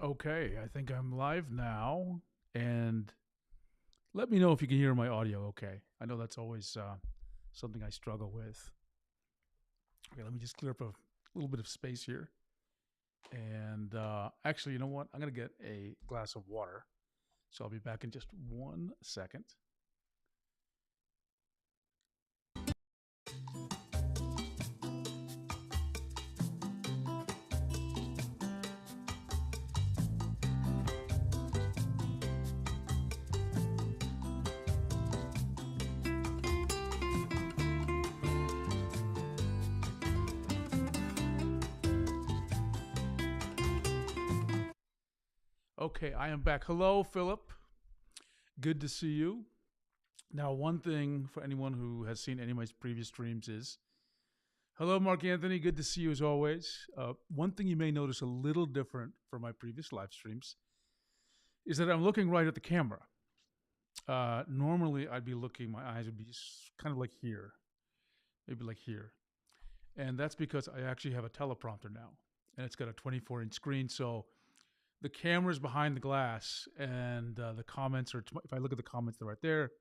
Okay, I think I'm live now, and let me know if you can hear my audio okay. I know that's always something I struggle with. Okay, let me just clear up a little bit of space here. And actually, you know what? I'm going to get a glass of water. So I'll be back in just 1 second. Okay, I am back. Hello, Philip. Good to see you. Now, one thing for anyone who has seen any of my previous streams is hello, Mark Anthony. Good to see you as always. One thing you may notice a little different from my previous live streams is that I'm looking right at the camera. Normally, I'd be looking, my eyes would be kind of like here, maybe like here. And that's because I actually have a teleprompter now, and it's got a 24-inch screen. So the camera's behind the glass, and the comments are, if I look at the comments, they're right there.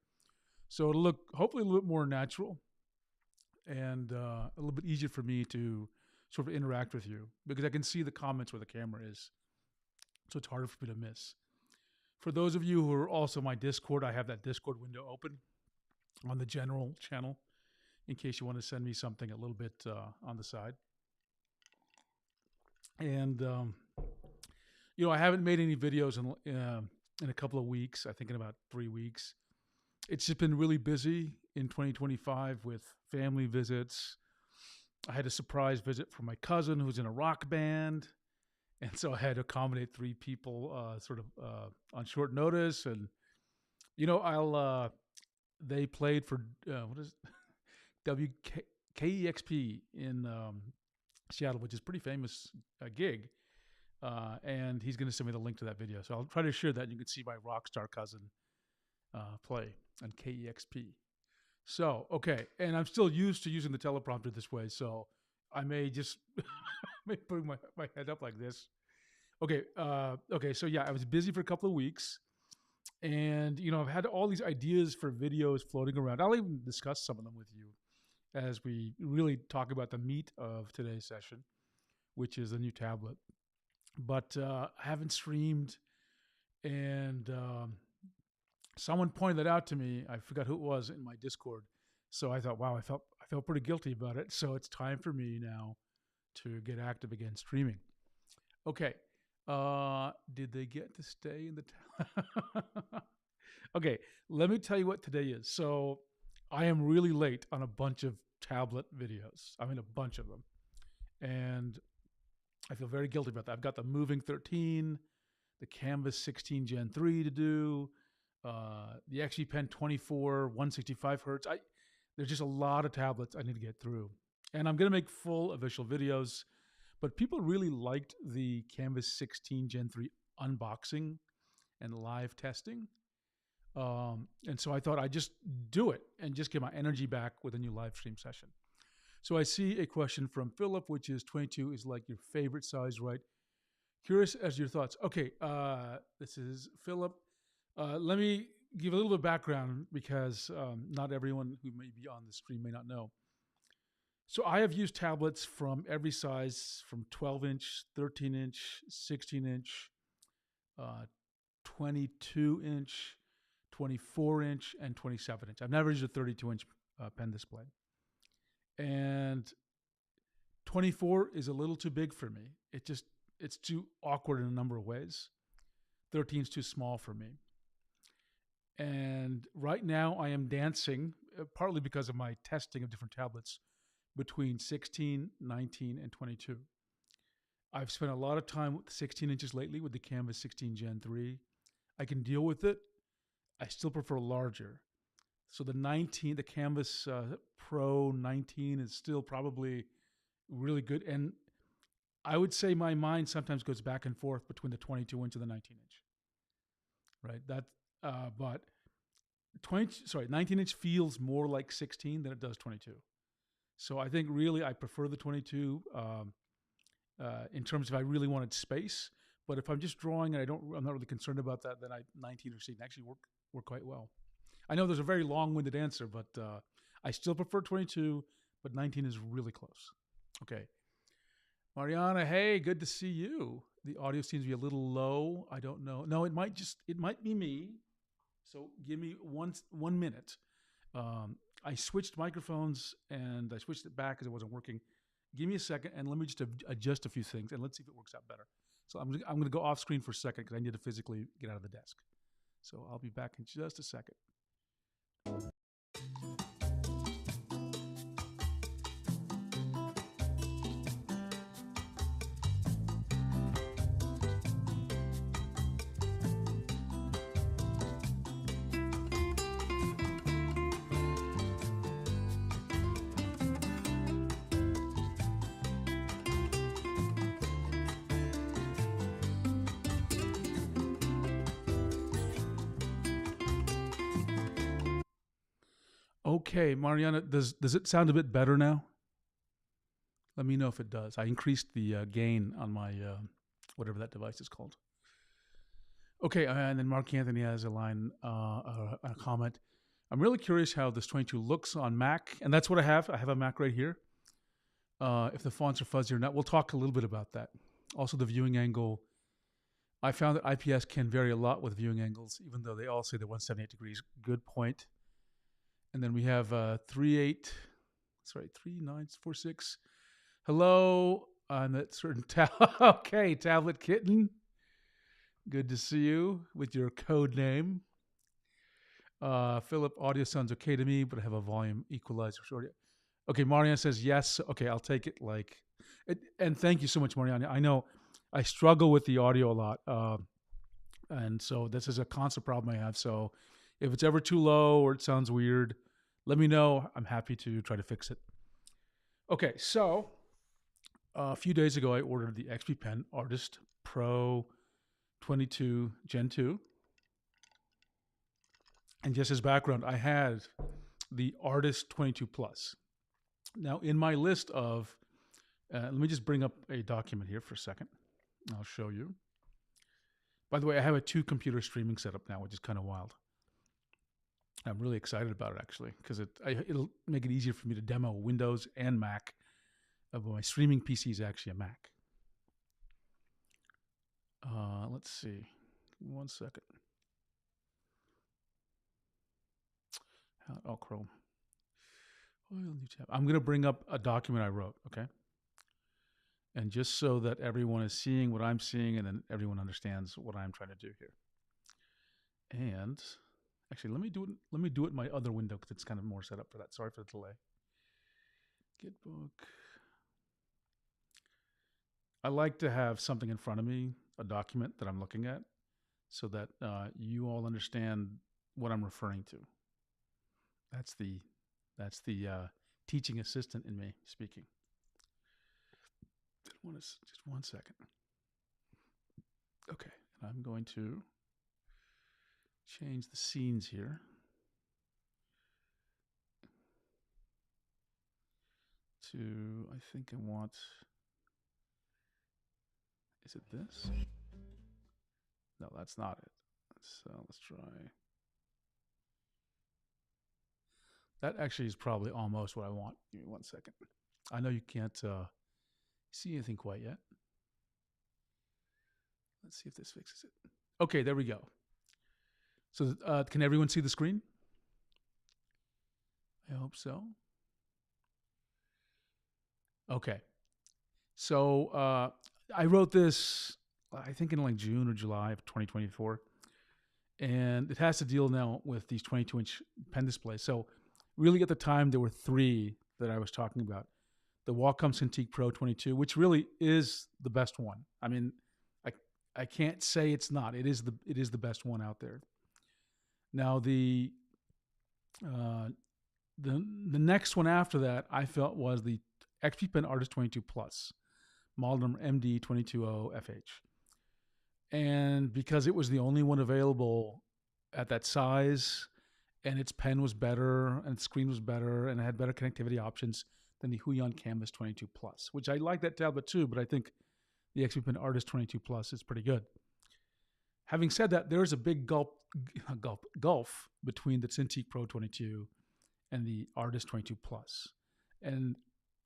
So it'll look hopefully a little bit more natural and a little bit easier for me to sort of interact with you because I can see the comments where the camera is. So it's harder for me to miss. For those of you who are also my Discord, I have that Discord window open on the general channel in case you want to send me something a little bit on the side. And, I haven't made any videos in a couple of weeks, I think in about 3 weeks. It's just been really busy in 2025 with family visits. I had a surprise visit from my cousin who's in a rock band. And so I had to accommodate 3 people on short notice. And, they played for, what is it? KEXP in Seattle, which is a pretty famous gig. And he's going to send me the link to that video. So I'll try to share that. And you can see my rock star cousin play on KEXP. So, okay. And I'm still used to using the teleprompter this way. So I may just put my head up like this. Okay. Okay. So yeah, I was busy for a couple of weeks. And, I've had all these ideas for videos floating around. I'll even discuss some of them with you as we really talk about the meat of today's session, which is the new tablet. But I haven't streamed, and someone pointed that out to me. I forgot who it was in my Discord. So I thought, wow, I felt pretty guilty about it. So it's time for me now to get active again streaming. Okay. Did they get to stay in the Okay, let me tell you what today is. So I am really late on a bunch of tablet videos. I mean, a bunch of them. And I feel very guilty about that. I've got the Moving 13, the Canvas 16 Gen 3 to do, the XG Pen 24, 165 hertz. There's just a lot of tablets I need to get through. And I'm going to make full official videos. But people really liked the Canvas 16 Gen 3 unboxing and live testing. And so I thought I'd just do it and just get my energy back with a new live stream session. So I see a question from Philip, which is 22 is like your favorite size, right? Curious as your thoughts. Okay, this is Philip. Let me give a little bit of background because not everyone who may be on the stream may not know. So I have used tablets from every size, from 12-inch, 13-inch, 16-inch, 22-inch, 24-inch, and 27-inch. I've never used a 32-inch pen display. And 24 is a little too big for me. It's too awkward in a number of ways. 13 is too small for me. And right now I am dancing, partly because of my testing of different tablets, between 16, 19, and 22. I've spent a lot of time with 16 inches lately with the Canvas 16 Gen 3. I can deal with it. I still prefer larger. So the Canvas Pro 19 is still probably really good. And I would say my mind sometimes goes back and forth between the 22-inch and the 19-inch. Right? But 19-inch feels more like 16 than it does 22. So I think really I prefer the 22 in terms of I really wanted space. But if I'm just drawing and I'm not really concerned about that, then 19 or 16 actually work quite well. I know there's a very long-winded answer, but I still prefer 22, but 19 is really close. Okay. Mariana, hey, good to see you. The audio seems to be a little low. I don't know. No, it might be me. So give me one minute. I switched microphones and I switched it back because it wasn't working. Give me a second and let me just adjust a few things and let's see if it works out better. So I'm going to go off screen for a second because I need to physically get out of the desk. So I'll be back in just a second. Okay, Mariana, does it sound a bit better now? Let me know if it does. I increased the gain on my whatever that device is called. Okay, and then Mark Anthony has a line, a comment. I'm really curious how this 22 looks on Mac, and that's what I have. I have a Mac right here. If the fonts are fuzzy or not, we'll talk a little bit about that. Also, the viewing angle. I found that IPS can vary a lot with viewing angles, even though they all say they're 178 degrees. Good point. And then we have 3946. Hello, I'm at certain okay, Tablet Kitten. Good to see you with your code name. Philip, audio sounds okay to me, but I have a volume equalizer. Okay, Mariana says yes. Okay, I'll take it like it. And thank you so much, Mariana. I know I struggle with the audio a lot. And so this is a constant problem I have. So if it's ever too low or it sounds weird, let me know. I'm happy to try to fix it. Okay, so a few days ago, I ordered the XP Pen Artist Pro 22 Gen 2. And just as background, I had the Artist 22 Plus. Now, in my list of, let me just bring up a document here for a second. I'll show you. By the way, I have a 2-computer streaming setup now, which is kind of wild. I'm really excited about it, actually, because it'll make it easier for me to demo Windows and Mac. But my streaming PC is actually a Mac. Let's see. Give me 1 second. Oh, Chrome. I'm going to bring up a document I wrote, okay? And just so that everyone is seeing what I'm seeing and then everyone understands what I'm trying to do here. And actually, let me do it in my other window because it's kind of more set up for that. Sorry for the delay. Gitbook. I like to have something in front of me, a document that I'm looking at, so that you all understand what I'm referring to. That's the teaching assistant in me speaking. Just 1 second. Okay, and I'm going to change the scenes here to, I think I want, is it this? No, that's not it. So let's try. That actually is probably almost what I want. Give me 1 second. I know you can't see anything quite yet. Let's see if this fixes it. Okay, there we go. So can everyone see the screen? I hope so. Okay. So I wrote this, I think in like June or July of 2024. And it has to deal now with these 22-inch pen displays. So really at the time, there were 3 that I was talking about. The Wacom Cintiq Pro 22, which really is the best one. I mean, I can't say it's not. It is the best one out there. Now the next one after that I felt was the XP Pen Artist 22 Plus, model number MD220FH. And because it was the only one available at that size, and its pen was better, and its screen was better, and it had better connectivity options than the Huion Canvas 22 Plus, which I like that tablet too, but I think the XP Pen Artist 22 Plus is pretty good. Having said that, there is a big gulf between the Cintiq Pro 22 and the Artist 22 Plus. And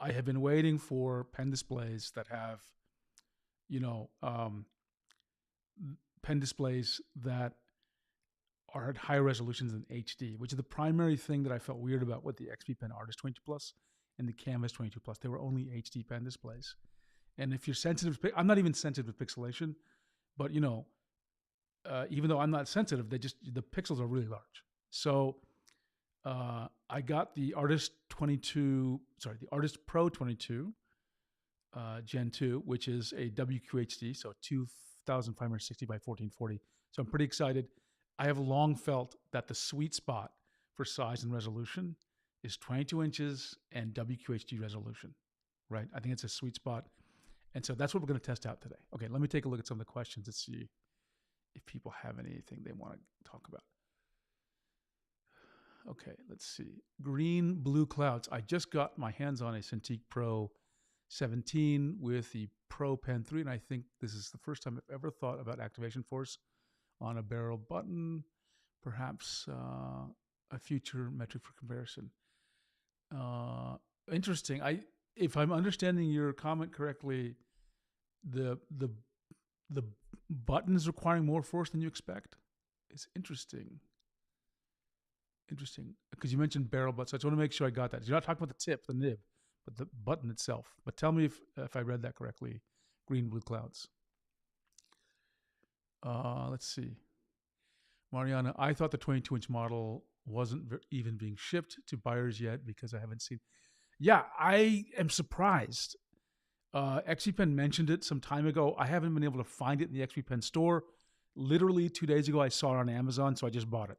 I have been waiting for pen displays that have, pen displays that are at higher resolutions than HD, which is the primary thing that I felt weird about with the XP Pen Artist 22 Plus and the Canvas 22 Plus. They were only HD pen displays. And if you're sensitive, I'm not even sensitive to pixelation, but even though I'm not sensitive, the pixels are really large. So I got the Artist Pro 22 Gen 2, which is a WQHD, so 2560 by 1440. So I'm pretty excited. I have long felt that the sweet spot for size and resolution is 22 inches and WQHD resolution, right? I think it's a sweet spot. And so that's what we're going to test out today. Okay, let me take a look at some of the questions to see if people have anything they want to talk about. Okay, let's see. Green, blue clouds. I just got my hands on a Cintiq Pro 17 with the Pro Pen 3, and I think this is the first time I've ever thought about activation force on a barrel button, perhaps a future metric for comparison. Interesting. If I'm understanding your comment correctly, the button is requiring more force than you expect. It's interesting. Because you mentioned barrel button, so I just want to make sure I got that. You're not talking about the tip, the nib, but the button itself. But tell me if I read that correctly. Green, blue clouds. Let's see. Mariana, I thought the 22-inch model wasn't even being shipped to buyers yet because I haven't seen. Yeah, I am surprised. XP Pen mentioned it some time ago. I haven't been able to find it in the XP Pen store. Literally 2 days ago, I saw it on Amazon, so I just bought it.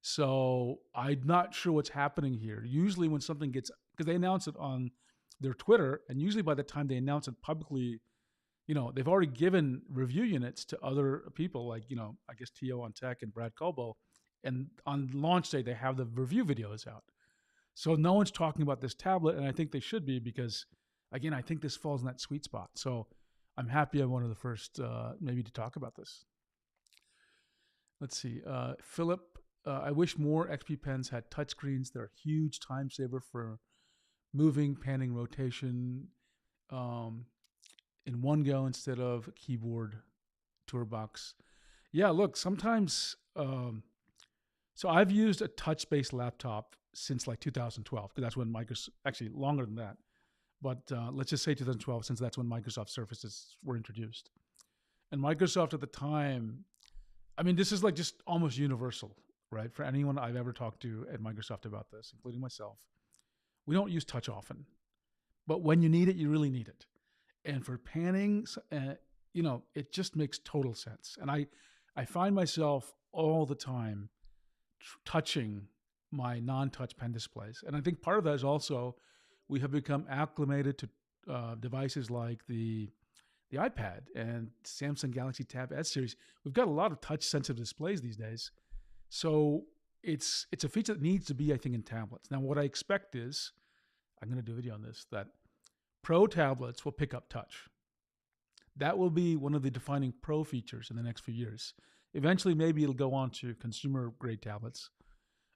So I'm not sure what's happening here. Usually when something gets, because they announce it on their Twitter, and usually by the time they announce it publicly, they've already given review units to other people like, I guess Tio on Tech and Brad Colbo. And on launch day, they have the review videos out. So no one's talking about this tablet, and I think they should be because, again, I think this falls in that sweet spot. So I'm happy I'm one of the first maybe to talk about this. Let's see. Philip, I wish more XP Pens had touchscreens. They're a huge time saver for moving, panning, rotation in one go instead of a keyboard toolbox. Yeah, look, sometimes... so I've used a touch-based laptop since like 2012, because that's when Microsoft, actually longer than that, but let's just say 2012, since that's when Microsoft Surfaces were introduced. And Microsoft at the time, I mean, this is like just almost universal, right? For anyone I've ever talked to at Microsoft about this, including myself, we don't use touch often, but when you need it, you really need it. And for panning, it just makes total sense. And I find myself all the time touching my non-touch pen displays. And I think part of that is also we have become acclimated to devices like the iPad and Samsung Galaxy Tab S series. We've got a lot of touch-sensitive displays these days. So it's a feature that needs to be, I think, in tablets. Now, what I expect is, I'm going to do a video on this, that Pro tablets will pick up touch. That will be one of the defining Pro features in the next few years. Eventually, maybe it'll go on to consumer-grade tablets.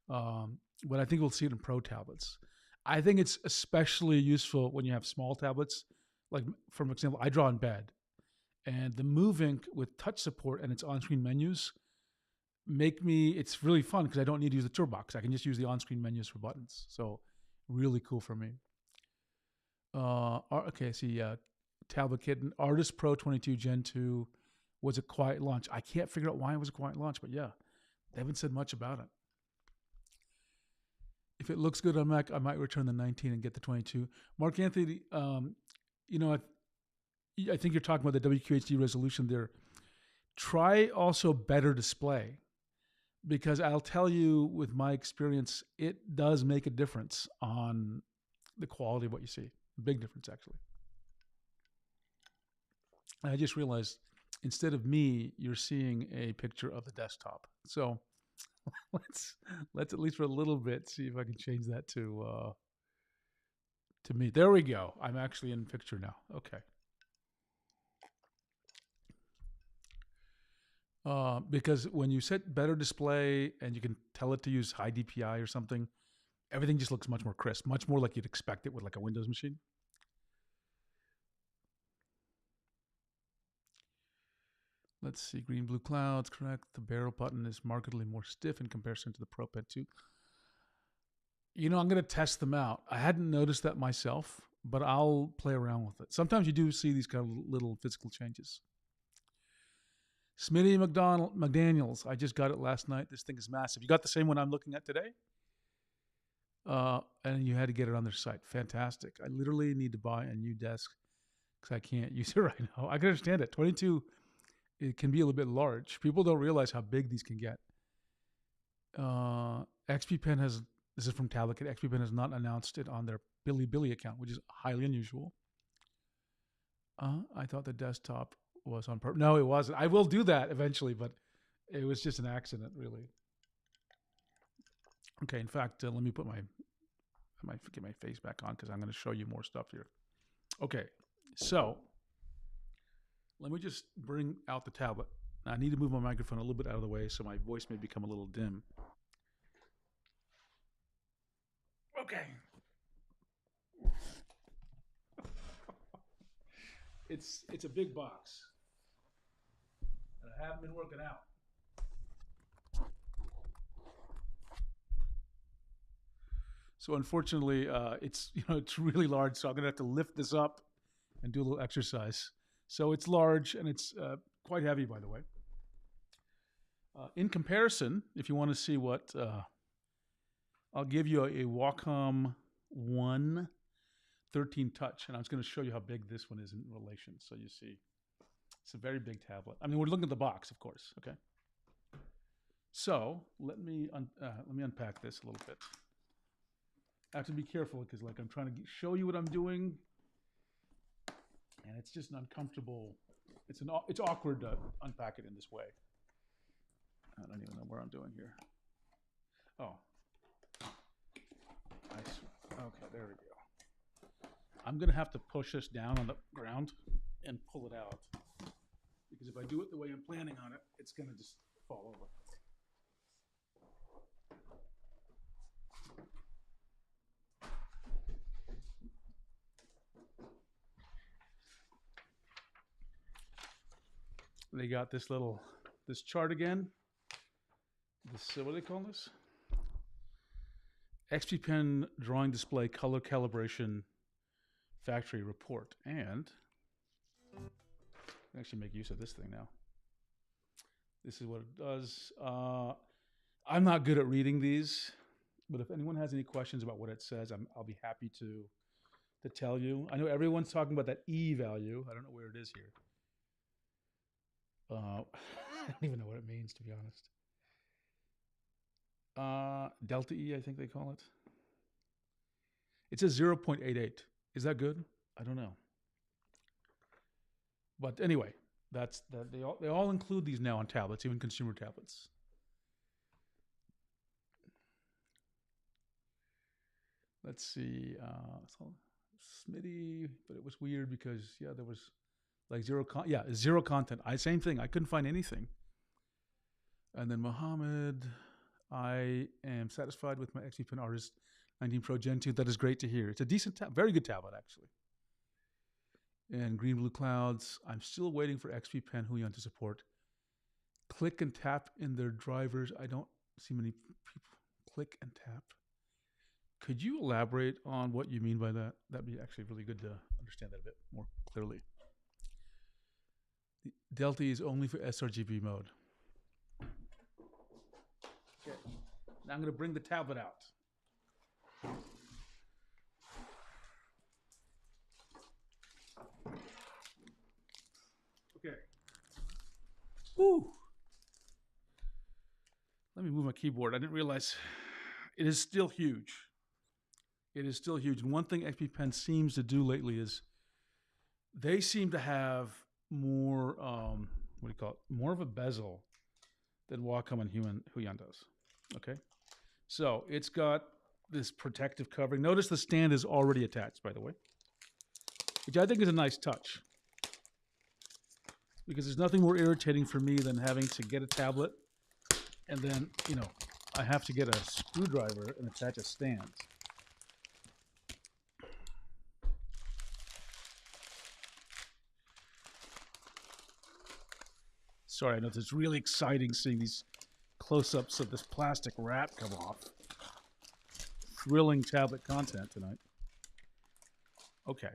But I think we'll see it in Pro tablets. I think it's especially useful when you have small tablets. Like, for example, I draw in bed. And the Move Ink with touch support and its on-screen menus it's really fun because I don't need to use the toolbox. I can just use the on-screen menus for buttons. So really cool for me. Okay, see, Tablet Kitten, Artist Pro 22 Gen 2 was a quiet launch. I can't figure out why it was a quiet launch, but yeah, they haven't said much about it. If it looks good on Mac, I might return the 19 and get the 22. Mark Anthony, I think you're talking about the WQHD resolution there. Try also better display, because I'll tell you with my experience, it does make a difference on the quality of what you see. Big difference, actually. I just realized instead of me, you're seeing a picture of the desktop. So let's at least for a little bit see if I can change that to me. There we go. I'm actually in picture now. Okay. Because when you set better display and you can tell it to use high DPI or something, everything just looks much more crisp, much more like you'd expect it with like a Windows machine. Let's see, green, blue clouds, correct. The barrel button is markedly more stiff in comparison to the Pro Pen 2. You know, I'm going to test them out. I hadn't noticed that myself, but I'll play around with it. Sometimes you do see these kind of little physical changes. Smitty McDaniels, I just got it last night. This thing is massive. You got the same one I'm looking at today? And you had to get it on their site. Fantastic. I literally need to buy a new desk because I can't use it right now. I can understand it. 22, it can be a little bit large. People don't realize how big these can get. XP Pen has, this is from Tablet Kit, XP Pen has not announced it on their Bilibili account, which is highly unusual. I thought the desktop was on purpose. No, it wasn't. I will do that eventually, but it was just an accident, really. Okay, in fact, let me put I might get my face back on because I'm going to show you more stuff here. Okay, so let me just bring out the tablet. Now, I need to move my microphone a little bit out of the way so my voice may become a little dim. Okay. It's a big box. And I haven't been working out. So unfortunately, it's really large, so I'm gonna have to lift this up and do a little exercise. So it's large and it's quite heavy, by the way. In comparison, if you want to see what, I'll give you a Wacom 1 13 touch, and I was going to show you how big this one is in relation. So you see, it's a very big tablet. I mean, we're looking at the box, of course. Okay. So let me unpack this a little bit. I have to be careful because, like, I'm trying to show you what I'm doing, and it's just an uncomfortable. It's awkward to unpack it in this way. I don't even know where I'm doing here. Oh, nice. Okay, there we go. I'm gonna have to push this down on the ground and pull it out because if I do it the way I'm planning on it, it's gonna just fall over. They got this chart again. What do they call this? XP Pen drawing display color calibration factory report. And I can actually make use of this thing now. This is what it does. I'm not good at reading these, but if anyone has any questions about what it says, I'll be happy to tell you. I know everyone's talking about that E value. I don't know where it is here. I don't even know what it means, to be honest. Delta E, I think they call it. It says 0.88. Is that good? I don't know. But anyway, that's that. They all include these now on tablets, even consumer tablets. Let's see. Smitty, but it was weird because there was like zero content. Same thing. I couldn't find anything. And then Mohammed, I am satisfied with my XP Pen Artist 19 Pro Gen 2. That is great to hear. It's a decent very good tablet, actually. And Green Blue Clouds, I'm still waiting for XP Pen Huion to support. Click and tap in their drivers. I don't see many people click and tap. Could you elaborate on what you mean by that? That'd be actually really good to understand that a bit more clearly. Delta is only for sRGB mode. Okay, now I'm going to bring the tablet out. Okay. Woo. Let me move my keyboard. I didn't realize it is still huge. It is still huge. And one thing XP Pen seems to do lately is they seem to have more, more of a bezel than Wacom and Huion does. Okay. So it's got this protective covering. Notice the stand is already attached, by the way, which I think is a nice touch. because there's nothing more irritating for me than having to get a tablet and then, you know, I have to get a screwdriver and attach a stand. Sorry, I know it's really exciting seeing these close-ups of this plastic wrap come off. Thrilling tablet content tonight. Okay.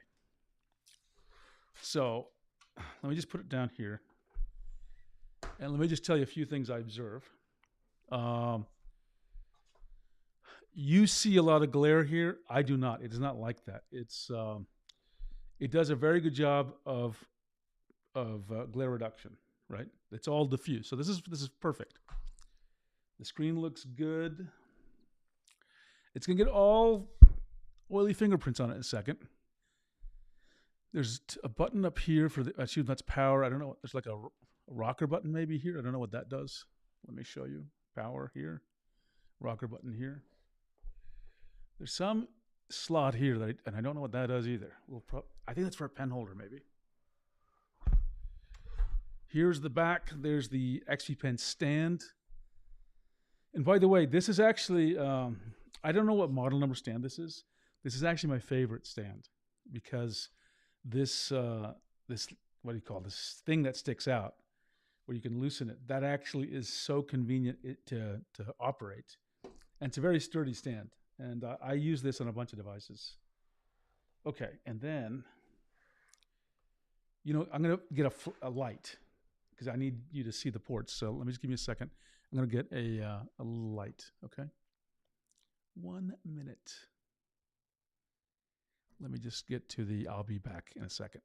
So let me just put it down here. And let me just tell you a few things I observe. You see a lot of glare here. I do not. It is not like that. It does a very good job of glare reduction, right? It's all diffuse. So this is perfect. The screen looks good. It's gonna get all oily fingerprints on it in a second. There's a button up here for the, I assume that's power. I don't know. There's like a rocker button maybe here. I don't know what that does. Let me show you. Power here, rocker button here. There's some slot here that and I don't know what that does either. I think that's for a pen holder maybe. Here's the back. There's the XP Pen stand. And by the way, this is actually, I don't know what model number stand this is. This is actually my favorite stand because this, what do you call it? This thing that sticks out where you can loosen it, that actually is so convenient to operate. And it's a very sturdy stand. And I use this on a bunch of devices. Okay, and then, you know, I'm going to get a light because I need you to see the ports. So let me just give me a second. I'm going to get a light, okay? 1 minute. Let me just get to the, I'll be back in a second.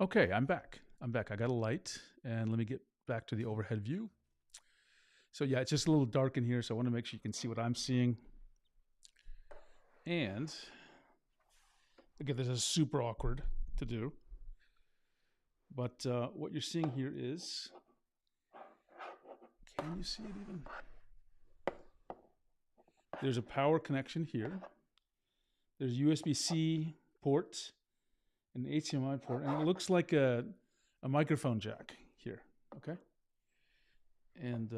Okay, I'm back. I got a light, and let me get back to the overhead view. So yeah, it's just a little dark in here, so I want to make sure you can see what I'm seeing. And again, this is super awkward to do. But what you're seeing here is, can you see it even? There's a power connection here. There's USB-C port, an HDMI port, and it looks like a microphone jack here, okay? And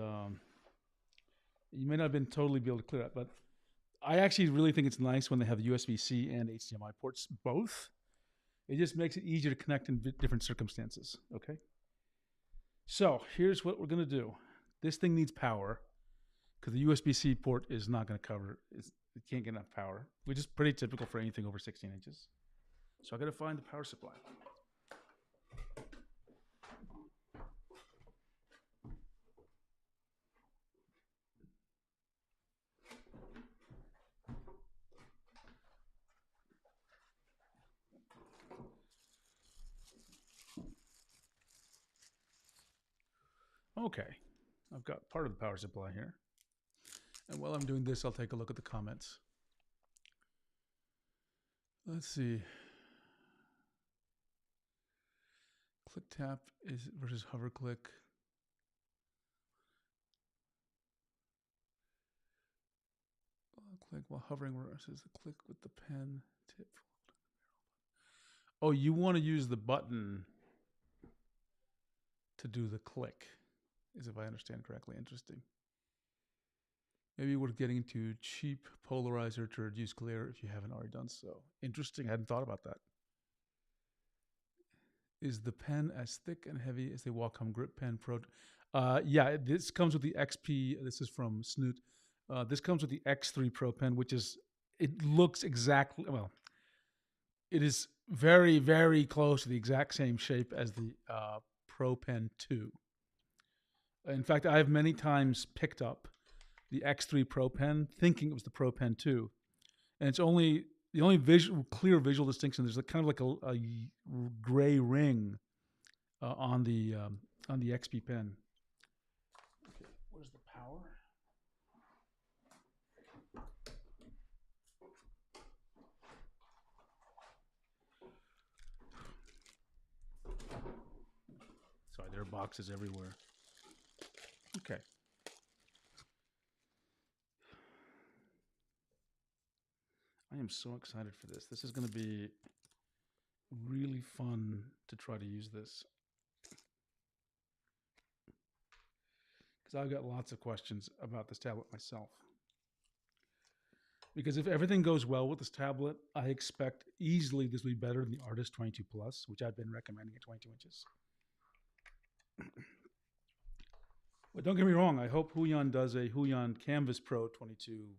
you may not have been totally be able to clear that, but I actually really think it's nice when they have USB-C and HDMI ports both. It just makes it easier to connect in different circumstances, okay? So here's what we're gonna do. This thing needs power because the USB-C port is not gonna cover it. It can't get enough power, which is pretty typical for anything over 16 inches. So I got to find the power supply. Okay, I've got part of the power supply here. And while I'm doing this, I'll take a look at the comments. Let's see. Click tap is versus hover click. Click while hovering versus a click with the pen tip. Oh, you want to use the button to do the click, as if I understand correctly. Interesting. Maybe we're getting into cheap polarizer to reduce glare if you haven't already done so. Interesting. I hadn't thought about that. Is the pen as thick and heavy as the Wacom Grip Pen Pro? Yeah, this comes with the XP. This is from Snoot. This comes with the X3 Pro Pen, which is, it looks exactly, well, it is very, very close to the exact same shape as the Pro Pen 2. In fact, I've many times picked up the X3 Pro Pen thinking it was the Pro Pen 2. And it's only the only clear visual distinction. There's kind of like a gray ring on the XP pen. Okay, where's the power? Sorry, there are boxes everywhere. Okay. I am so excited for this. This is going to be really fun to try to use this. Because I've got lots of questions about this tablet myself. Because if everything goes well with this tablet, I expect easily this will be better than the Artist 22 Plus, which I've been recommending at 22 inches. But don't get me wrong, I hope Huion does a Huion Canvas Pro 22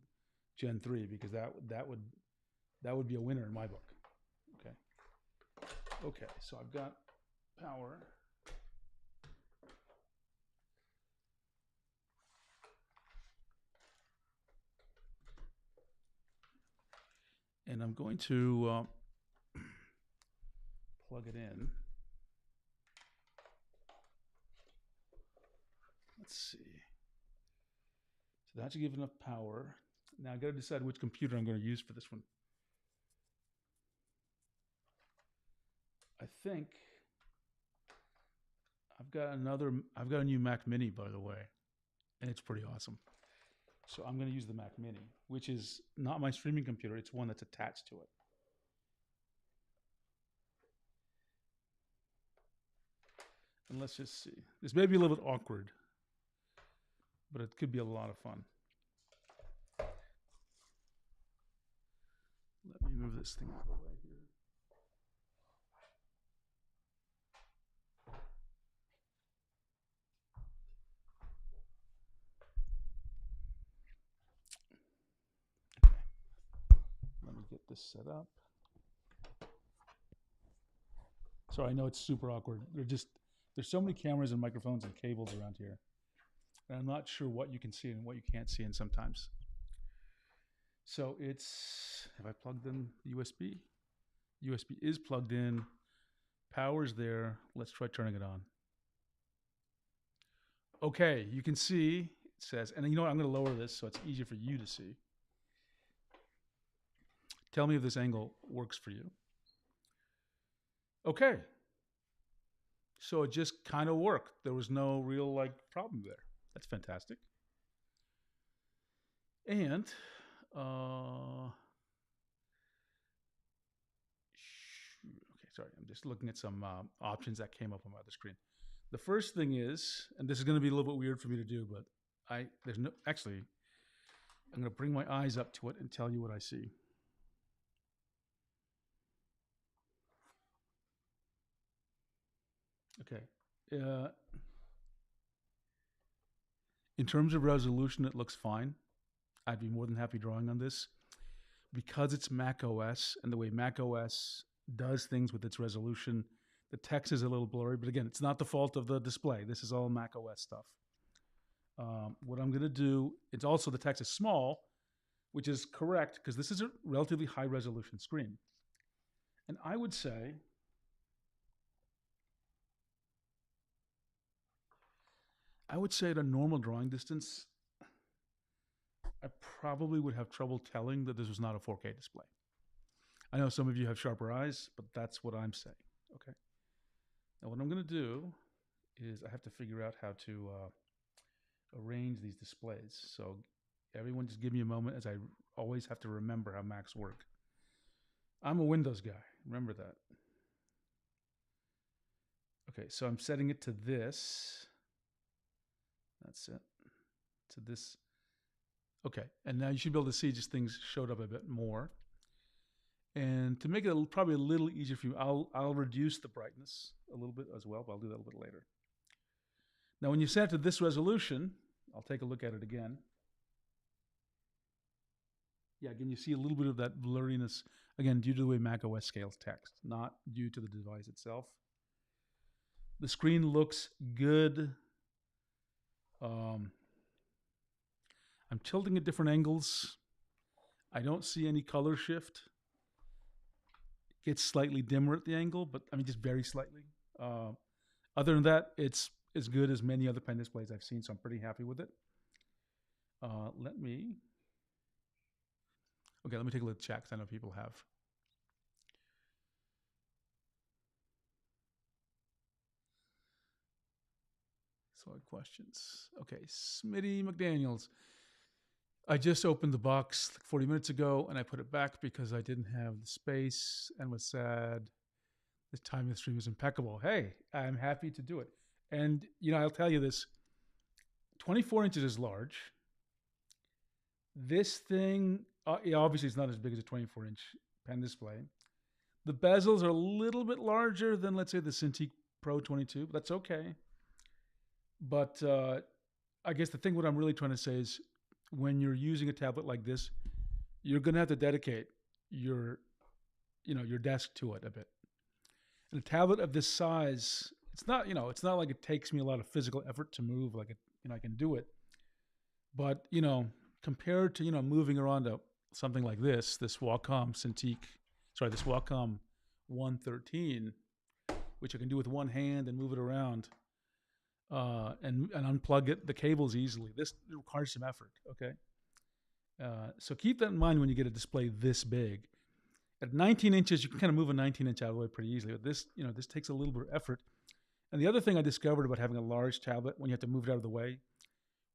Gen 3, because that would be a winner in my book. Okay, so I've got power. And I'm going to plug it in. Let's see. So that should give enough power. Now I got to decide which computer I'm going to use for this one. I think I've got a new Mac Mini, by the way, and it's pretty awesome. So I'm going to use the Mac Mini, which is not my streaming computer. It's one that's attached to it. And let's just see. This may be a little bit awkward, but it could be a lot of fun. Let me move this thing out of the way here. Let me get this set up. So I know it's super awkward. There's so many cameras and microphones and cables around here. And I'm not sure what you can see and what you can't see in sometimes. So have I plugged in USB? USB is plugged in. Power's there. Let's try turning it on. Okay, you can see it says, and you know what, I'm going to lower this so it's easier for you to see. Tell me if this angle works for you. Okay. So it just kind of worked. There was no real problem there. That's fantastic. And okay, sorry, I'm just looking at some options that came up on my other screen. The first thing is, and this is going to be a little bit weird for me to do, but I'm going to bring my eyes up to it and tell you what I see. Okay. In terms of resolution, it looks fine. I'd be more than happy drawing on this. Because it's Mac OS and the way Mac OS does things with its resolution, the text is a little blurry. But again, it's not the fault of the display. This is all Mac OS stuff. What I'm going to do, it's also the text is small, which is correct because this is a relatively high resolution screen. And I would say at a normal drawing distance, I probably would have trouble telling that this was not a 4K display. I know some of you have sharper eyes, but that's what I'm saying. Okay. Now what I'm going to do is I have to figure out how to arrange these displays. So everyone just give me a moment, as I always have to remember how Macs work. I'm a Windows guy. Remember that. Okay, so I'm setting it to this. That's it. To this. Okay, and now you should be able to see just things showed up a bit more. And to make it probably a little easier for you, I'll reduce the brightness a little bit as well, but I'll do that a little bit later. Now, when you set it to this resolution, I'll take a look at it again. Yeah, again, you see a little bit of that blurriness, again, due to the way macOS scales text, not due to the device itself. The screen looks good. Um, I'm tilting at different angles. I don't see any color shift. It gets slightly dimmer at the angle, but I mean just very slightly. Other than that, it's as good as many other pen displays I've seen, so I'm pretty happy with it. Let me take a look at chat because I know people have. Solid questions. Okay, Smitty McDaniels. I just opened the box like 40 minutes ago and I put it back because I didn't have the space and was sad. The time of the stream was impeccable. Hey, I'm happy to do it. And, you know, I'll tell you this 24 inches is large. This thing, obviously, it's not as big as a 24-inch pen display. The bezels are a little bit larger than, let's say, the Cintiq Pro 22, but that's okay. But I guess the thing what I'm really trying to say is when you're using a tablet like this, you're going to have to dedicate your desk to it a bit. And a tablet of this size, it's not like it takes me a lot of physical effort to move, like I can do it. But, compared to, moving around to something like this Wacom this Wacom 113, which I can do with one hand and move it around and unplug the cables easily. This requires some effort, okay? So keep that in mind when you get a display this big. At 19 inches, you can kind of move a 19-inch out of the way pretty easily. But this takes a little bit of effort. And the other thing I discovered about having a large tablet, when you have to move it out of the way,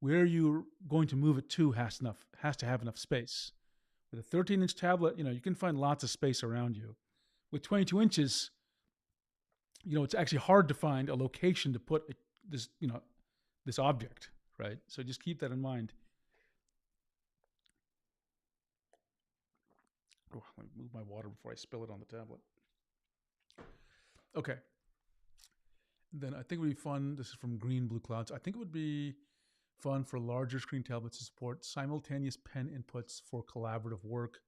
where you're going to move it to has to have enough space. With a 13-inch tablet, you can find lots of space around you. With 22 inches, it's actually hard to find a location to put this object, right? So just keep that in mind. Oh, let me move my water before I spill it on the tablet. Okay. Then I think it would be fun. This is from Green Blue Clouds. I think it would be fun for larger screen tablets to support simultaneous pen inputs for collaborative work.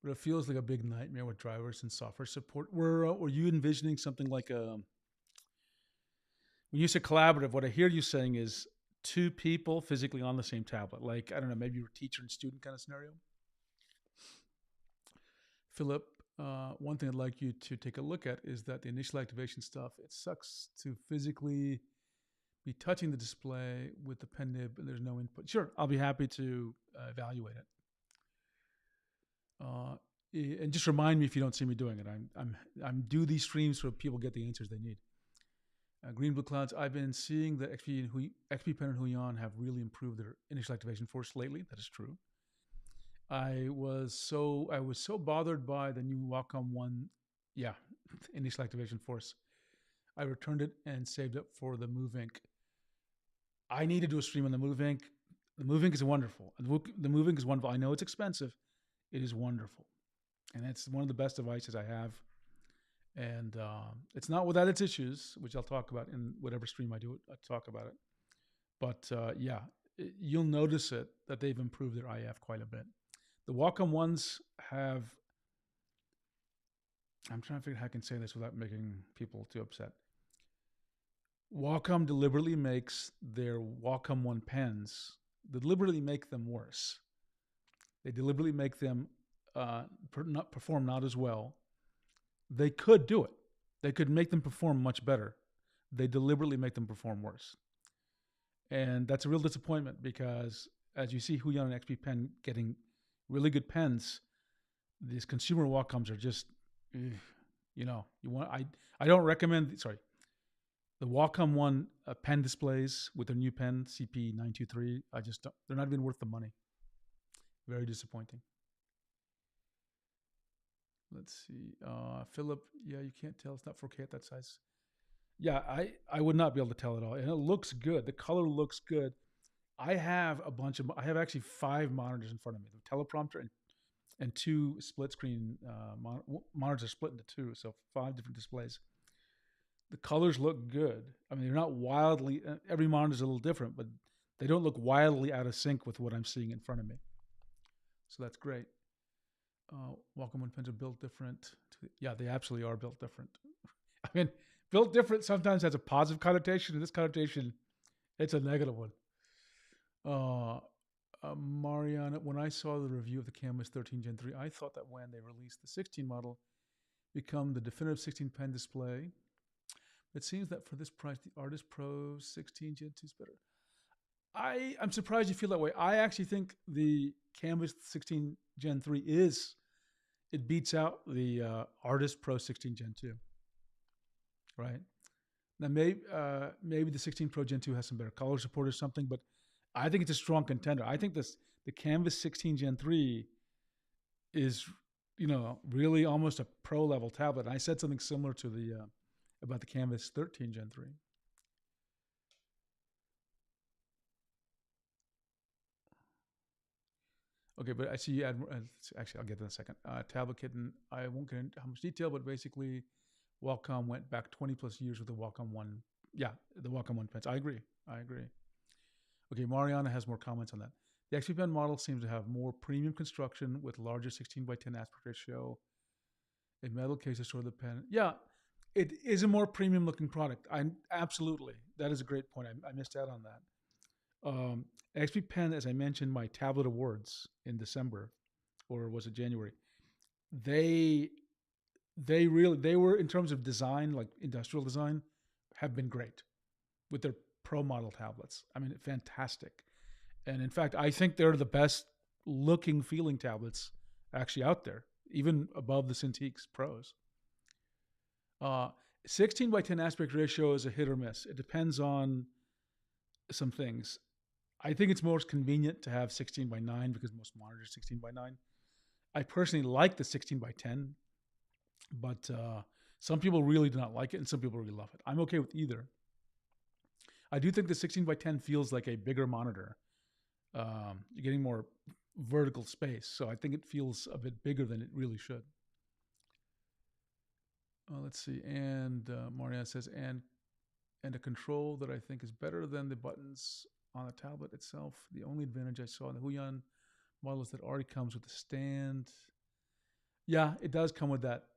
But it feels like a big nightmare with drivers and software support. Were you envisioning something like when you say collaborative, what I hear you saying is two people physically on the same tablet. Like, I don't know, maybe you're a teacher and student kind of scenario? Philip, one thing I'd like you to take a look at is that the initial activation stuff, it sucks to physically be touching the display with the pen nib and there's no input. Sure, I'll be happy to evaluate it. And just remind me if you don't see me doing it. I'm do these streams so people get the answers they need. Green Blue Clouds, I've been seeing that XP Pen and Huion have really improved their initial activation force lately. That is true. I was so bothered by the new Wacom 1, initial activation force. I returned it and saved it for the Move Ink. I need to do a stream on the Move Ink. The Move Ink is wonderful. The Move Ink is wonderful. I know it's expensive. It is wonderful. And it's one of the best devices I have. And it's not without its issues, which I'll talk about in whatever stream I do. I'll talk about it. But you'll notice that they've improved their IF quite a bit. The Wacom ones have, I'm trying to figure out how I can say this without making people too upset. Wacom deliberately makes their Wacom 1 pens, deliberately make them worse. They deliberately make them perform not as well. They could do it. They could make them perform much better. They deliberately make them perform worse. And that's a real disappointment because as you see Huion and XP Pen getting really good pens, these consumer Wacoms are just, I don't recommend, the Wacom 1 pen displays with their new pen, CP923, they're not even worth the money. Very disappointing. Let's see. Philip, you can't tell. It's not 4K at that size. Yeah, I would not be able to tell at all. And it looks good. The color looks good. I have actually 5 monitors in front of me. The teleprompter and 2 split screen monitors are split into 2, so 5 different displays. The colors look good. I mean, they're not wildly, every monitor is a little different, but they don't look wildly out of sync with what I'm seeing in front of me. So that's great. Wacom 1 pens are built different. Yeah, they absolutely are built different. I mean, built different sometimes has a positive connotation, and this connotation It's a negative one. Mariana, when I saw the review of the Canvas 13 Gen 3, I thought that when they released the 16 model, become the definitive 16 pen display. It seems that for this price, the Artist Pro 16 Gen 2 is better. I'm surprised you feel that way. I actually think the Canvas 16 Gen 3 it beats out the Artist Pro 16 Gen 2. Right? Now, maybe the 16 Pro Gen 2 has some better color support or something, but I think it's a strong contender. I think the Canvas 16 Gen 3 is, really almost a pro level tablet. And I said something similar to about the Canvas 13 Gen 3. Okay, but I see you add more. Actually, I'll get to that in a second. Tablet Kitten, I won't get into how much detail, but basically, Wacom went back 20 plus years with the Wacom 1. Yeah, the Wacom 1 pens. I agree. Okay, Mariana has more comments on that. The XP Pen model seems to have more premium construction with larger 16:10 aspect ratio. A metal case to store the pen. Yeah, it is a more premium looking product. Absolutely. That is a great point. I missed out on that. XP Pen, as I mentioned, my tablet awards in December, or was it January? They were, in terms of design, like industrial design, have been great with their Pro model tablets. I mean, fantastic. And in fact, I think they're the best looking feeling tablets actually out there, even above the Cintiq's Pros. 16:10 aspect ratio is a hit or miss. It depends on some things. I think it's most convenient to have 16:9 because most monitors are 16:9. I personally like the 16:10, but some people really do not like it and some people really love it. I'm okay with either. I do think the 16:10 feels like a bigger monitor. You're getting more vertical space, so I think it feels a bit bigger than it really should. Let's see, and Mariana says, and a control that I think is better than the buttons on the tablet itself. The only advantage I saw in the Huion model is that it already comes with a stand. Yeah, it does come with that,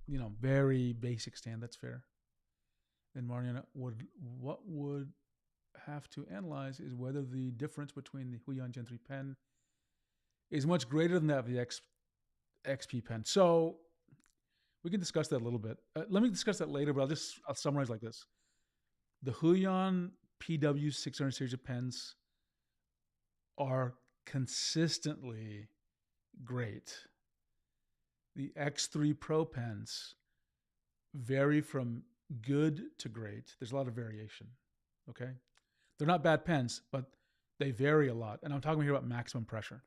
very basic stand. That's fair. And Mariana, what would have to analyze is whether the difference between the Huion Gen 3 pen is much greater than that of the XP pen. So we can discuss that a little bit. Let me discuss that later, but I'll summarize like this. The Huion PW 600 series of pens are consistently great. The X3 Pro pens vary from good to great. There's a lot of variation, okay? They're not bad pens, but they vary a lot. And I'm talking here about maximum pressure.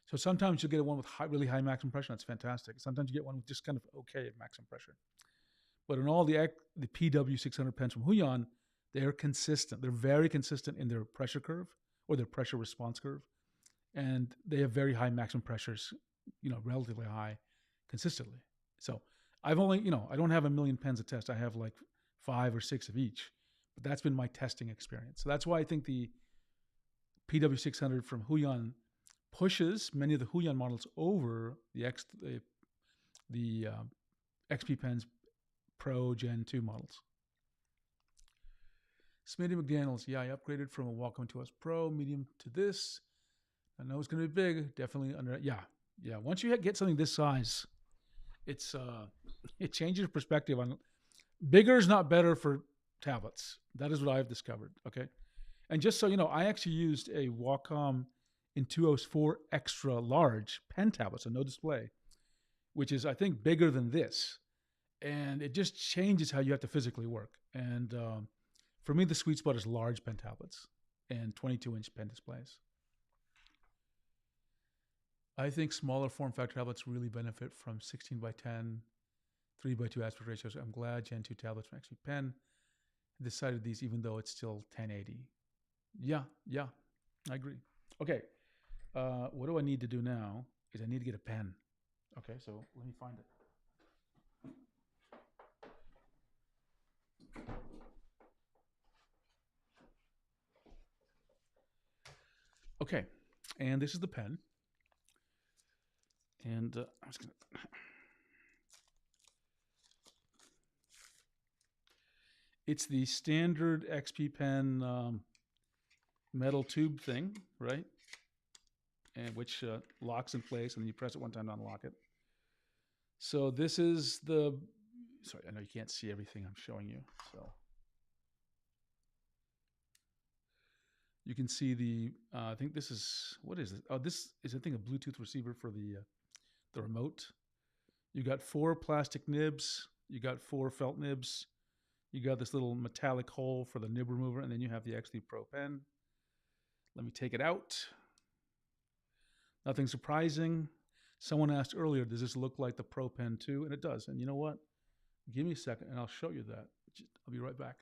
So sometimes you'll get one with really high maximum pressure. That's fantastic. Sometimes you get one with just kind of okay maximum pressure. But in all the PW 600 pens from Huion, they're consistent. They're very consistent in their pressure curve or their pressure response curve. And they have very high maximum pressures, relatively high consistently. So I've only, I don't have a million pens to test. I have like 5 or 6 of each. But that's been my testing experience. So that's why I think the PW600 from Huion pushes many of the Huion models over the XP Pen's Pro Gen 2 models. Smitty McDaniels, yeah, I upgraded from a Wacom 2S Pro medium to this. I know it's going to be big, definitely under. Yeah. Once you get something this size, it changes your perspective on. Bigger is not better for tablets. That is what I've discovered. Okay, and just so you know, I actually used a Wacom Intuos 4 extra large pen tablet, so no display, which is I think bigger than this, and it just changes how you have to physically work. And for me, the sweet spot is large pen tablets and 22-inch pen displays. I think smaller form factor tablets really benefit from 16:10, 3:2 aspect ratios. I'm glad Gen 2 tablets from XP Pen decided these, even though it's still 1080. Yeah, I agree. Okay, what do I need to do now is I need to get a pen. Okay, so let me find it. Okay, and this is the pen. And I'm just gonna. It's the standard XP pen metal tube thing, right? And which locks in place, and then you press it one time to unlock it. So this is the, sorry, I know you can't see everything I'm showing you. So you can see the, I think this is, what is it? Oh, this is, I think, a Bluetooth receiver for the remote. You got 4 plastic nibs. You got 4 felt nibs. You got this little metallic hole for the nib remover, and then you have the X3 Pro pen. Let me take it out. Nothing surprising. Someone asked earlier, does this look like the Pro Pen 2? And it does. And you know what? Give me a second, and I'll show you that. I'll be right back.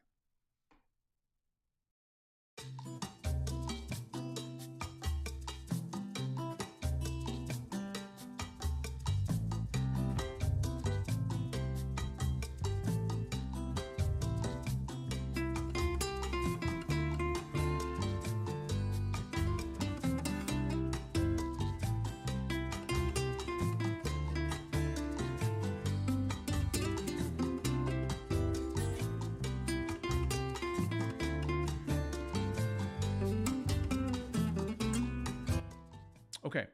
Okay,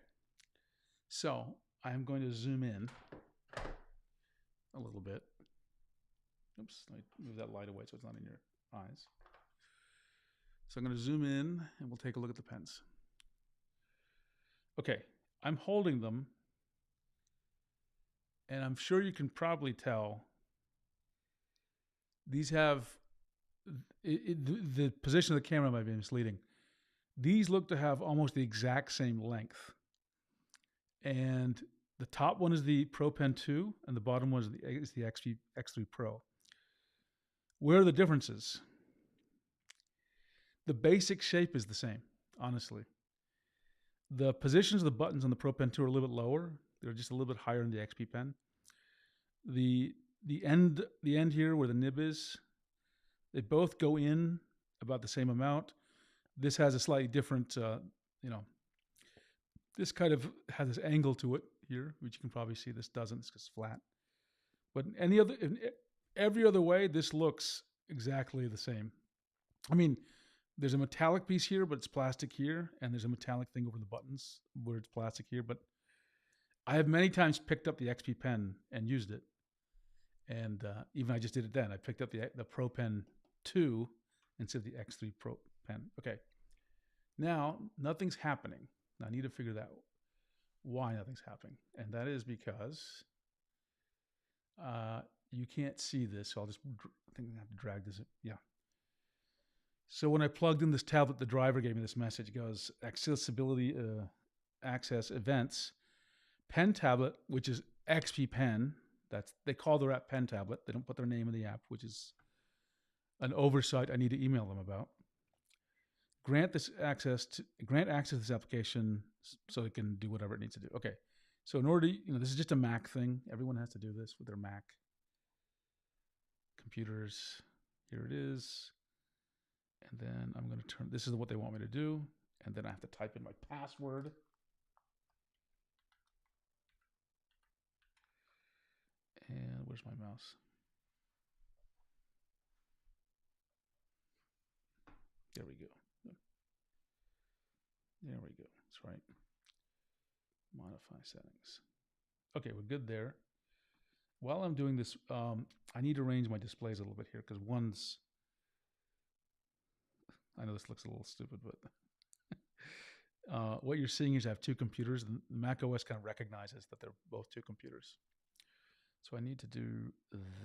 so I'm going to zoom in a little bit. Oops, let me move that light away so it's not in your eyes. So I'm going to zoom in and we'll take a look at the pens. Okay, I'm holding them, and I'm sure you can probably tell these have, the position of the camera might be misleading. These look to have almost the exact same length. And the top one is the Pro Pen 2, and the bottom one is the X3 Pro. Where are the differences? The basic shape is the same, honestly. The positions of the buttons on the Pro Pen 2 are a little bit lower. They're just a little bit higher in the XP Pen. The end here where the nib is, they both go in about the same amount. This has a slightly different, this kind of has this angle to it here, which you can probably see. This doesn't, it's just flat. But in every other way, this looks exactly the same. I mean, there's a metallic piece here, but it's plastic here, and there's a metallic thing over the buttons where it's plastic here. But I have many times picked up the XP Pen and used it. And even I just did it then. I picked up the Pro Pen 2 instead of the X3 Pro Pen. Okay. Now, nothing's happening. Now, I need to figure out why nothing's happening. And that is because you can't see this. So I think I have to drag this. Yeah. So when I plugged in this tablet, the driver gave me this message. It goes, accessibility, access events, pen tablet, which is XP Pen. They call their app Pen Tablet. They don't put their name in the app, which is an oversight I need to email them about. Grant access to this application so it can do whatever it needs to do. Okay. So in order to, this is just a Mac thing. Everyone has to do this with their Mac computers. Here it is. And then I'm going to this is what they want me to do. And then I have to type in my password. And where's my mouse? There we go. There we go. That's right. Modify settings. Okay, we're good there. While I'm doing this, I need to arrange my displays a little bit here because one's, I know this looks a little stupid, but what you're seeing is I have 2 computers. The Mac OS kind of recognizes that they're both 2 computers. So I need to do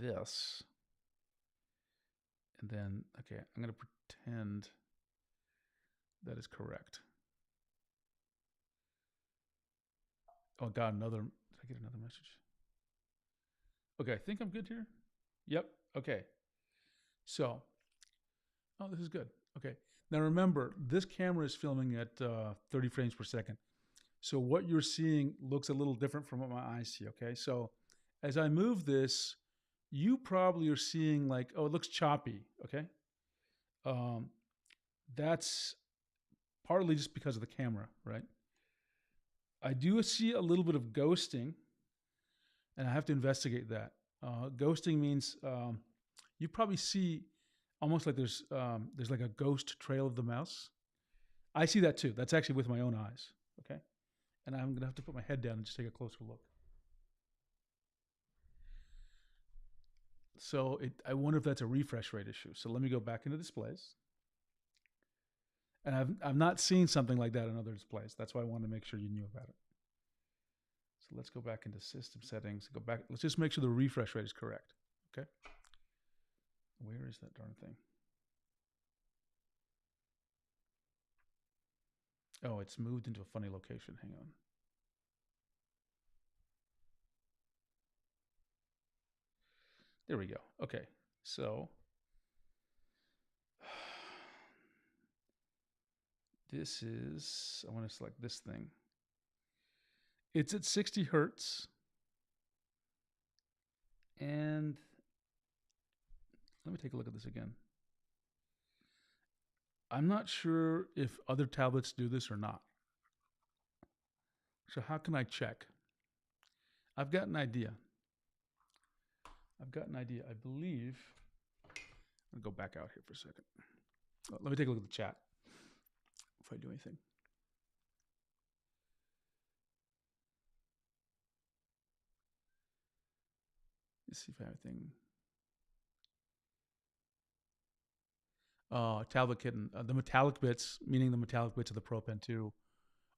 this. And then, okay, I'm going to pretend that is correct. Oh, God, did I get another message? Okay, I think I'm good here. Yep, okay. So, oh, this is good. Okay. Now remember, this camera is filming at 30 frames per second. So what you're seeing looks a little different from what my eyes see, okay? So as I move this, you probably are seeing like, oh, it looks choppy, okay? That's partly just because of the camera, right? I do see a little bit of ghosting, and I have to investigate that. Ghosting means you probably see almost like there's like a ghost trail of the mouse. I see that too. That's actually with my own eyes. Okay, and I'm gonna have to put my head down and just take a closer look. So I wonder if that's a refresh rate issue. So let me go back into displays. And I've not seen something like that in other displays. That's why I wanted to make sure you knew about it. So let's go back into system settings. Go back. Let's just make sure the refresh rate is correct. Okay. Where is that darn thing? Oh, it's moved into a funny location. Hang on. There we go. Okay. So this is, I want to select this thing. It's at 60 hertz. And let me take a look at this again. I'm not sure if other tablets do this or not. So how can I check? I've got an idea. I believe, I'll go back out here for a second. Let me take a look at the chat if I do anything. Let's see if I have anything. Tablet Kitten. The metallic bits, meaning the metallic bits of the Pro Pen 2,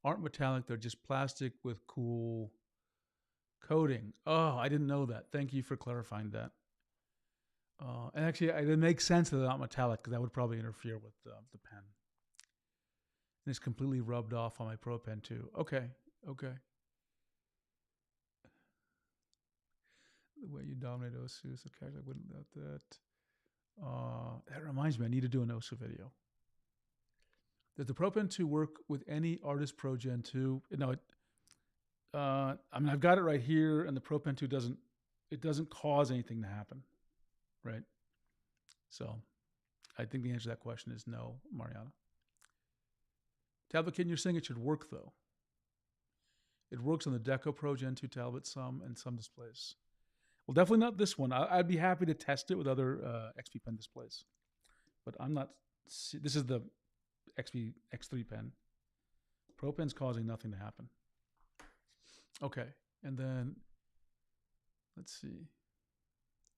aren't metallic. They're just plastic with cool coating. Oh, I didn't know that. Thank you for clarifying that. And actually, it makes sense that they're not metallic because that would probably interfere with the pen. And it's completely rubbed off on my Pro Pen 2. Okay. The way you dominate OSU, okay, I wouldn't doubt that. That reminds me, I need to do an OSU video. Does the Pro Pen 2 work with any Artist Pro Gen 2? No, I mean, I've got it right here, and the Pro Pen 2 doesn't cause anything to happen, right? So I think the answer to that question is no, Mariana. Tablet Kitten, you're saying it should work, though. It works on the Deco Pro Gen 2 tablet and some displays. Well, definitely not this one. I'd be happy to test it with other XP Pen displays. But I'm not... This is the X3 pen. Pro Pen's causing nothing to happen. Okay, and then let's see.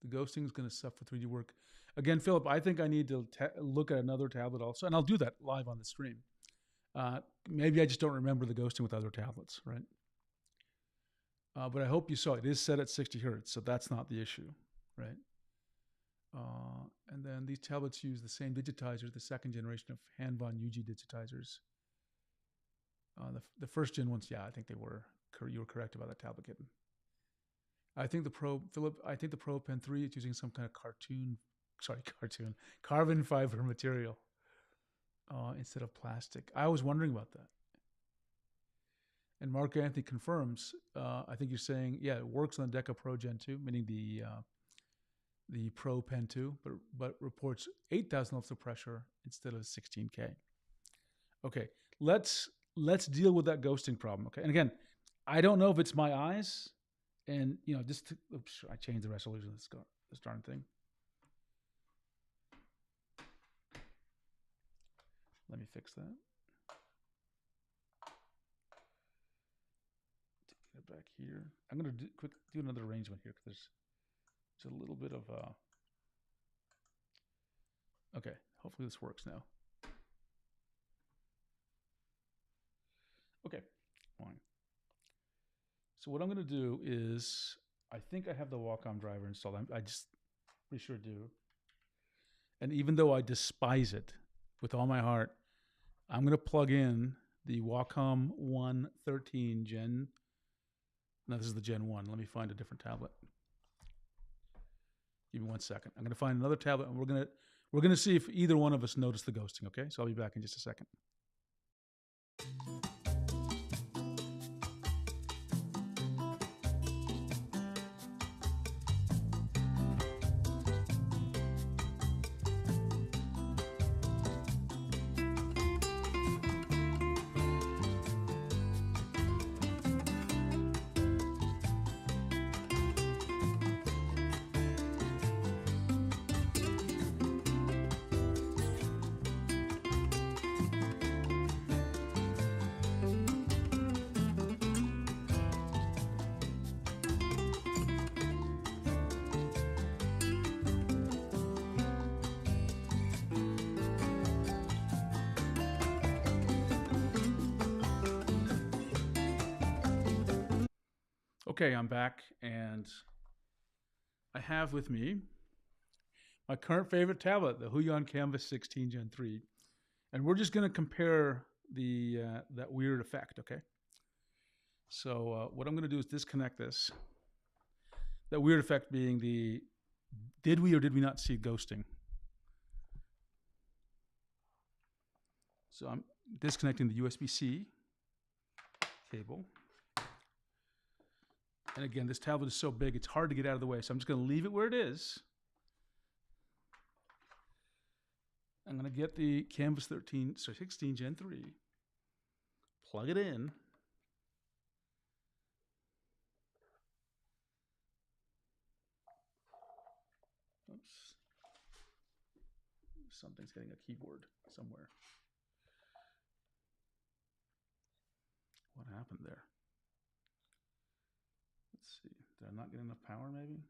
The ghosting is going to suffer 3D work. Again, Philip, I think I need to look at another tablet also, and I'll do that live on the stream. Maybe I just don't remember the ghosting with other tablets, right? But I hope you saw it. It is set at 60 hertz, so that's not the issue, right? And then these tablets use the same digitizers, the second generation of Han-Von UG digitizers. The first gen ones, yeah, I think they were. You were correct about that Tablet Kitten. I think the Pro Pen 3 is using some kind of carbon fiber material instead of plastic. I was wondering about that. And Mark Anthony confirms, I think you're saying, yeah, it works on the Deca Pro Gen 2, meaning the Pro Pen 2, but reports 8,000 levels of pressure instead of 16K. Okay, let's deal with that ghosting problem. Okay, and again, I don't know if it's my eyes, and oops, I changed the resolution of this darn thing. Let me fix that. Take it back here. I'm going to do another arrangement here because there's a little bit of okay, hopefully this works now. Okay, fine. So what I'm going to do is, I think I have the Wacom driver installed. I just pretty sure do. And even though I despise it with all my heart, I'm going to plug in the Wacom 113 Gen. No, this is the Gen 1. Let me find a different tablet. Give me 1 second. I'm going to find another tablet, and we're going to see if either one of us noticed the ghosting. Okay, so I'll be back in just a second. Okay, I'm back, and I have with me my current favorite tablet, the Huion Canvas 16 Gen 3, and we're just going to compare the that weird effect. Okay. So what I'm going to do is disconnect this. That weird effect being the did we or did we not see ghosting? So I'm disconnecting the USB-C cable. And again, this tablet is so big, it's hard to get out of the way. So I'm just going to leave it where it is. I'm going to get the Canvas 16 Gen 3, plug it in. Oops. Something's hitting a keyboard somewhere. What happened there? Let's see. Did I not get enough power, maybe?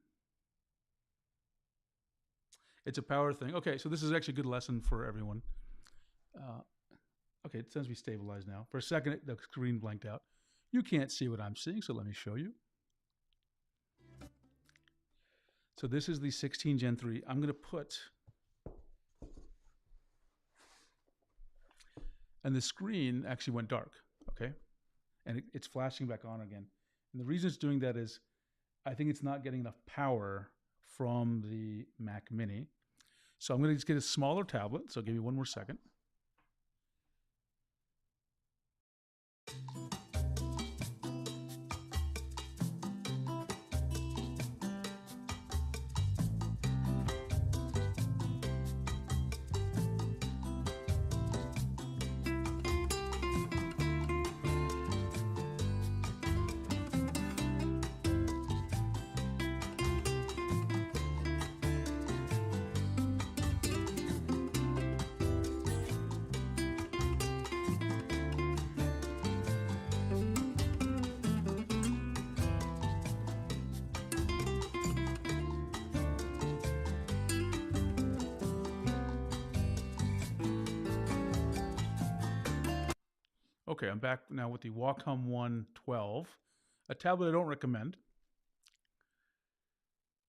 It's a power thing. Okay, so this is actually a good lesson for everyone. Okay, it says we stabilized now. For a second, the screen blanked out. You can't see what I'm seeing, so let me show you. So this is the 16 Gen 3. I'm going to put... And the screen actually went dark, okay? And it's flashing back on again. And the reason it's doing that is I think it's not getting enough power from the Mac Mini. So I'm going to just get a smaller tablet. So give me one more second. Okay, I'm back now with the Wacom One 12, a tablet I don't recommend.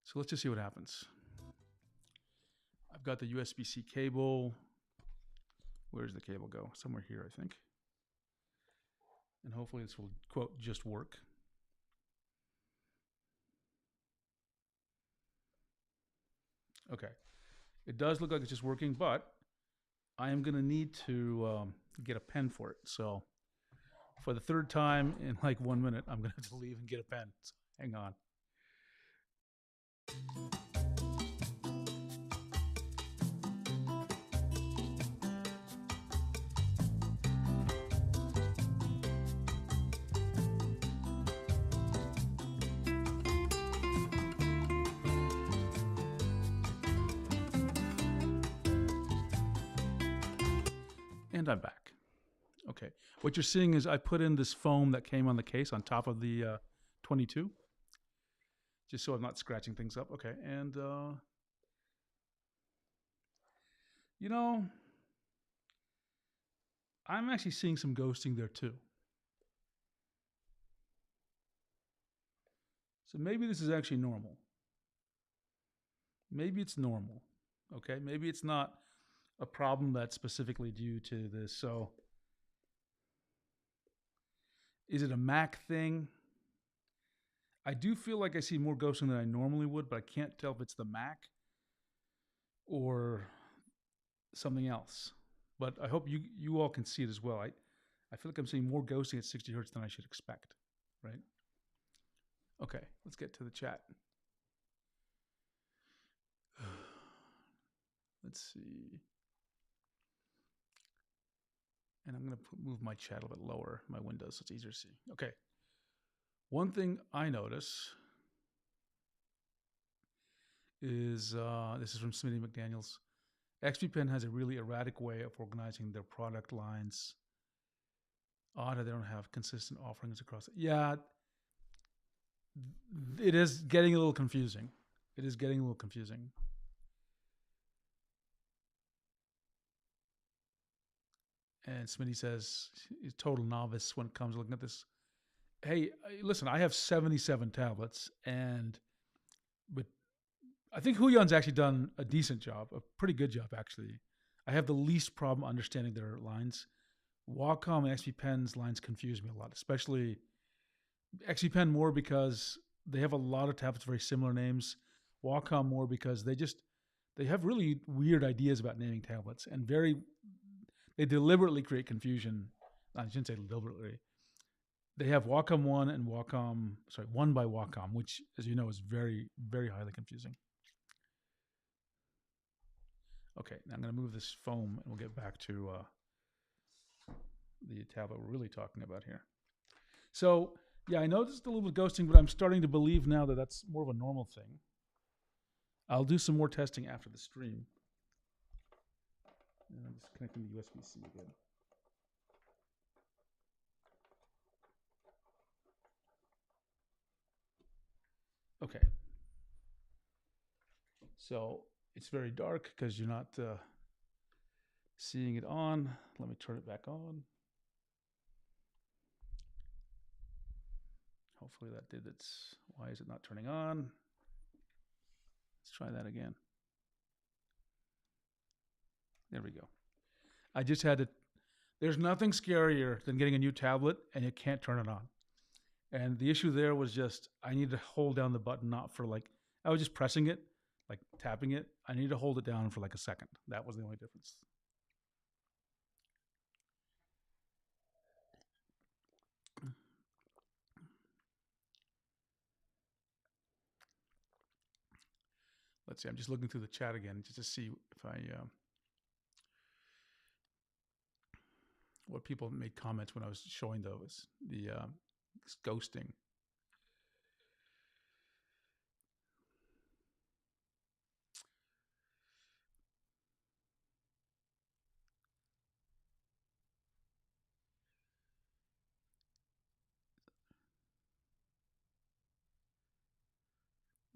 So let's just see what happens. I've got the USB-C cable. Where's the cable go? Somewhere here, I think. And hopefully this will, quote, just work. Okay. It does look like it's just working, but I am going to need to get a pen for it. So for the third time in like 1 minute, I'm going to have to leave and get a pen. So hang on. And I'm back. Okay. What you're seeing is I put in this foam that came on the case on top of the 22, just so I'm not scratching things up. Okay. And, you know, I'm actually seeing some ghosting there too. So maybe this is actually normal. Maybe it's normal. Okay. Maybe it's not a problem that's specifically due to this. So is it a Mac thing? I do feel like I see more ghosting than I normally would, but I can't tell if it's the Mac or something else. But I hope you all can see it as well. I feel like I'm seeing more ghosting at 60 hertz than I should expect, right? Okay, let's get to the chat. Let's see. And I'm going to move my chat a little bit lower, my windows, so it's easier to see. Okay. One thing I notice is, this is from Smitty McDaniels. XP Pen has a really erratic way of organizing their product lines. Odd, they don't have consistent offerings across it. Yeah, it is getting a little confusing. It is getting a little confusing. And Smitty says he's a total novice when it comes to looking at this hey, listen, I have 77 tablets, but I think Huion's actually done a decent job, a pretty good job actually. I have the least problem understanding their lines. Wacom and XP Pen's lines confuse me a lot, especially XP Pen more because they have a lot of tablets very similar names. Wacom more because they have really weird ideas about naming tablets and they deliberately create confusion. I shouldn't say deliberately. They have Wacom 1 and 1 by Wacom, which, as you know, is very, very highly confusing. Okay, now I'm going to move this foam and we'll get back to the tablet we're really talking about here. So, yeah, I noticed a little bit of ghosting, but I'm starting to believe now that that's more of a normal thing. I'll do some more testing after the stream. And I'm just connecting the USB-C again. Okay. So it's very dark because you're not seeing it on. Let me turn it back on. Hopefully that did its. Why is it not turning on? Let's try that again. There we go. I just had to. There's nothing scarier than getting a new tablet and you can't turn it on. And the issue there was just I needed to hold down the button, not for like, I was just pressing it, like tapping it. I needed to hold it down for like a second. That was the only difference. Let's see, I'm just looking through the chat again just to see if I, what people made comments when I was showing those, the ghosting.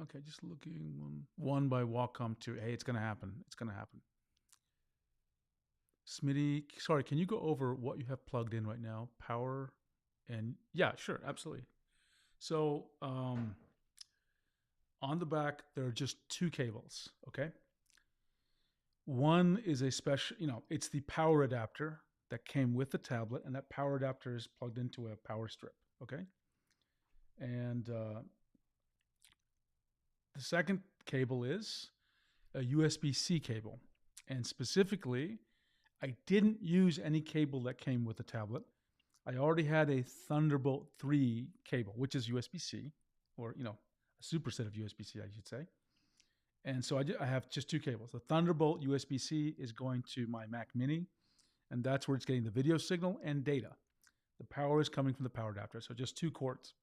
Okay, just looking one by Wacom 2. Hey, it's going to happen. It's going to happen. Smitty, sorry, can you go over what you have plugged in right now? Power and yeah, sure, absolutely. So on the back, there are just two cables, okay? One is a special, it's the power adapter that came with the tablet, and that power adapter is plugged into a power strip, okay? And the second cable is a USB-C cable. And specifically, I didn't use any cable that came with the tablet. I already had a Thunderbolt 3 cable, which is USB-C, or, a superset of USB-C, I should say. And so I have just two cables. The Thunderbolt USB-C is going to my Mac Mini, and that's where it's getting the video signal and data. The power is coming from the power adapter, so just two cords.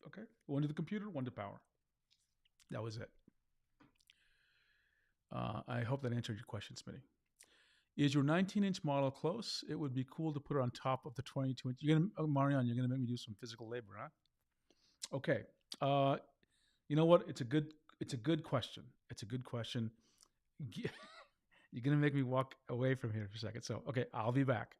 Okay, one to the computer, one to power. That was it. I hope that answered your question, Smitty. Is your 19-inch model close? It would be cool to put it on top of the 22-inch. Marion, you're gonna make me do some physical labor, huh? Okay. You know what? It's a good question. It's a good question. You're gonna make me walk away from here for a second. So, okay, I'll be back.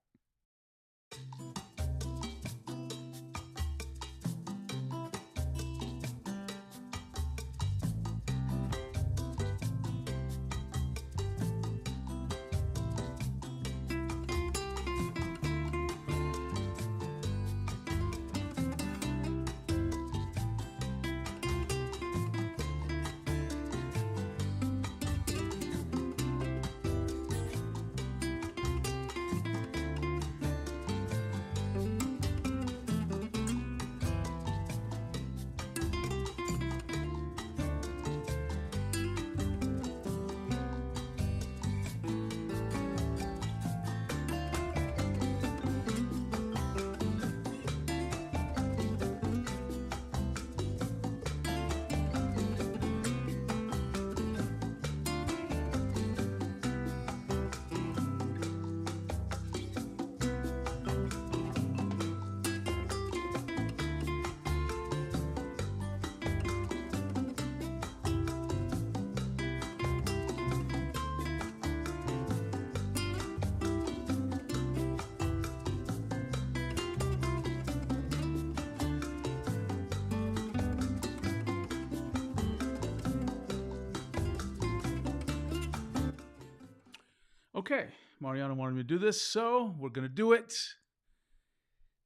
Okay, Mariano wanted me to do this, so we're going to do it.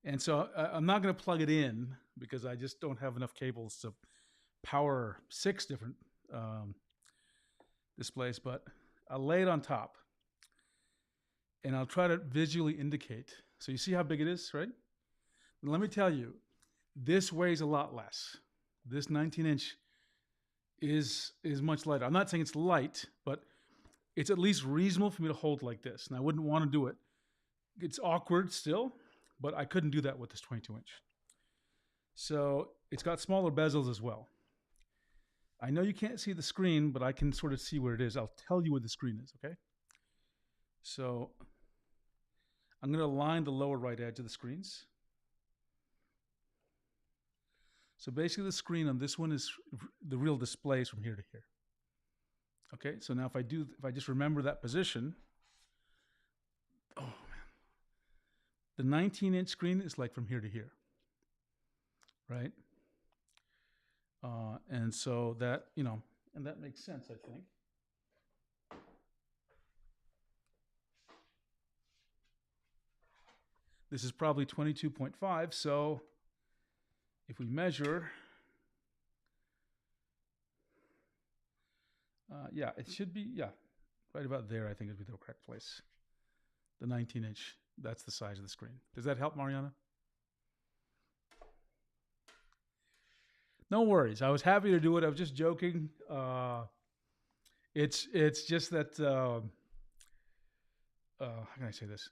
And so I'm not going to plug it in because I just don't have enough cables to power 6 different displays, but I'll lay it on top and I'll try to visually indicate. So you see how big it is, right? And let me tell you, this weighs a lot less. This 19-inch is much lighter. I'm not saying it's light, but it's at least reasonable for me to hold like this. And I wouldn't want to do it. It's awkward still, but I couldn't do that with this 22-inch. So it's got smaller bezels as well. I know you can't see the screen, but I can sort of see where it is. I'll tell you where the screen is, okay? So I'm going to align the lower right edge of the screens. So basically the screen on this one is the real displays from here to here. Okay, so now if I just remember that position, oh man, the 19-inch screen is like from here to here, right? And so that, and that makes sense, I think. This is probably 22.5, so if we measure, yeah, it should be, right about there, I think would be the correct place. The 19-inch, that's the size of the screen. Does that help, Mariana? No worries. I was happy to do it. I was just joking. It's just that, how can I say this?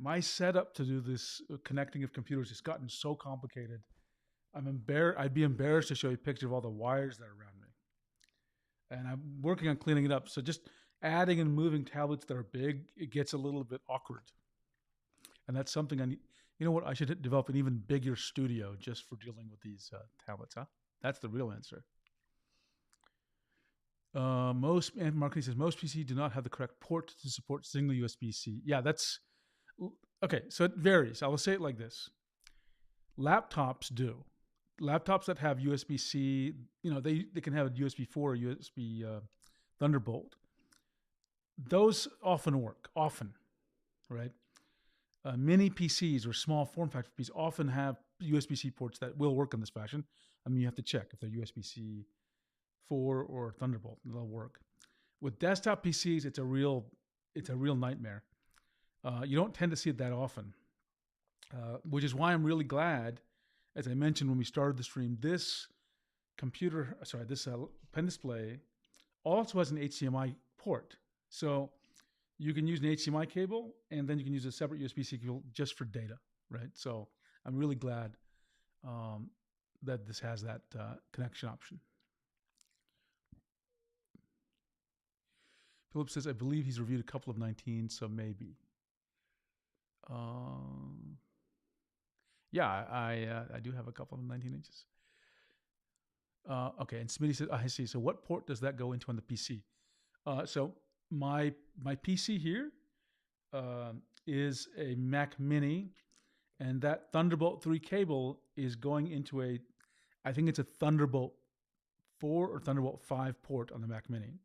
My setup to do this connecting of computers has gotten so complicated. I'd be embarrassed to show you a picture of all the wires that are around me. And I'm working on cleaning it up. So just adding and moving tablets that are big, it gets a little bit awkward. And that's something I need. You know what? I should develop an even bigger studio just for dealing with these tablets, huh? That's the real answer. Marketing says most PCs do not have the correct port to support single USB-C. Yeah, that's okay. So it varies. I will say it like this: laptops do. Laptops that have USB-C, they can have a USB 4 or USB Thunderbolt. Those often work. Right? Mini PCs or small form factor PCs often have USB-C ports that will work in this fashion. I mean, you have to check if they're USB-C 4 or Thunderbolt. They'll work. With desktop PCs, it's a real nightmare. You don't tend to see it that often, which is why I'm really glad, as I mentioned when we started the stream, this pen display also has an HDMI port. So you can use an HDMI cable, and then you can use a separate USB-C cable just for data, right? So I'm really glad that this has that connection option. Philip says, I believe he's reviewed a couple of 19, so maybe. Yeah, I do have a couple of 19 inches. Okay, and Smitty says, I see. So what port does that go into on the PC? So my PC here is a Mac Mini, and that Thunderbolt 3 cable is going into I think it's a Thunderbolt 4 or Thunderbolt 5 port on the Mac Mini.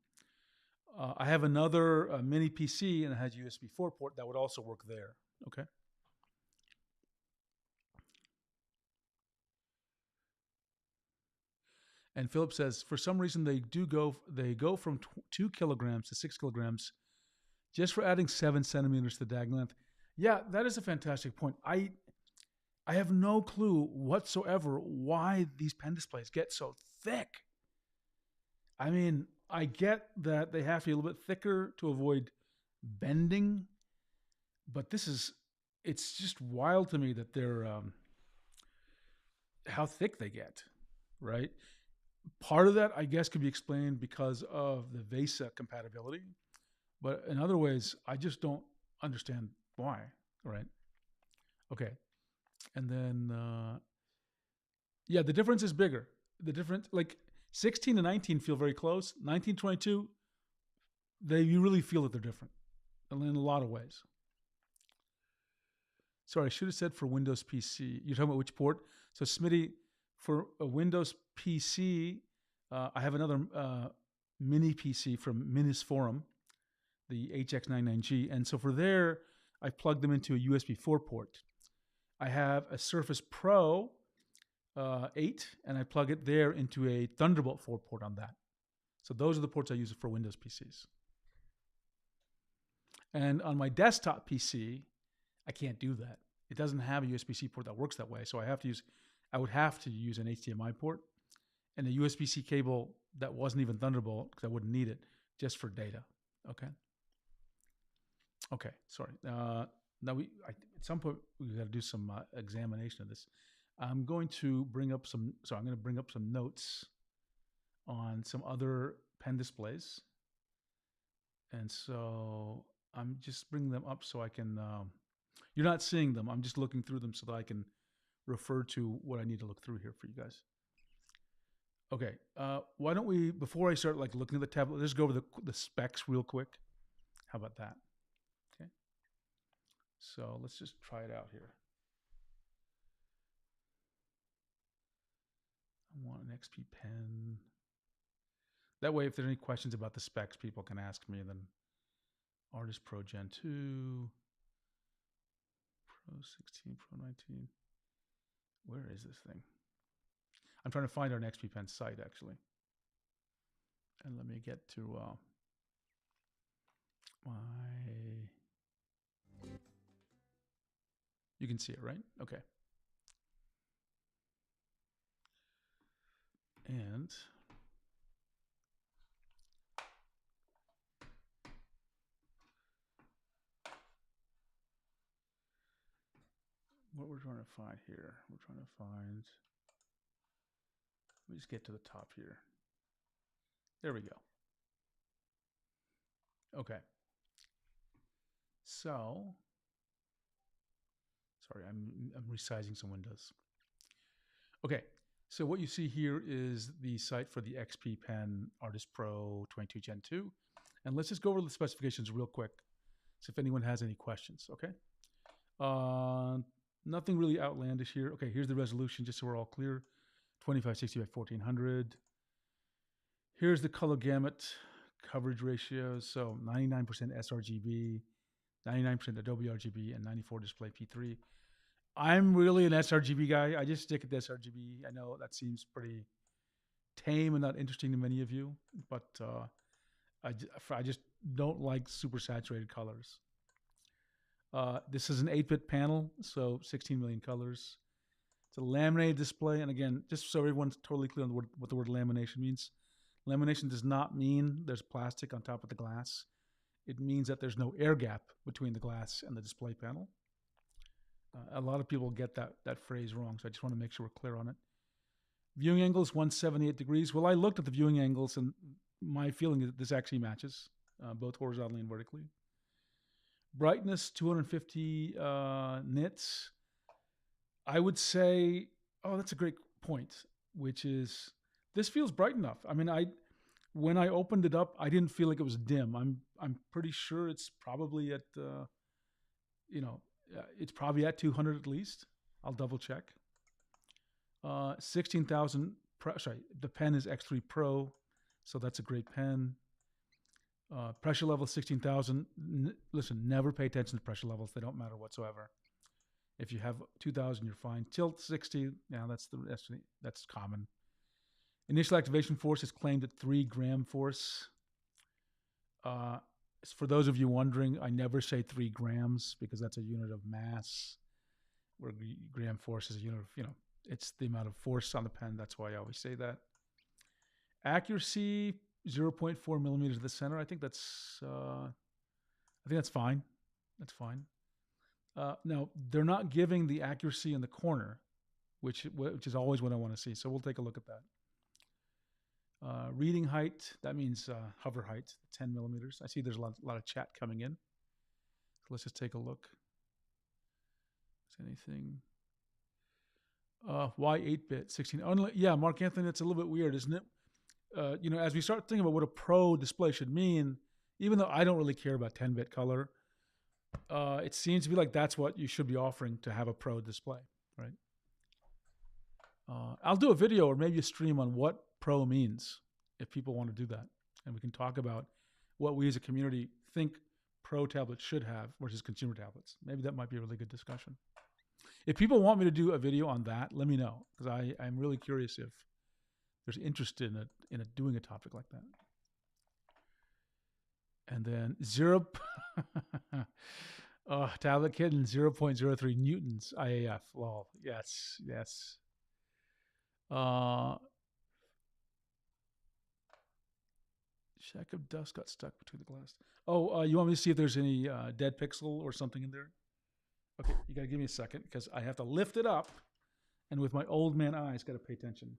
I have another mini PC, and it has USB 4 port that would also work there. Okay. And Philip says, for some reason they go from 2 kilograms to 6 kilograms just for adding 7 centimeters to the diagonal length. Yeah, that is a fantastic point. I have no clue whatsoever why these pen displays get so thick. I mean, I get that they have to be a little bit thicker to avoid bending, but it's just wild to me that they're, how thick they get, right? Part of that, I guess, could be explained because of the VESA compatibility, but in other ways, I just don't understand why, right? Okay. And then, yeah, the difference is bigger. The difference, like 16 and 19 feel very close. 19, 22, you really feel that they're different in a lot of ways. Sorry, I should have said for Windows PC. You're talking about which port? So Smitty, for a Windows PC, I have another mini PC from Minis Forum the HX99G. And so for there, I plugged them into a USB 4 port. I have a Surface Pro 8, and I plug it there into a Thunderbolt 4 port on that. So those are the ports I use for Windows PCs. And on my desktop PC, I can't do that. It doesn't have a USB-C port that works that way. So I would have to use an HDMI port and a USB-C cable that wasn't even Thunderbolt, because I wouldn't need it, just for data. Okay. Okay. Sorry. Now at some point we got to do some examination of this. I'm going to bring up some notes on some other pen displays. And so I'm just bringing them up so I can, you're not seeing them. I'm just looking through them so that I can refer to what I need to look through here for you guys. Okay, why don't we, before I start like looking at the tablet, let's go over the specs real quick. How about that? Okay. So let's just try it out here. I want an XP pen. That way, if there's any questions about the specs, people can ask me. Then Artist Pro Gen 2, Pro 16, Pro 19. Where is this thing? I'm trying to find our XP Pen site, actually. And let me get to you can see it, right? Okay. And what we're trying to find here, let me just get to the top here. There we go. Okay. So, sorry, I'm resizing some windows. Okay, so what you see here is the site for the XP Pen Artist Pro 22 Gen 2. And let's just go over the specifications real quick, so if anyone has any questions, okay? Nothing really outlandish here. Okay, here's the resolution, just so we're all clear. 2560 by 1400. Here's the color gamut coverage ratios. So 99% sRGB, 99% Adobe RGB, and 94 display P3. I'm really an sRGB guy. I just stick at the sRGB. I know that seems pretty tame and not interesting to many of you, but I just don't like super saturated colors. This is an 8-bit panel, so 16 million colors. It's a laminated display, and again, just so everyone's totally clear on what the word lamination means. Lamination does not mean there's plastic on top of the glass. It means that there's no air gap between the glass and the display panel. A lot of people get that phrase wrong, so I just want to make sure we're clear on it. Viewing angle is 178 degrees. Well, I looked at the viewing angles, and my feeling is that this actually matches, both horizontally and vertically. Brightness, 250 nits. I would say, oh, that's a great point, which is, this feels bright enough. I mean, when I opened it up, I didn't feel like it was dim. I'm pretty sure it's probably at, it's probably at 200 at least. I'll double check. 16,000, sorry, the pen is X3 Pro, so that's a great pen. Pressure level 16,000. Listen, never pay attention to pressure levels. They don't matter whatsoever. If you have 2,000, you're fine. Tilt 60, yeah, that's common. Initial activation force is claimed at 3 gram force. For those of you wondering, I never say 3 grams because that's a unit of mass, where gram force is a unit of, it's the amount of force on the pen. That's why I always say that. Accuracy, 0.4 millimeters at the center. I think that's fine. That's fine. Now, they're not giving the accuracy in the corner, which is always what I want to see. So we'll take a look at that. Reading height, that means hover height, 10 millimeters. I see there's a lot of chat coming in. So let's just take a look. Is anything? Why 8-bit, 16? Yeah, Mark Anthony, that's a little bit weird, isn't it? As we start thinking about what a pro display should mean, even though I don't really care about 10-bit color, it seems to be like that's what you should be offering to have a pro display, right? I'll do a video or maybe a stream on what pro means if people want to do that. And we can talk about what we as a community think pro tablets should have versus consumer tablets. Maybe that might be a really good discussion. If people want me to do a video on that, let me know, because I'm really curious if there's interest in doing a topic like that. And then tablet kitten 0.03 newtons IAF. Lol. Yes. Shack of dust got stuck between the glass. Oh, you want me to see if there's any dead pixel or something in there? Okay, you gotta give me a second because I have to lift it up, and with my old man eyes, gotta pay attention.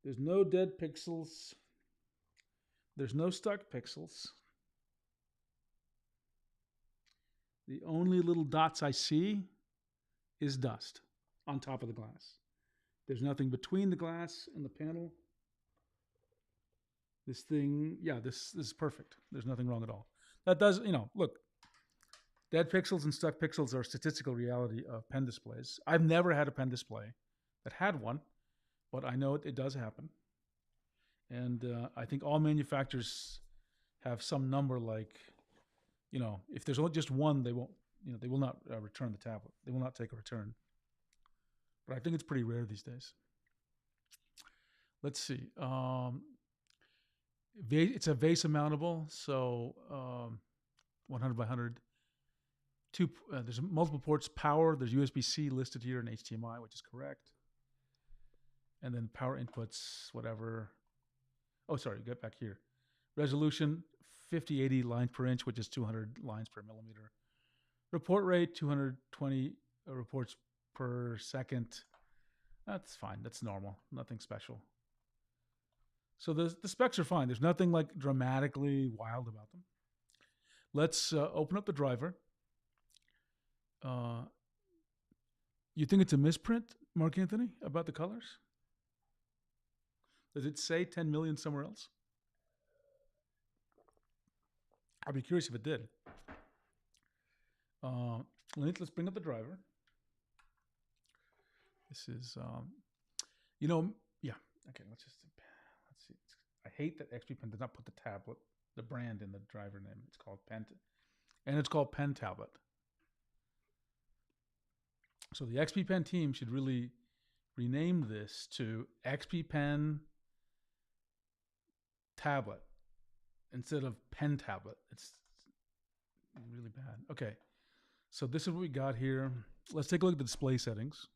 There's no dead pixels. There's no stuck pixels. The only little dots I see is dust on top of the glass. There's nothing between the glass and the panel. This thing, yeah, this is perfect. There's nothing wrong at all. That does, look, dead pixels and stuck pixels are a statistical reality of pen displays. I've never had a pen display that had one, but I know it does happen. And I think all manufacturers have some number like, if there's only just one, they won't, they will not return the tablet. They will not take a return. But I think it's pretty rare these days. Let's see. It's a VESA mountable, so 100 by 100. There's multiple ports. Power, there's USB-C listed here and HDMI, which is correct. And then power inputs, whatever. Oh, sorry, get back here. Resolution, 5080 lines per inch, which is 200 lines per millimeter. Report rate, 220 reports per second. That's fine. That's normal. Nothing special. So the specs are fine. There's nothing like dramatically wild about them. Let's open up the driver. You think it's a misprint, Mark Anthony, about the colors? Does it say 10 million somewhere else? I'd be curious if it did. Let's bring up the driver. This is, yeah. Okay, let's see. I hate that XP Pen did not put the brand in the driver name. It's called Pen, and it's called Pen Tablet. So the XP Pen team should really rename this to XP Pen Tablet instead of Pen Tablet. It's really bad. Okay, so this is what we got here. Let's take a look at the display settings.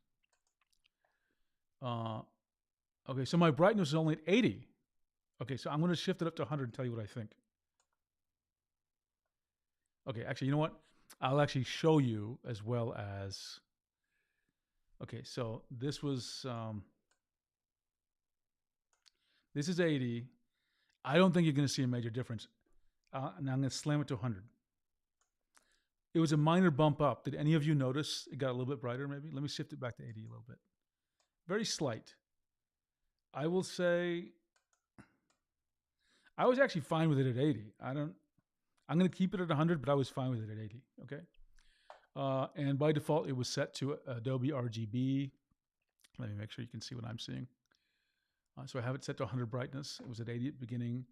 Okay, so my brightness is only at 80. Okay, so I'm going to shift it up to 100 and tell you what I think. Okay, actually, you know what? I'll actually show you as well as... Okay, so this was... this is 80. I don't think you're going to see a major difference. And I'm going to slam it to 100. It was a minor bump up. Did any of you notice it got a little bit brighter maybe? Let me shift it back to 80 a little bit. Very slight. I will say... I was actually fine with it at 80. I'm going to keep it at 100, but I was fine with it at 80, okay? And by default, it was set to Adobe RGB. Let me make sure you can see what I'm seeing. So I have it set to 100 brightness. It was at 80 at the beginning.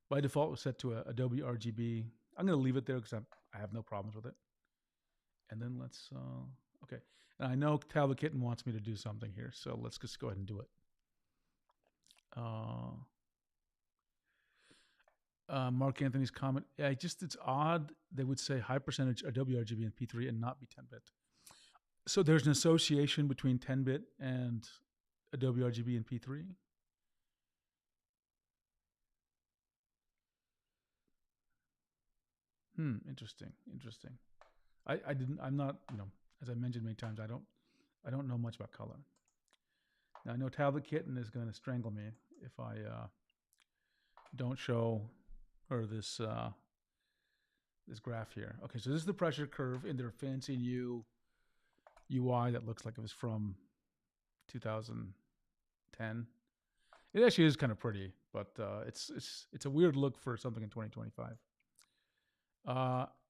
By default, it was set to Adobe RGB. I'm going to leave it there because I have no problems with it. And then let's, okay. And I know Tablet Kitten wants me to do something here, so let's just go ahead and do it. Mark Anthony's comment, yeah, it's odd they would say high percentage Adobe RGB and P3 and not be 10-bit. So there's an association between 10-bit and Adobe RGB and P3. Interesting. I'm not, as I mentioned many times, I don't know much about color. Now I know Tablet Kitten is going to strangle me if I don't show her this this graph here. Okay, so this is the pressure curve in their fancy new UI that looks like it was from 2010. It actually is kind of pretty, but it's a weird look for something in 2025.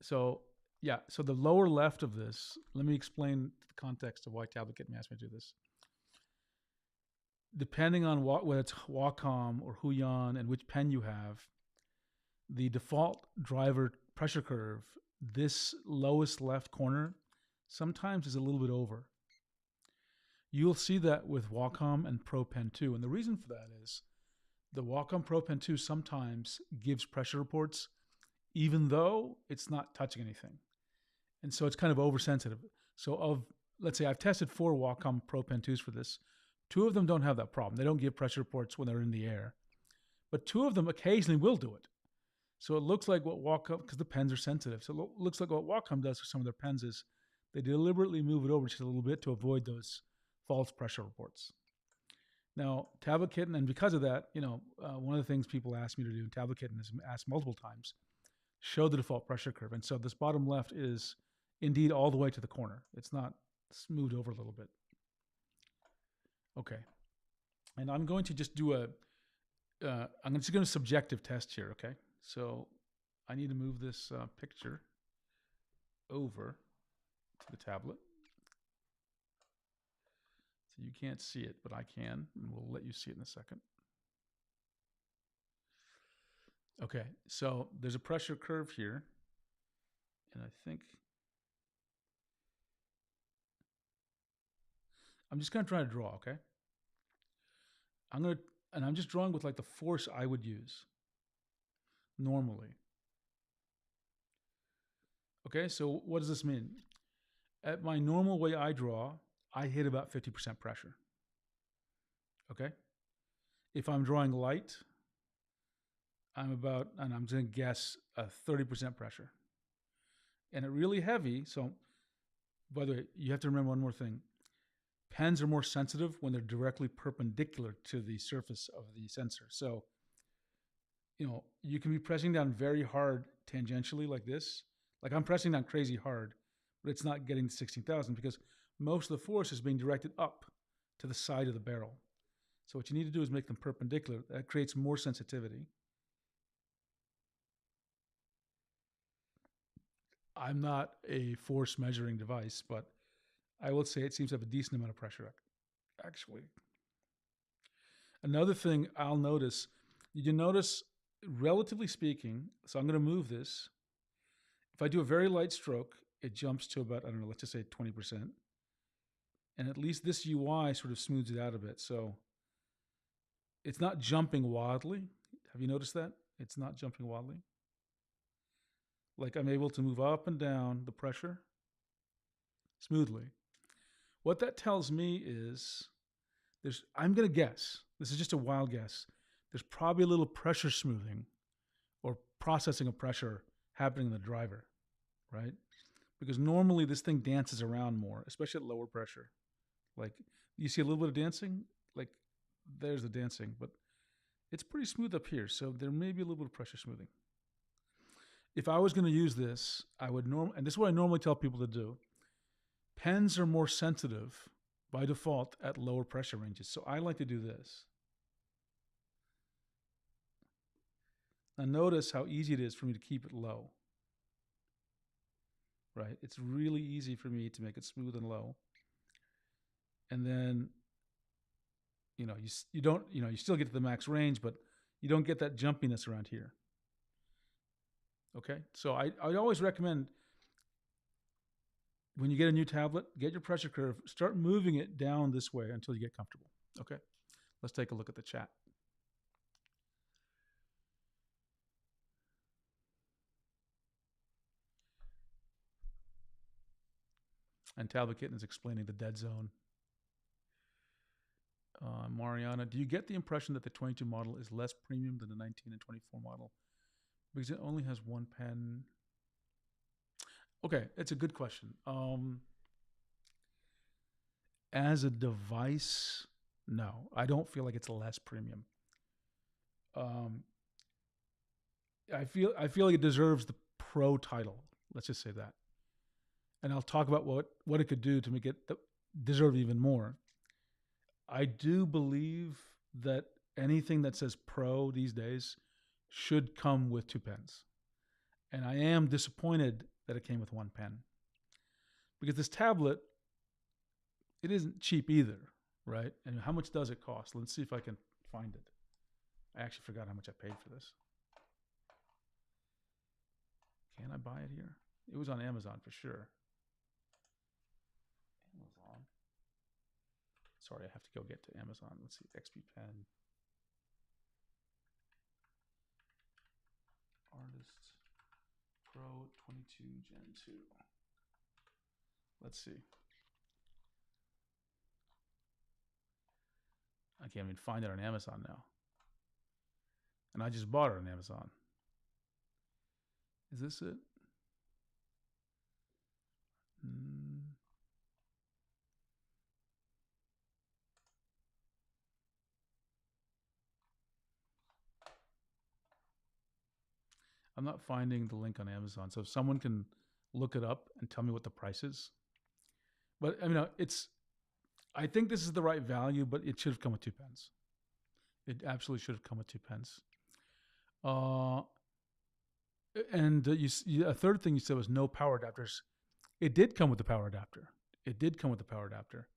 So yeah, so the lower left of this, let me explain the context of why Tablet Kitten asked me to do this. depending on whether it's Wacom or Huion and which pen you have, the default driver pressure curve, this lowest left corner, sometimes is a little bit over. You'll see that with Wacom and Pro Pen 2. And the reason for that is the Wacom Pro Pen 2 sometimes gives pressure reports even though it's not touching anything. And so it's kind of oversensitive. So let's say I've tested 4 Wacom Pro Pen 2s for this. 2 of them don't have that problem. They don't give pressure reports when they're in the air. But 2 of them occasionally will do it. So it looks like what Wacom, because the pens are sensitive, so it looks like what Wacom does for some of their pens is they deliberately move it over just a little bit to avoid those false pressure reports. Now, Tablet Kitten, and because of that, one of the things people ask me to do in Tablet Kitten is asked multiple times, show the default pressure curve. And so this bottom left is indeed all the way to the corner. It's not smoothed over a little bit. Okay. And I'm going to just do I'm just going to subjective test here, okay? So I need to move this picture over to the tablet. So you can't see it, but I can, and we'll let you see it in a second. Okay, so there's a pressure curve here, and I think I'm just going to try to draw, okay? I'm just drawing with like the force I would use normally. Okay, so what does this mean? At my normal way I draw, I hit about 50% pressure. Okay? If I'm drawing light, I'm going to guess a 30% pressure. And at really heavy, so by the way, you have to remember one more thing. Pens are more sensitive when they're directly perpendicular to the surface of the sensor. So, you can be pressing down very hard tangentially like this. Like I'm pressing down crazy hard, but it's not getting to 16,000 because most of the force is being directed up to the side of the barrel. So what you need to do is make them perpendicular. That creates more sensitivity. I'm not a force measuring device, but I will say it seems to have a decent amount of pressure, actually. Another thing I'll notice, you notice, relatively speaking, so I'm going to move this. If I do a very light stroke, it jumps to about, let's just say 20%. And at least this UI sort of smooths it out a bit. So it's not jumping wildly. Have you noticed that? It's not jumping wildly. Like I'm able to move up and down the pressure smoothly. What that tells me is I'm going to guess, this is just a wild guess, there's probably a little pressure smoothing or processing of pressure happening in the driver, right? Because normally this thing dances around more, especially at lower pressure. Like you see a little bit of dancing, like there's the dancing, but it's pretty smooth up here. So there may be a little bit of pressure smoothing. If I was going to use this, I would and this is what I normally tell people to do. Pens are more sensitive by default at lower pressure ranges. So I like to do this. Now notice how easy it is for me to keep it low. Right? It's really easy for me to make it smooth and low. And then, you still get to the max range, but you don't get that jumpiness around here. Okay? So I always recommend when you get a new tablet, get your pressure curve, start moving it down this way until you get comfortable. Okay? Let's take a look at the chat. And Tablet Kitten is explaining the dead zone. Mariana, do you get the impression that the 22 model is less premium than the 19 and 24 model because it only has one pen? Okay, it's a good question. As a device, no, I don't feel like it's less premium. I feel like it deserves the Pro title. Let's just say that. And I'll talk about what it could do to make it deserve even more. I do believe that anything that says Pro these days should come with 2 pens. And I am disappointed that it came with 1 pen. Because this tablet, it isn't cheap either, right? And how much does it cost? Let's see if I can find it. I actually forgot how much I paid for this. Can I buy it here? It was on Amazon for sure. Amazon. Sorry, I have to go get to Amazon. Let's see, XP Pen. Artist Pro 22 Gen 2. Let's see. I can't even find it on Amazon now. And I just bought it on Amazon. Is this it? I'm not finding the link on Amazon. So if someone can look it up and tell me what the price is. But I mean, I think this is the right value, but it should have come with 2 pens. It absolutely should have come with 2 pens. And a third thing you said was no power adapters. It did come with the power adapter. It did come with the power adapter.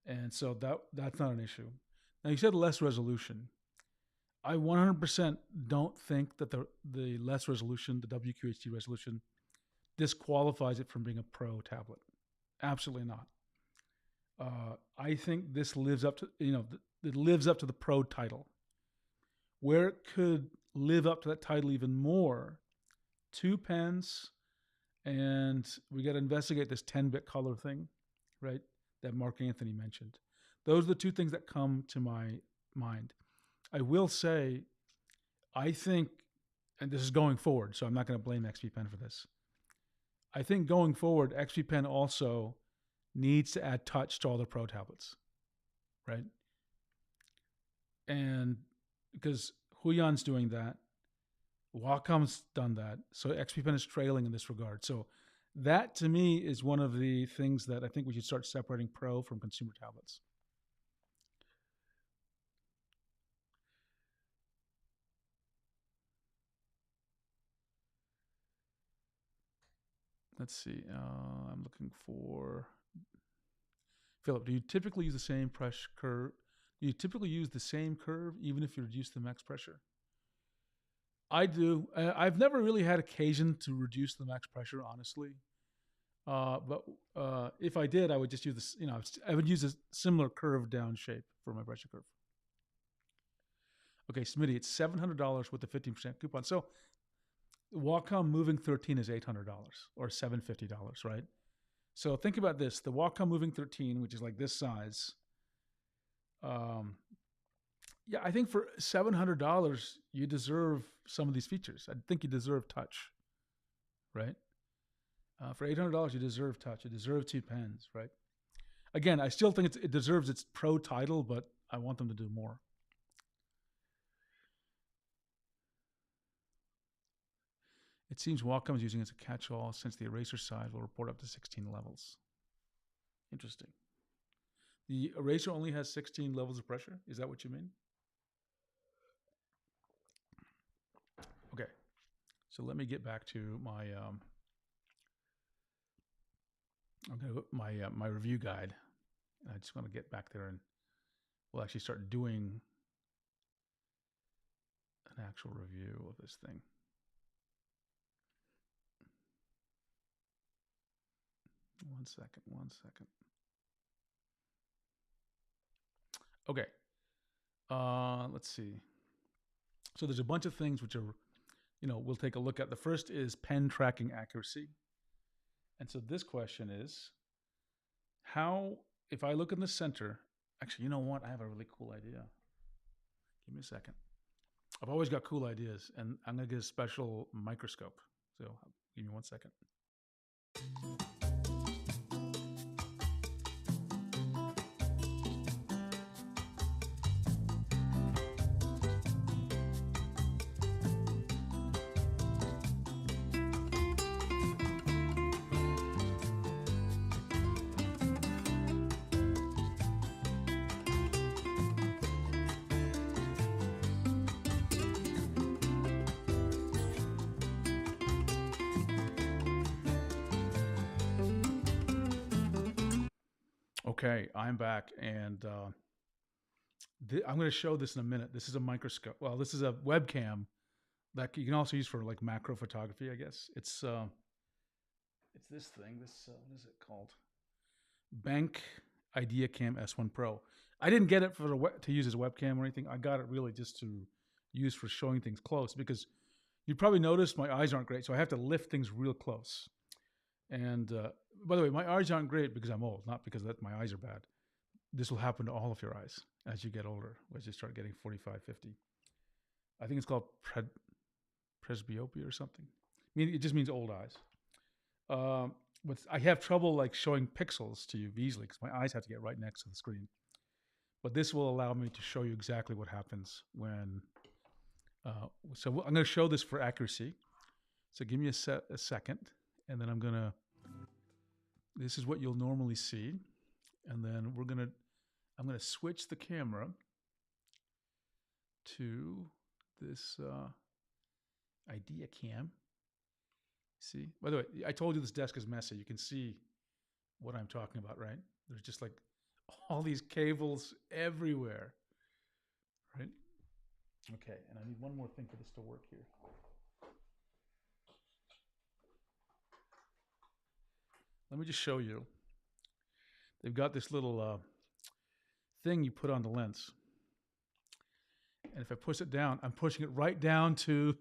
And so that's not an issue. Now you said less resolution. I 100% don't think that the less resolution, the WQHD resolution, disqualifies it from being a pro tablet. Absolutely not. I think this lives up to, it lives up to the pro title. Where it could live up to that title even more, 2 pens, and we got to investigate this 10-bit color thing, right? That Mark Anthony mentioned. Those are the 2 things that come to my mind. I will say, I think, and this is going forward, so I'm not going to blame XP Pen for this. I think going forward, XP Pen also needs to add touch to all the Pro tablets, right? And because Huion's doing that, Wacom's done that, so XP Pen is trailing in this regard. So that, to me, is one of the things that I think we should start separating Pro from consumer tablets. Let's see. I'm looking for Philip. Do you typically use the same pressure curve? Do you typically use the same curve even if you reduce the max pressure? I do. I've never really had occasion to reduce the max pressure, honestly. But if I did, I would just use this. I would use a similar curve down shape for my pressure curve. Okay, Smitty, it's $700 with the 15% coupon. So Wacom Moving 13 is $800 or $750, right? So think about this. The Wacom Moving 13, which is like this size, yeah, I think for $700, you deserve some of these features. I think you deserve touch, right? For $800, you deserve touch. You deserve 2 pens, right? Again, I still think it deserves its pro title, but I want them to do more. It seems Wacom is using it as a catch-all since the eraser side will report up to 16 levels. Interesting. The eraser only has 16 levels of pressure? Is that what you mean? Okay. So let me get back to my my review guide. I just want to get back there and we'll actually start doing an actual review of this thing. One second. Okay. Let's see. So there's a bunch of things which are, we'll take a look at. The first is pen tracking accuracy. And so this question is, how, if I look in the center, actually, you know what? I have a really cool idea. Give me a second. I've always got cool ideas, and I'm going to get a special microscope. So give me 1 second. Okay, I'm back, and I'm going to show this in a minute. This is a microscope. Well, this is a webcam that you can also use for like macro photography, I guess. It's this thing. This what is it called? Bank Idea Cam S1 Pro. I didn't get it to use as a webcam or anything. I got it really just to use for showing things close, because you probably noticed my eyes aren't great, so I have to lift things real close. And by the way, my eyes aren't great because I'm old, not because my eyes are bad. This will happen to all of your eyes as you get older, as you start getting 45, 50. I think it's called presbyopia or something. I mean, it just means old eyes. But I have trouble like showing pixels to you easily because my eyes have to get right next to the screen. But this will allow me to show you exactly what happens when. So I'm going to show this for accuracy. So give me a second, and then I'm going to. This is what you'll normally see, and then I'm going to switch the camera to this Idea Cam. See? By the way, I told you this desk is messy. You can see what I'm talking about, right? There's just like all these cables everywhere, right? Okay, and I need one more thing for this to work here. Let me just show you. They've got this little thing you put on the lens. And if I push it down, I'm pushing it right down to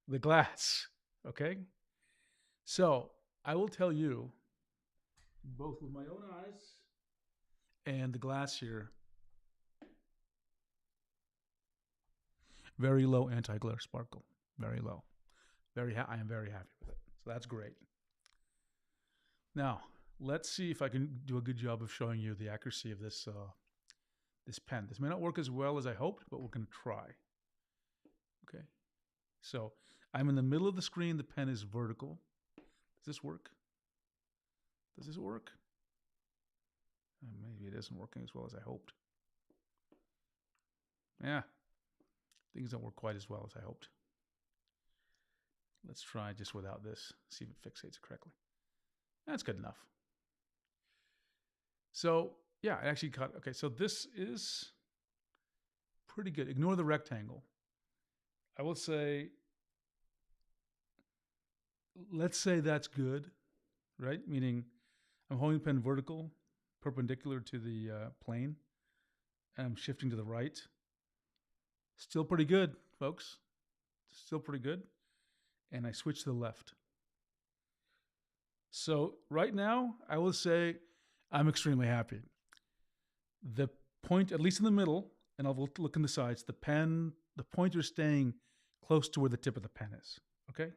the glass, okay? So I will tell you, both with my own eyes and the glass here, very low anti-glare sparkle, very low. I am very happy with it. So that's great. Now, let's see if I can do a good job of showing you the accuracy of this this pen. This may not work as well as I hoped, but we're going to try. Okay. So I'm in the middle of the screen. The pen is vertical. Does this work? Does this work? Maybe it isn't working as well as I hoped. Yeah. Things don't work quite as well as I hoped. Let's try just without this. See if it fixates correctly. That's good enough. So yeah, I actually cut. Okay, so this is pretty good. Ignore the rectangle. I will say, let's say that's good, right? Meaning I'm holding the pen vertical, perpendicular to the plane, and I'm shifting to the right. Still pretty good, folks. Still pretty good. And I switch to the left. So right now, I will say I'm extremely happy. The point, at least in the middle, and I'll look in the sides, the pointer's staying close to where the tip of the pen is, okay?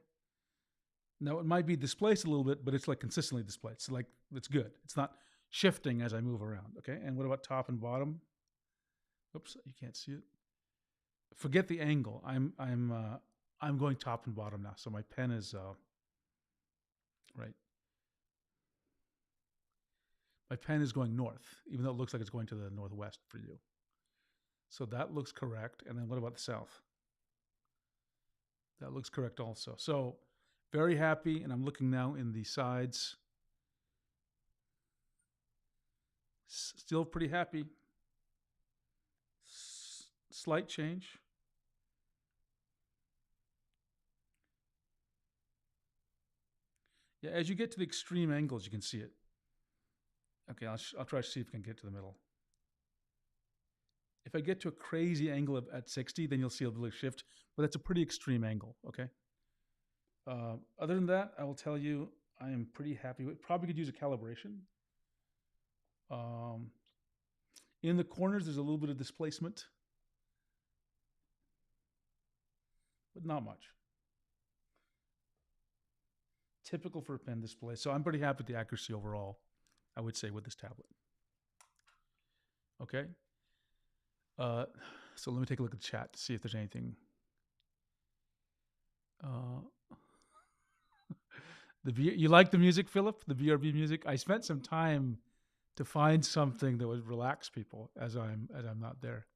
Now, it might be displaced a little bit, but it's like consistently displaced. So like, it's good. It's not shifting as I move around, okay? And what about top and bottom? Oops, you can't see it. Forget the angle. I'm going top and bottom now. So my pen is, right. My pen is going north, even though it looks like it's going to the northwest for you. So that looks correct. And then what about the south? That looks correct also. So very happy. And I'm looking now in the sides. Still pretty happy. Slight change. Yeah, as you get to the extreme angles, you can see it. Okay, I'll try to see if I can get to the middle. If I get to a crazy angle at 60, then you'll see a little shift, but that's a pretty extreme angle, okay? Other than that, I will tell you, I am pretty happy with. Probably could use a calibration. In the corners, there's a little bit of displacement, but not much. Typical for a pen display. So I'm pretty happy with the accuracy overall, I would say, with this tablet. Okay. So let me take a look at the chat to see if there's anything. You like the music, Philip? The VRB music? I spent some time to find something that would relax people as I'm not there.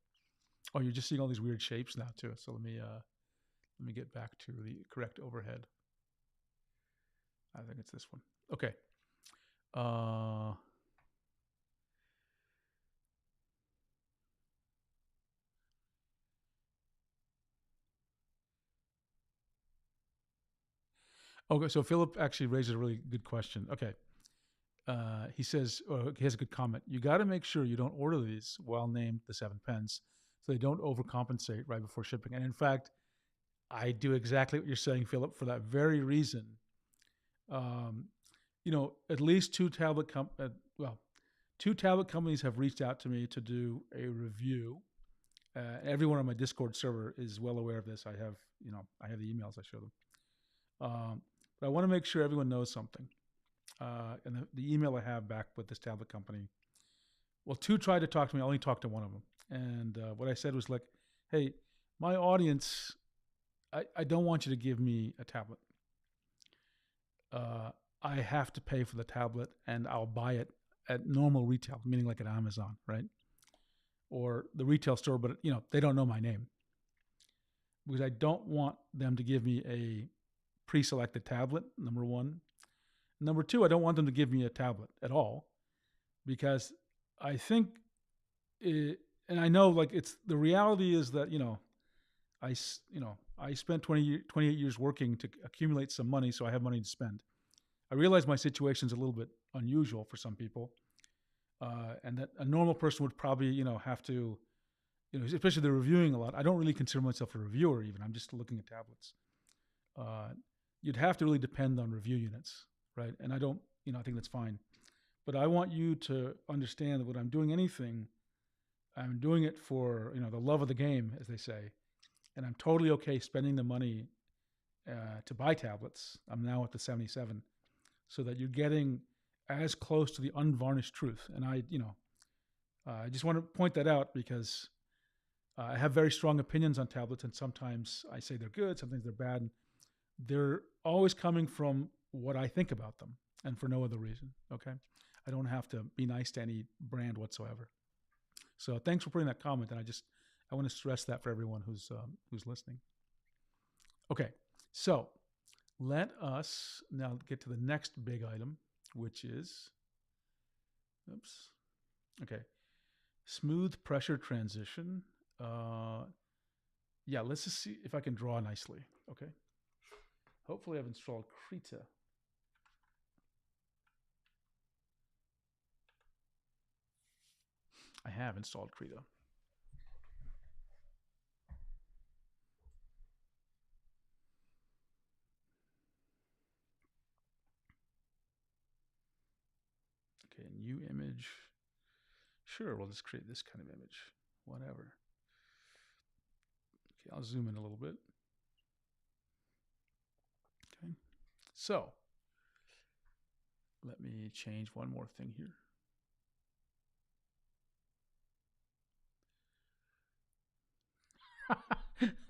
Oh, you're just seeing all these weird shapes now too. So let me get back to the correct overhead. I think it's this one. Okay. Okay, so Philip actually raises a really good question. Okay. He says, or he has a good comment. You got to make sure you don't order these while named the 7 pence so they don't overcompensate right before shipping. And in fact, I do exactly what you're saying, Philip, for that very reason. Um, at least two tablet companies have reached out to me to do a review. Everyone on my Discord server is well aware of this. I have the emails I show them. But I want to make sure everyone knows something. And the email I have back with this tablet company, well, two tried to talk to me. I only talked to one of them. And what I said was like, hey, my audience, I don't want you to give me a tablet. I have to pay for the tablet and I'll buy it at normal retail, meaning like at Amazon, right? Or the retail store, but they don't know my name. Because I don't want them to give me a pre-selected tablet, number one. Number two, I don't want them to give me a tablet at all because I think and I know like the reality is that, I spent 28 years working to accumulate some money so I have money to spend. I realize my situation is a little bit unusual for some people, and that a normal person would probably, have to, especially they're reviewing a lot. I don't really consider myself a reviewer even. I'm just looking at tablets. You'd have to really depend on review units, right? And I don't, I think that's fine. But I want you to understand that when I'm doing anything, I'm doing it for, the love of the game, as they say. And I'm totally okay spending the money to buy tablets. I'm now at the 77, so that you're getting as close to the unvarnished truth. And I just want to point that out because I have very strong opinions on tablets, and sometimes I say they're good, sometimes they're bad. And they're always coming from what I think about them, and for no other reason. Okay, I don't have to be nice to any brand whatsoever. So thanks for putting that comment, and I want to stress that for everyone who's listening. Okay, so let us now get to the next big item, which is, smooth pressure transition. Let's just see if I can draw nicely. Okay, hopefully I've installed Krita. I have installed Krita. Okay, new image. Sure, we'll just create this kind of image. Whatever. Okay, I'll zoom in a little bit. Okay, so let me change one more thing here.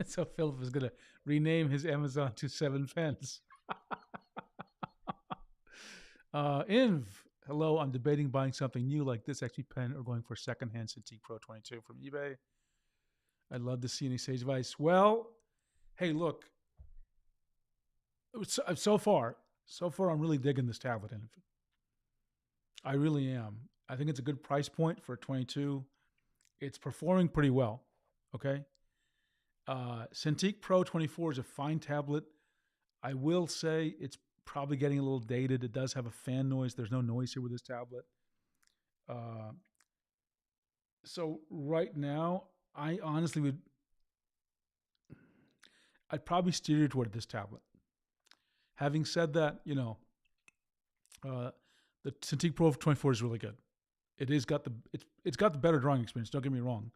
So Philip is going to rename his Amazon to 7 pence. Inv, hello. I'm debating buying something new like this XP pen or going for secondhand Cintiq Pro 22 from eBay. I'd love to see any sage advice. Well, hey, look. So far, I'm really digging this tablet. Inv. I really am. I think it's a good price point for 22. It's performing pretty well. Okay. Cintiq Pro 24 is a fine tablet. I will say it's probably getting a little dated. It does have a fan noise. There's no noise here with this tablet. So right now, I honestly I'd probably steer you toward this tablet. Having said that, the Cintiq Pro 24 is really good. It's got the better drawing experience. Don't get me wrong.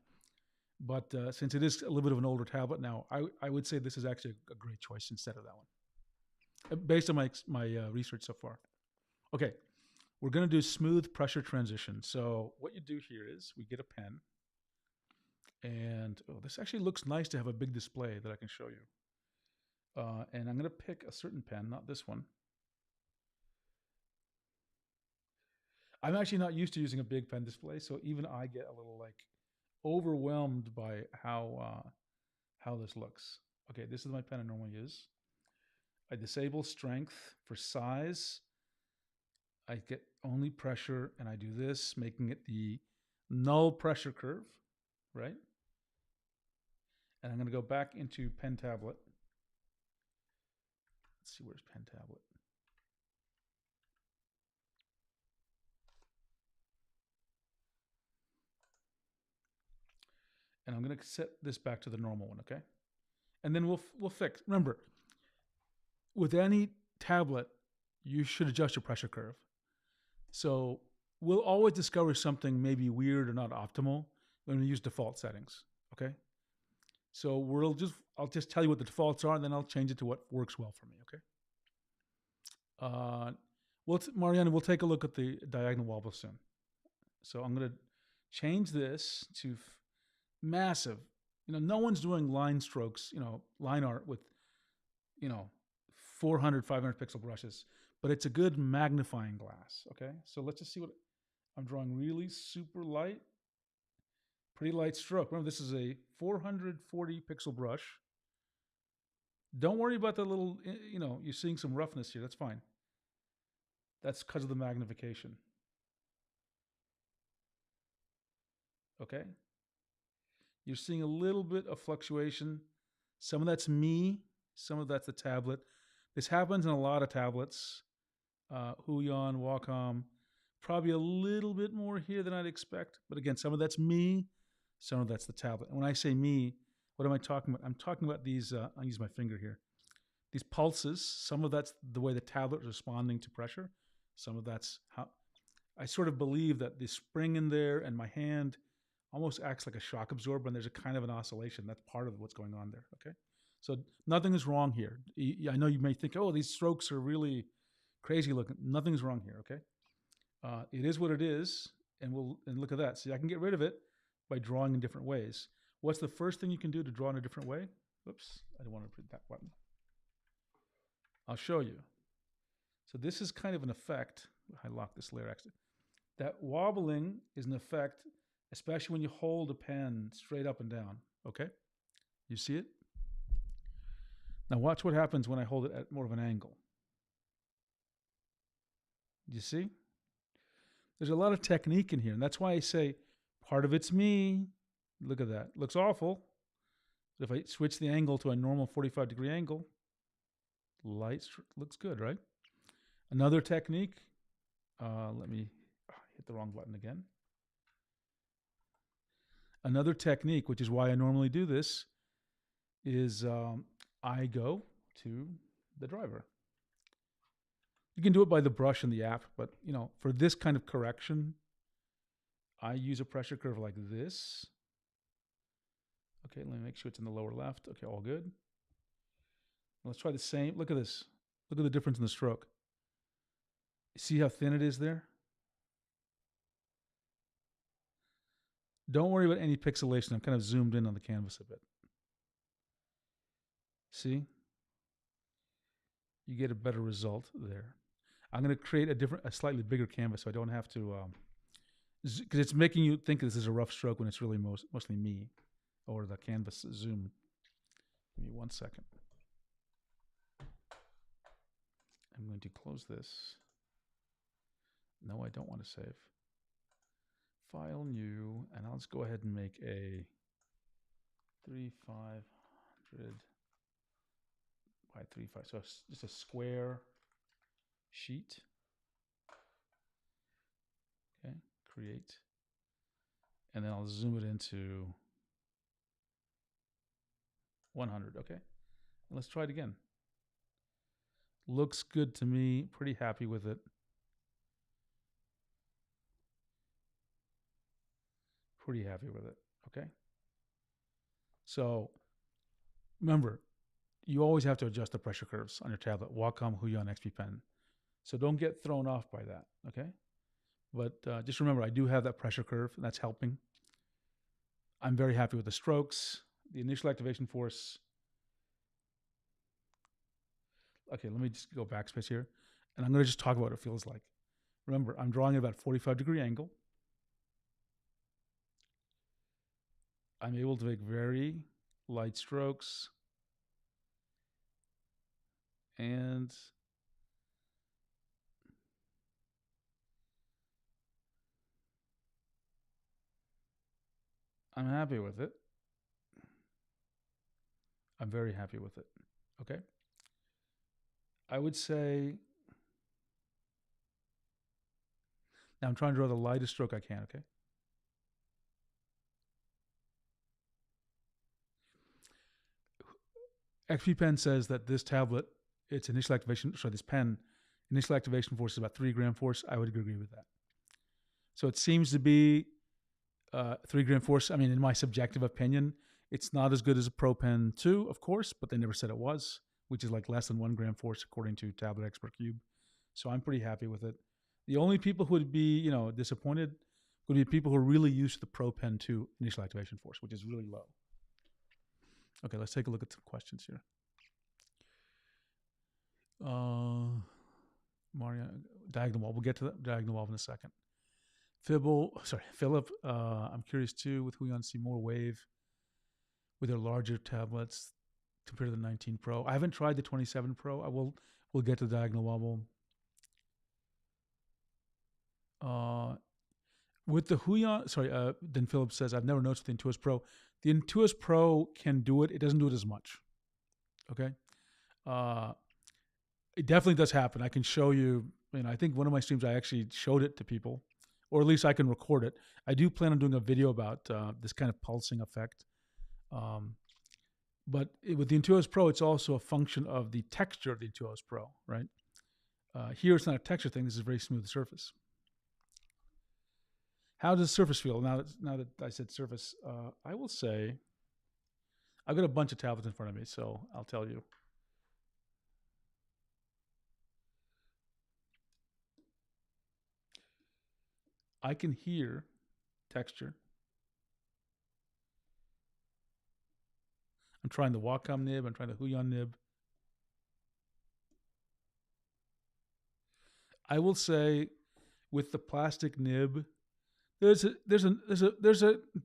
But since it is a little bit of an older tablet now, I would say this is actually a great choice instead of that one, based on my research so far. Okay, we're going to do smooth pressure transition. So what you do here is we get a pen, and this actually looks nice to have a big display that I can show you. And I'm going to pick a certain pen, not this one. I'm actually not used to using a big pen display, so even I get a little overwhelmed by how this looks. Okay, this is my pen I normally use. I disable strength for size. I get only pressure, and I do this, making it the null pressure curve, right? And I'm going to go back into pen tablet. Let's see, where's pen tablet? And I'm going to set this back to the normal one, okay? And then we'll fix. Remember, with any tablet, you should adjust your pressure curve. So we'll always discover something maybe weird or not optimal when we use default settings, okay? So I'll just tell you what the defaults are, and then I'll change it to what works well for me, okay? Mariana, we'll take a look at the diagonal wobble soon. So I'm going to change this to massive. No one's doing line strokes, line art with, 400, 500 pixel brushes, but it's a good magnifying glass, okay? So let's just see what I'm drawing. Really super light, pretty light stroke. Remember, this is a 440 pixel brush. Don't worry about the little, you're seeing some roughness here. That's fine. That's because of the magnification. Okay? You're seeing a little bit of fluctuation. Some of that's me, some of that's the tablet. This happens in a lot of tablets. Huion, Wacom, probably a little bit more here than I'd expect. But again, some of that's me, some of that's the tablet. And when I say me, what am I talking about? I'm talking about these, I'll use my finger here. These pulses, some of that's the way the tablet is responding to pressure. Some of that's how, I sort of believe that the spring in there and my hand almost acts like a shock absorber, and there's a kind of an oscillation. That's part of what's going on there, okay? So nothing is wrong here. I know you may think, oh, these strokes are really crazy looking. Nothing's wrong here, okay? It is what it is, and look at that. See, I can get rid of it by drawing in different ways. What's the first thing you can do to draw in a different way? Oops, I didn't want to print that button. I'll show you. So this is kind of an effect. I locked this layer actually. That wobbling is an effect, especially when you hold a pen straight up and down, okay? You see it? Now watch what happens when I hold it at more of an angle. You see? There's a lot of technique in here, and that's why I say part of it's me. Look at that. It looks awful. But if I switch the angle to a normal 45-degree angle, light looks good, right? Another technique, let me hit the wrong button again. Another technique, which is why I normally do this, is I go to the driver. You can do it by the brush in the app, but for this kind of correction, I use a pressure curve like this. Okay, let me make sure it's in the lower left. Okay, all good. Let's try the same. Look at this. Look at the difference in the stroke. See how thin it is there? Don't worry about any pixelation. I'm kind of zoomed in on the canvas a bit. See? You get a better result there. I'm going to create a slightly bigger canvas so I don't have to, because it's making you think this is a rough stroke when it's really mostly me or the canvas zoom. Give me 1 second. I'm going to close this. No, I don't want to save. File new, and I'll just go ahead and make a 3500 by 35. So just a square sheet. Okay, create. And then I'll zoom it into 100, okay? And let's try it again. Looks good to me, pretty happy with it. Pretty happy with it, okay? So remember, you always have to adjust the pressure curves on your tablet, Wacom, Huion, XP Pen. So don't get thrown off by that, okay? But just remember, I do have that pressure curve, and that's helping. I'm very happy with the strokes, the initial activation force. Okay, let me just go backspace here, and I'm going to just talk about what it feels like. Remember, I'm drawing at about 45-degree angle. I'm able to make very light strokes, and I'm happy with it. I'm very happy with it, okay? I would say, now I'm trying to draw the lightest stroke I can, okay? XP Pen says that this tablet, its initial activation, sorry, this pen, initial activation force is about 3 gram force. I would agree with that. So it seems to be 3 gram force. I mean, in my subjective opinion, it's not as good as a Pro Pen 2, of course, but they never said it was, which is like less than 1 gram force according to Tablet Expert Cube. So I'm pretty happy with it. The only people who would be, disappointed would be people who are really used to the Pro Pen 2 initial activation force, which is really low. Okay, let's take a look at some questions here. Mario, diagonal wall. We'll get to the diagonal wall in a second. Philip, I'm curious too with Huion see more wave with their larger tablets compared to the 19 Pro. I haven't tried the 27 Pro. We'll get to the diagonal wobble. With the Huion, then Philip says, I've never noticed with the Intuos Pro. The Intuos Pro can do it. It doesn't do it as much. Okay. It definitely does happen. I can show you, I think one of my streams, I actually showed it to people, or at least I can record it. I do plan on doing a video about this kind of pulsing effect. But with the Intuos Pro, it's also a function of the texture of the Intuos Pro, right? Here, it's not a texture thing. This is a very smooth surface. How does the surface feel? Now that I said surface, I will say, I've got a bunch of tablets in front of me, so I'll tell you. I can hear texture. I'm trying the Wacom nib. I'm trying the Huion nib. I will say, with the plastic nib, there's a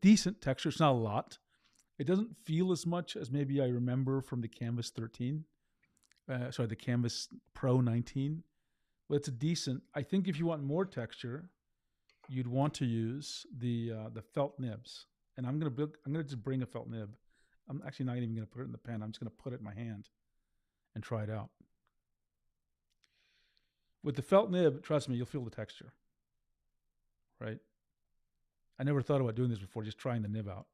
decent texture. It's not a lot. It doesn't feel as much as maybe I remember from the Canvas 13. The Canvas Pro 19. But it's a decent. I think if you want more texture, you'd want to use the felt nibs. And I'm gonna just bring a felt nib. I'm actually not even gonna put it in the pen. I'm just gonna put it in my hand and try it out. With the felt nib, trust me, you'll feel the texture. Right? I never thought about doing this before, just trying the nib out.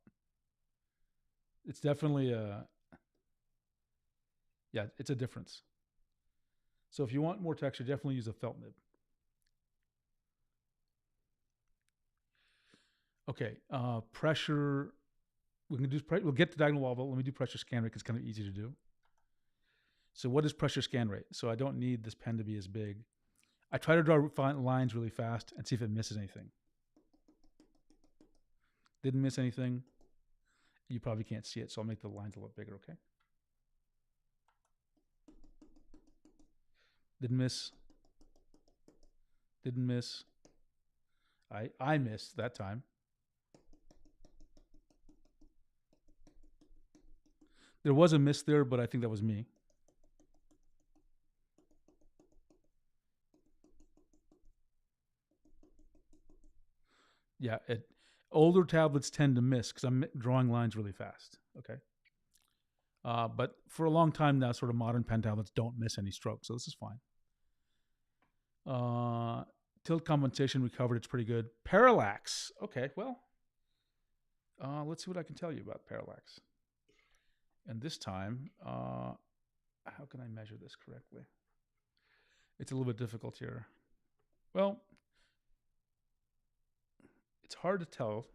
It's definitely it's a difference. So if you want more texture, definitely use a felt nib. Okay, pressure. We'll get to diagonal wobble. Let me do pressure scan rate because it's kind of easy to do. So what is pressure scan rate? So I don't need this pen to be as big. I try to draw lines really fast and see if it misses anything. Didn't miss anything. You probably can't see it, so I'll make the lines a little bigger, okay? Didn't miss. Didn't miss. I missed that time. There was a miss there, but I think that was me. Yeah, older tablets tend to miss because I'm drawing lines really fast. Okay. But for a long time now, sort of modern pen tablets don't miss any strokes, so this is fine. Tilt compensation recovered. It's pretty good. Parallax. Okay, well, let's see what I can tell you about parallax. And this time, how can I measure this correctly? It's a little bit difficult here. Well, it's hard to tell,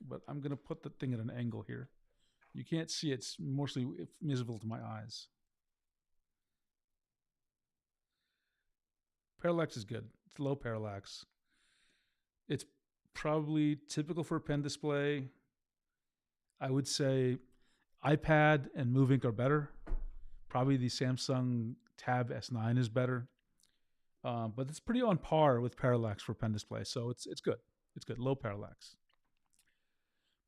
but I'm going to put the thing at an angle here. You can't see it. It's mostly visible to my eyes. Parallax is good. It's low parallax. It's probably typical for a pen display. I would say iPad and Move Ink are better. Probably the Samsung Tab S9 is better. But it's pretty on par with parallax for pen display, so it's good. It's good. Low parallax.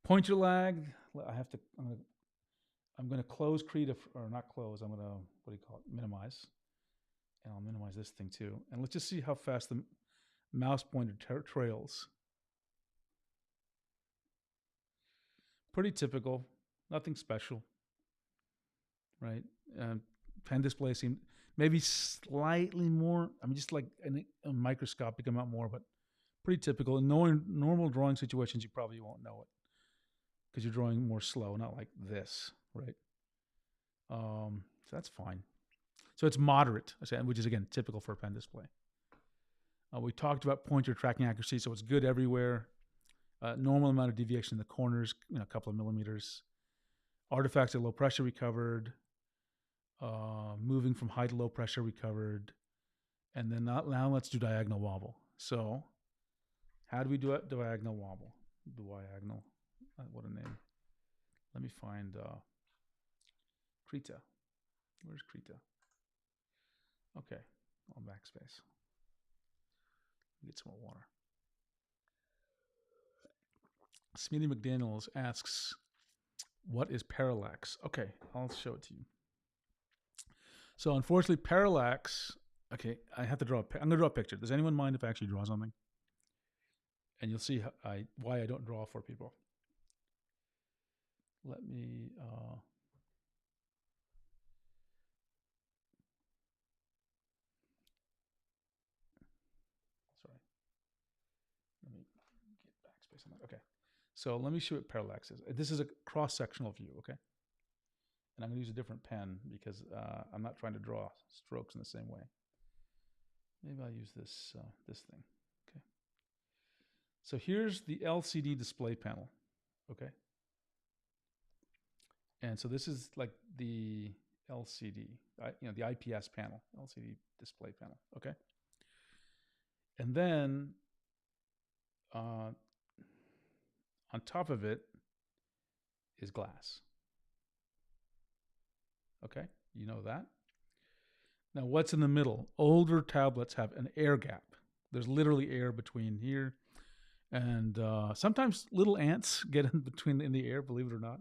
Pointer lag. I'm gonna close Creative, or not close. I'm gonna minimize, and I'll minimize this thing too. And let's just see how fast the mouse pointer trails. Pretty typical. Nothing special, right? Pen display maybe slightly more. I mean, just like a microscopic amount more, but pretty typical. In normal drawing situations, you probably won't know it because you're drawing more slow, not like this, right? So that's fine. So it's moderate, which is, again, typical for a pen display. We talked about pointer tracking accuracy, so it's good everywhere. Normal amount of deviation in the corners, a couple of millimeters. Artifacts at low pressure recovered. Moving from high to low pressure recovered. And then now let's do diagonal wobble. So how do we do it? Diagonal wobble. Diagonal. What a name. Let me find Krita. Where's Krita? Okay, on backspace. Get some more water. Smitty McDaniels asks, what is parallax? Okay, I'll show it to you. So unfortunately, parallax, okay, I have to draw I'm going to draw a picture. Does anyone mind if I actually draw something? And you'll see why I don't draw for people. Let me, sorry. Let me get backspace on that. Okay. So let me show what parallax is. This is a cross-sectional view, okay? And I'm going to use a different pen because I'm not trying to draw strokes in the same way. Maybe I'll use this thing, okay? So here's the LCD display panel, okay? And so this is like the LCD, the IPS panel, LCD display panel, okay? And then on top of it is glass. Okay, you know that. Now what's in the middle? Older tablets have an air gap. There's literally air between here. And sometimes little ants get in between in the air, believe it or not.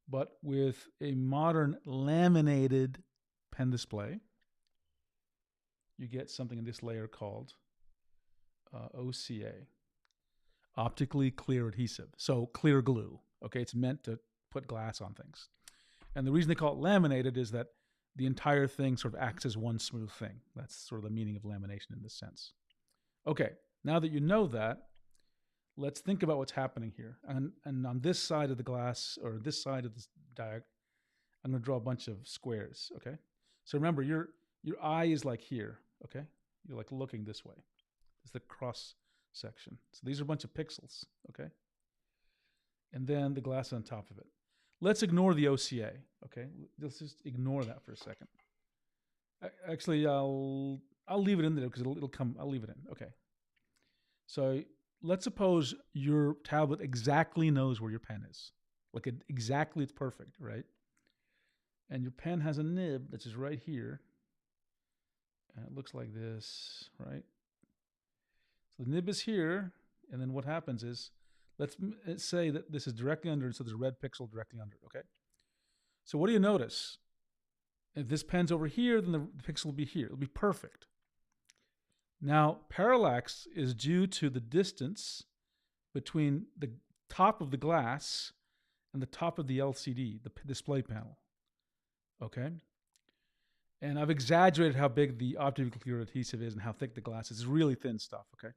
But with a modern laminated pen display, you get something in this layer called OCA, optically clear adhesive. So clear glue, okay? It's meant to put glass on things. And the reason they call it laminated is that the entire thing sort of acts as one smooth thing. That's sort of the meaning of lamination in this sense. Okay, now that you know that, let's think about what's happening here. And on this side of the glass, or this side of this diagram, I'm going to draw a bunch of squares, okay? So remember, your eye is like here, okay? You're like looking this way. It's the cross section. So these are a bunch of pixels, okay? And then the glass on top of it. Let's ignore the OCA, okay? Let's just ignore that for a second. Actually, I'll leave it in there because it'll come. I'll leave it in. Okay. So let's suppose your tablet exactly knows where your pen is. Like exactly, it's perfect, right? And your pen has a nib that's just right here. And it looks like this, right? So the nib is here, and then what happens is, let's say that this is directly under, and so there's a red pixel directly under, okay? So what do you notice? If this pen's over here, then the pixel will be here. It'll be perfect. Now, parallax is due to the distance between the top of the glass and the top of the LCD, the display panel, okay? And I've exaggerated how big the optically clear adhesive is and how thick the glass is. It's really thin stuff, okay?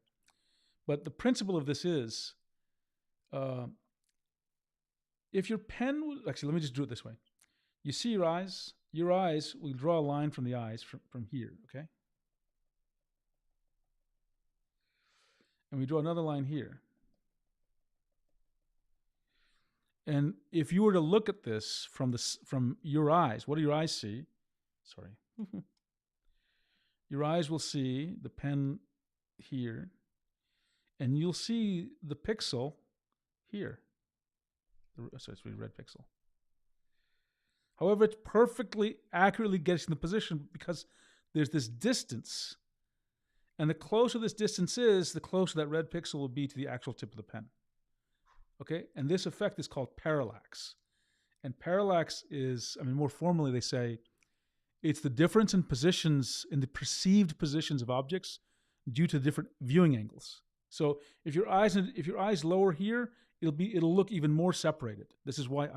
But the principle of this is, if your pen, actually, let me just do it this way. You see your eyes? Your eyes, we draw a line from the eyes from here, okay? And we draw another line here. And if you were to look at this from your eyes, what do your eyes see? Sorry. Your eyes will see the pen here, and you'll see the pixel here. So it's really red pixel. However, it's perfectly accurately gets in the position because there's this distance. And the closer this distance is, the closer that red pixel will be to the actual tip of the pen. Okay? And this effect is called parallax. And parallax is, more formally they say, it's the difference in positions, in the perceived positions of objects due to different viewing angles. So if your eyes lower here, it'll look even more separated. This is why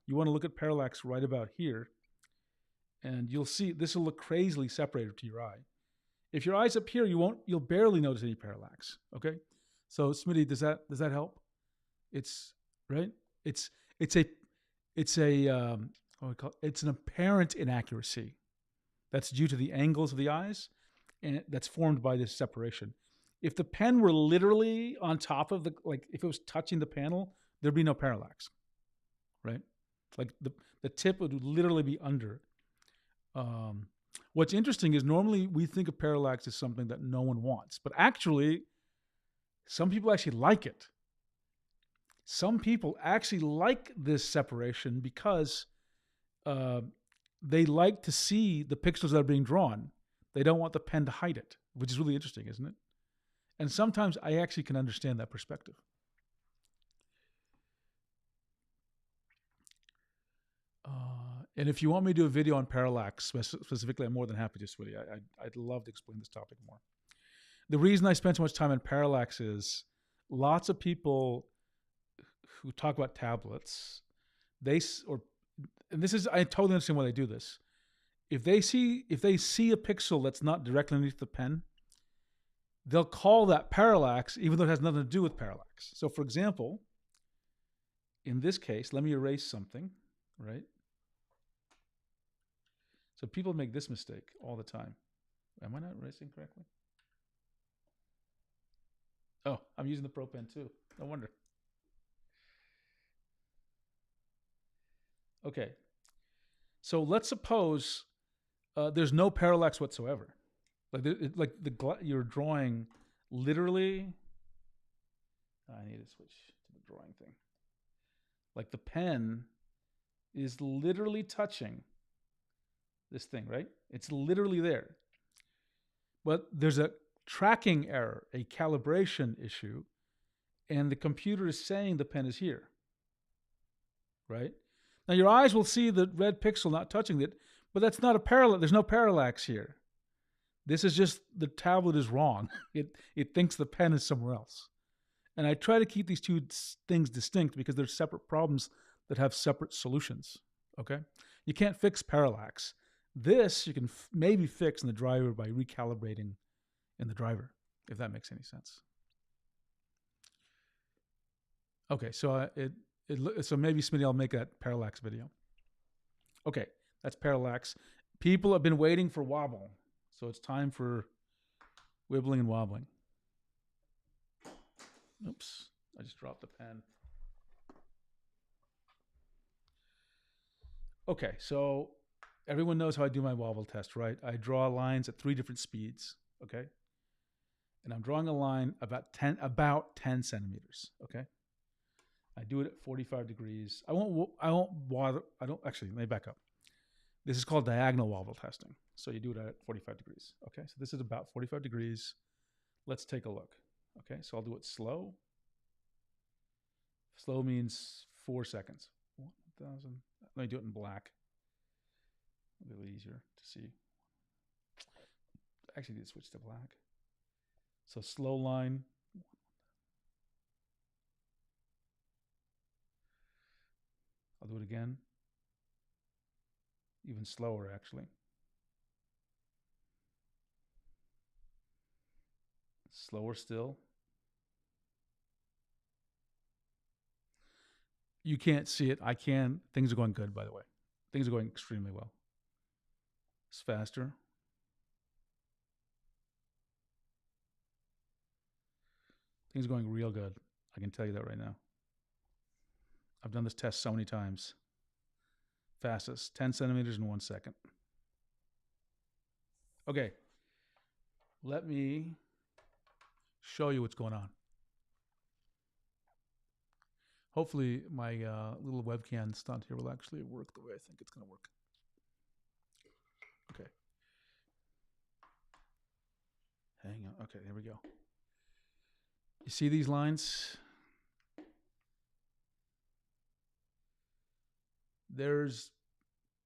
you want to look at parallax right about here. And you'll see this will look crazily separated to your eye. If your eye's up here, you'll barely notice any parallax. Okay, so Smitty, does that help? It's right. It's a what we call it's an apparent inaccuracy that's due to the angles of the eyes, and that's formed by this separation. If the pen were literally on top of if it was touching the panel, there'd be no parallax, right? Like the tip would literally be under. What's interesting is normally we think of parallax as something that no one wants, but actually, some people actually like it. Some people actually like this separation because they like to see the pixels that are being drawn. They don't want the pen to hide it, which is really interesting, isn't it? And sometimes I actually can understand that perspective. And if you want me to do a video on parallax specifically, I'm more than happy to, Sweetie. I'd love to explain this topic more. The reason I spend so much time on parallax is lots of people who talk about tablets, and this is, I totally understand why they do this. If they see a pixel that's not directly underneath the pen, they'll call that parallax, even though it has nothing to do with parallax. So, for example, in this case, let me erase something, right? So people make this mistake all the time. Am I not erasing correctly? Oh, I'm using the Pro Pen too. No wonder. Okay. So let's suppose there's no parallax whatsoever. You're drawing literally. I need to switch to the drawing thing. Like the pen is literally touching this thing, right? It's literally there. But there's a tracking error, a calibration issue, and the computer is saying the pen is here, right? Now your eyes will see the red pixel not touching it, but that's not a parallax. There's no parallax here. This is just the tablet is wrong. It thinks the pen is somewhere else. And I try to keep these two things distinct because they're separate problems that have separate solutions, okay? You can't fix parallax. This you can maybe fix in the driver by recalibrating in the driver, if that makes any sense. Okay, so so maybe Smitty, I'll make that parallax video. Okay, that's parallax. People have been waiting for Wobble, so it's time for wibbling and wobbling. Oops, I just dropped the pen. Okay, so everyone knows how I do my wobble test, right? I draw lines at 3 different speeds, okay? And I'm drawing a line about 10 centimeters, okay? I do it at 45 degrees. Actually, let me back up. This is called diagonal wobble testing. So you do it at 45 degrees, okay? So this is about 45 degrees. Let's take a look, okay? So I'll do it slow. Slow means 4 seconds. 1,000. Let me do it in black. A little easier to see. Actually, need to switch to black. So slow line. I'll do it again. Even slower, actually. Slower still. You can't see it. I can. Things are going good, by the way. Things are going extremely well. It's faster. Things are going real good. I can tell you that right now. I've done this test so many times. Fastest, 10 centimeters in 1 second. Okay. Let me show you what's going on. Hopefully my little webcam stunt here will actually work the way I think it's going to work. Okay. Hang on. Okay, there we go. You see these lines? There's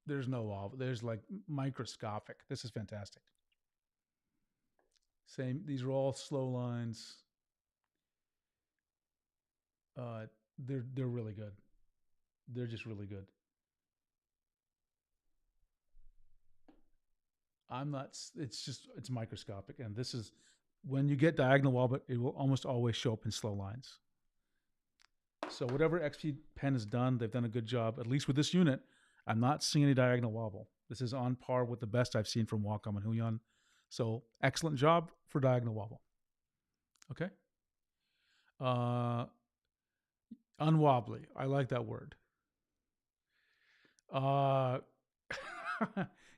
no wobble. There's like microscopic. This is fantastic. Same. These are all slow lines. They're really good. They're just really good. I'm not. It's microscopic, and this is when you get diagonal wobble, it will almost always show up in slow lines. So whatever XP Pen has done, they've done a good job. At least with this unit, I'm not seeing any diagonal wobble. This is on par with the best I've seen from Wacom and Huion. So excellent job for diagonal wobble. Okay. Unwobbly. I like that word.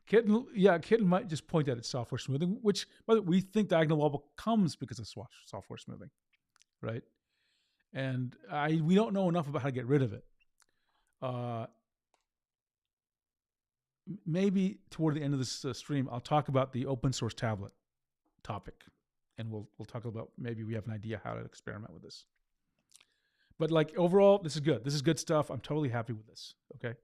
Kitten might just point at its software smoothing, which we think diagonal wobble comes because of software smoothing, right? And we don't know enough about how to get rid of it. Maybe toward the end of this stream, I'll talk about the open source tablet topic, and we'll talk about maybe we have an idea how to experiment with this. But like overall, this is good. This is good stuff. I'm totally happy with this. Okay.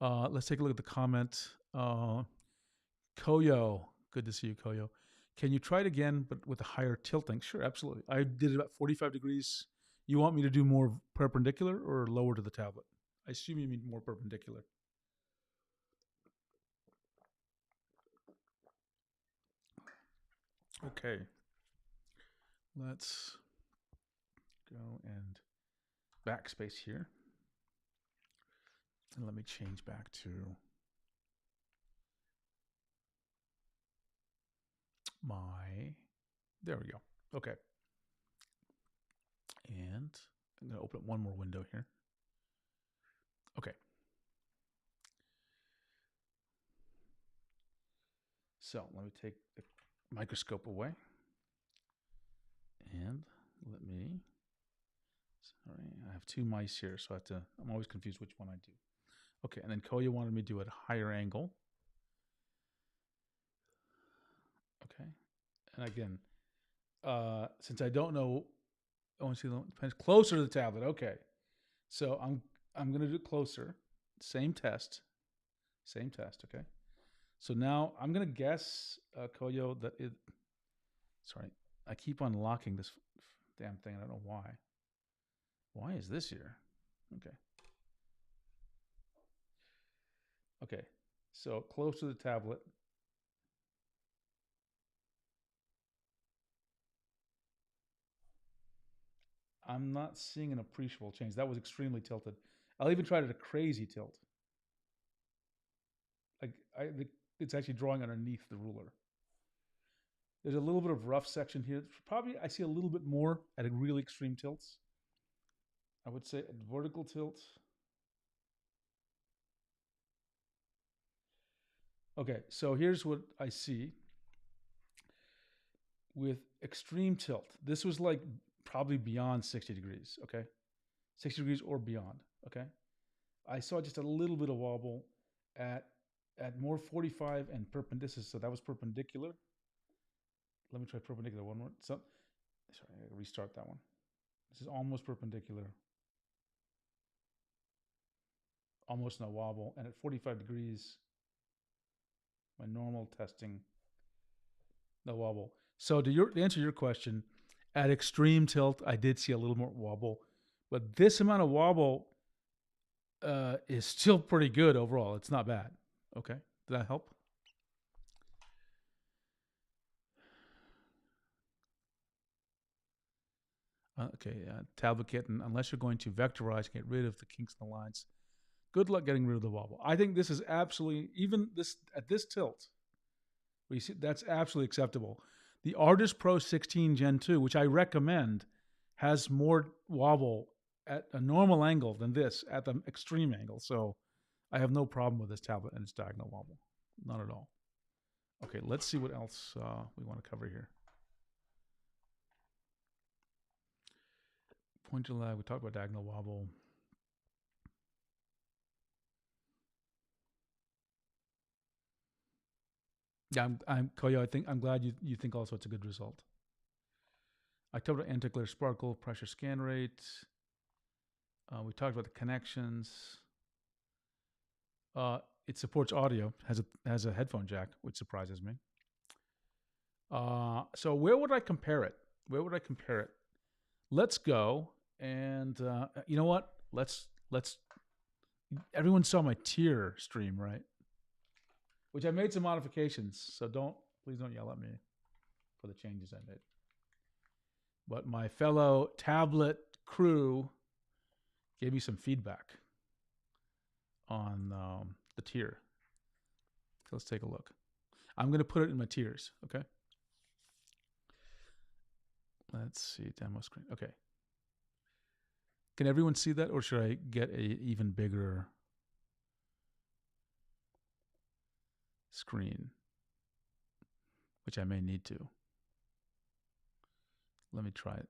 Let's take a look at the comment. Koyo, good to see you, Koyo. Can you try it again, but with a higher tilting? Sure, absolutely. I did it about 45 degrees. You want me to do more perpendicular or lower to the tablet? I assume you mean more perpendicular. Okay. Let's go and backspace here. And let me change back to there we go. Okay. And I'm going to open up one more window here. Okay. So let me take the microscope away. And let me, sorry, I have two mice here, so I'm always confused which one I do. Okay, and then Koya wanted me to do it at a higher angle. Okay, and again, since I don't know, I want to see the depends closer to the tablet. Okay, so I'm going to do it closer. Same test. Okay, so now I'm going to guess, Koyo, that it. Sorry, I keep on locking this damn thing. I don't know why. Why is this here? Okay. Okay, so close to the tablet. I'm not seeing an appreciable change. That was extremely tilted. I'll even try it at a crazy tilt. Like it's actually drawing underneath the ruler. There's a little bit of rough section here. Probably I see a little bit more at a really extreme tilts. I would say at vertical tilt. Okay, so here's what I see with extreme tilt. This was like probably beyond 60 degrees, okay? 60 degrees or beyond, okay? I saw just a little bit of wobble at more 45 and perpendicular. So that was perpendicular. Let me try perpendicular one more. So, sorry, I gotta restart that one. This is almost perpendicular. Almost no wobble. And at 45 degrees, my normal testing, no wobble. So to answer your question, at extreme tilt, I did see a little more wobble. But this amount of wobble is still pretty good overall. It's not bad. Okay, did that help? Okay, tablet kitten, unless you're going to vectorize and get rid of the kinks in the lines, good luck getting rid of the wobble. I think this is absolutely, even this at this tilt, we see that's absolutely acceptable. The Artist Pro 16 Gen 2, which I recommend, has more wobble at a normal angle than this at the extreme angle. So I have no problem with this tablet and its diagonal wobble. Not at all. Okay, let's see what else we want to cover here. Pointer lag, we talked about diagonal wobble. Yeah, Koyo, I'm glad you think also it's a good result. I talked about anti-glare sparkle, pressure scan rate. We talked about the connections. It supports audio, has a headphone jack, which surprises me. So where would I compare it? Let's go and you know what? Let's. Everyone saw my tier stream, right? which I made some modifications. So please don't yell at me for the changes I made. But my fellow tablet crew gave me some feedback on the tier. So let's take a look. I'm going to put it in my tiers, okay? Let's see, demo screen. Okay. Can everyone see that, or should I get a even bigger screen? Which I may need to. Let me try it.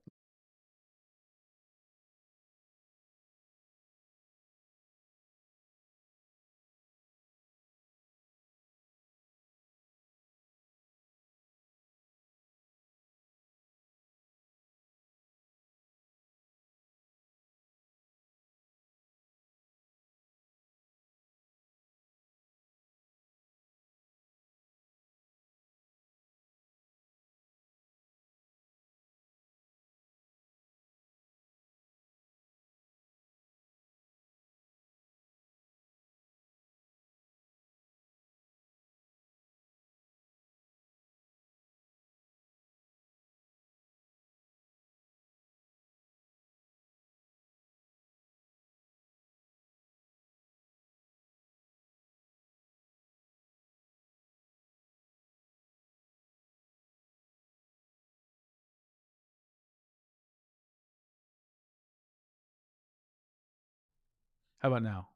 How about now?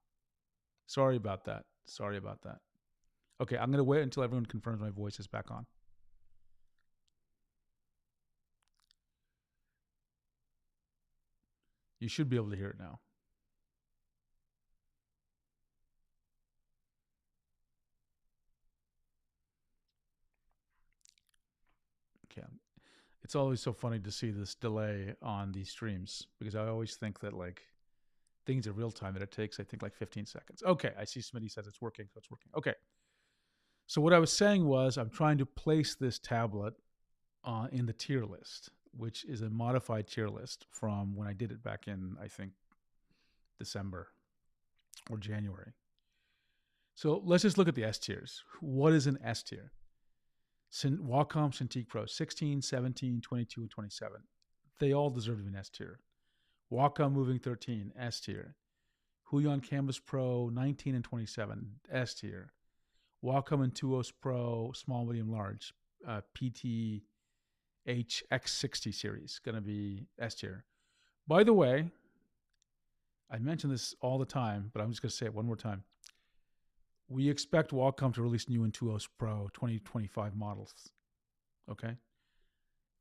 Sorry about that. Sorry about that. Okay, I'm going to wait until everyone confirms my voice is back on. You should be able to hear it now. Okay. It's always so funny to see this delay on these streams because I always think that like things are real time that it takes, I think, like 15 seconds. Okay, I see Smitty says it's working, so it's working. Okay. So what I was saying was I'm trying to place this tablet in the tier list, which is a modified tier list from when I did it back in, I think, December or January. So let's just look at the S tiers. What is an S tier? Wacom Cintiq Pro 16, 17, 22, and 27. They all deserve to be an S tier. Wacom Moving 13, S tier. Huion Canvas Pro 19 and 27, S tier. Wacom Intuos Pro Small, Medium, Large, PTH X60 series, going to be S tier. By the way, I mention this all the time, but I'm just going to say it one more time. We expect Wacom to release new Intuos Pro 2025 models. Okay?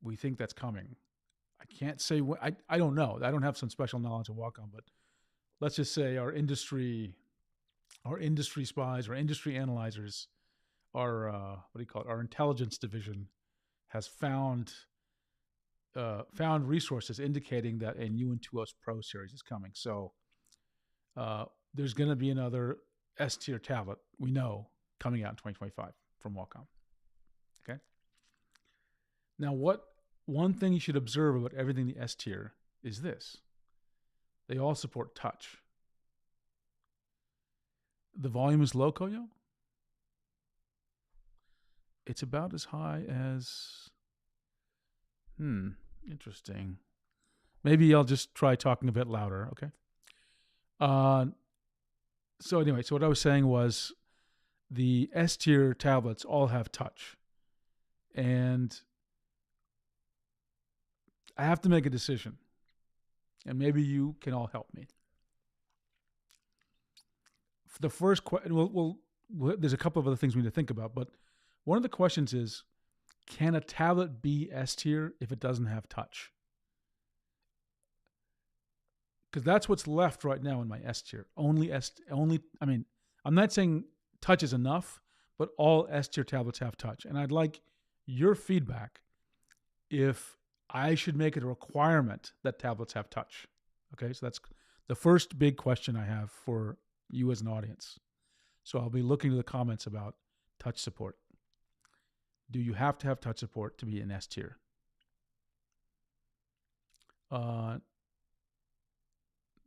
We think that's coming. I can't say what, I don't know. I don't have some special knowledge of Wacom, but let's just say our industry spies, our industry analyzers, our our intelligence division has found resources indicating that a new Intuos Pro series is coming. So there's going to be another S tier tablet, we know, coming out in 2025 from Wacom. Okay. Now, one thing you should observe about everything in the S tier is this: they all support touch. The volume is low, Koyo? It's about as high as... interesting. Maybe I'll just try talking a bit louder, okay? So anyway, so what I was saying was the S tier tablets all have touch. And I have to make a decision. And maybe you can all help me. The first question, there's a couple of other things we need to think about, but one of the questions is, can a tablet be S tier if it doesn't have touch? Because that's what's left right now in my S tier. I mean, I'm not saying touch is enough, but all S tier tablets have touch. And I'd like your feedback if I should make it a requirement that tablets have touch. Okay, so that's the first big question I have for you as an audience. So I'll be looking to the comments about touch support. Do you have to have touch support to be in S tier? Now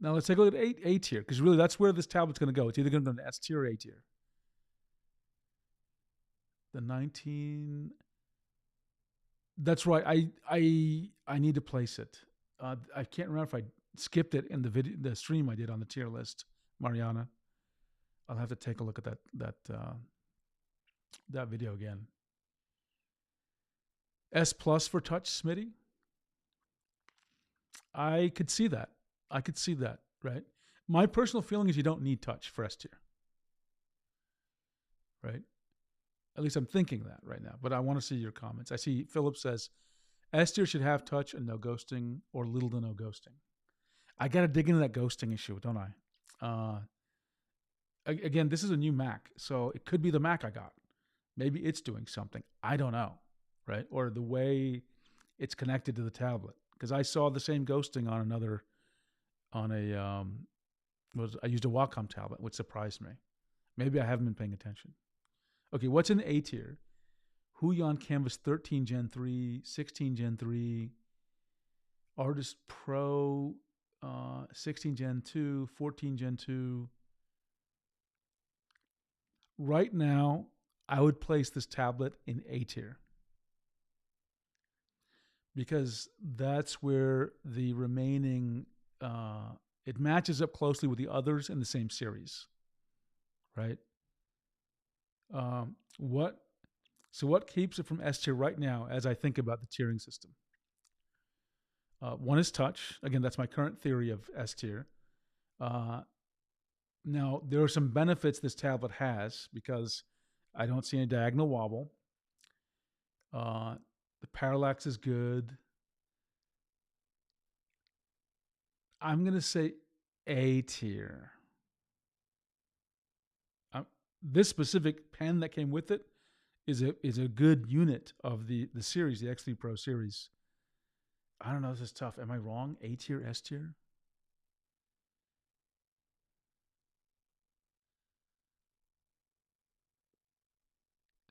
let's take a look at A tier, because really that's where this tablet's going to go. It's either going to go to S tier or A tier. The 19. That's right. I need to place it. I can't remember if I skipped it in the stream I did on the tier list, Mariana. I'll have to take a look at that video again. S plus for touch, Smitty. I could see that. Right? My personal feeling is you don't need touch for S tier. Right? At least I'm thinking that right now, but I want to see your comments. I see Philip says S tier should have touch and no ghosting, or little to no ghosting. I got to dig into that ghosting issue, don't I? Again, this is a new Mac, so it could be the Mac I got. Maybe it's doing something. I don't know, right? Or the way it's connected to the tablet. Because I saw the same ghosting I used a Wacom tablet, which surprised me. Maybe I haven't been paying attention. Okay, what's in the A tier? Huion Canvas 13 Gen 3, 16 Gen 3, Artist Pro 16 Gen 2, 14 Gen 2. Right now, I would place this tablet in A tier because that's where the remaining, it matches up closely with the others in the same series, right? What keeps it from S tier right now as I think about the tiering system? One is touch. Again, that's my current theory of S tier. Now, there are some benefits this tablet has because I don't see any diagonal wobble. The parallax is good. I'm going to say A tier. This specific pen that came with it is a good unit of the series, the X3 Pro series. I don't know, this is tough. Am I wrong? A tier, S tier?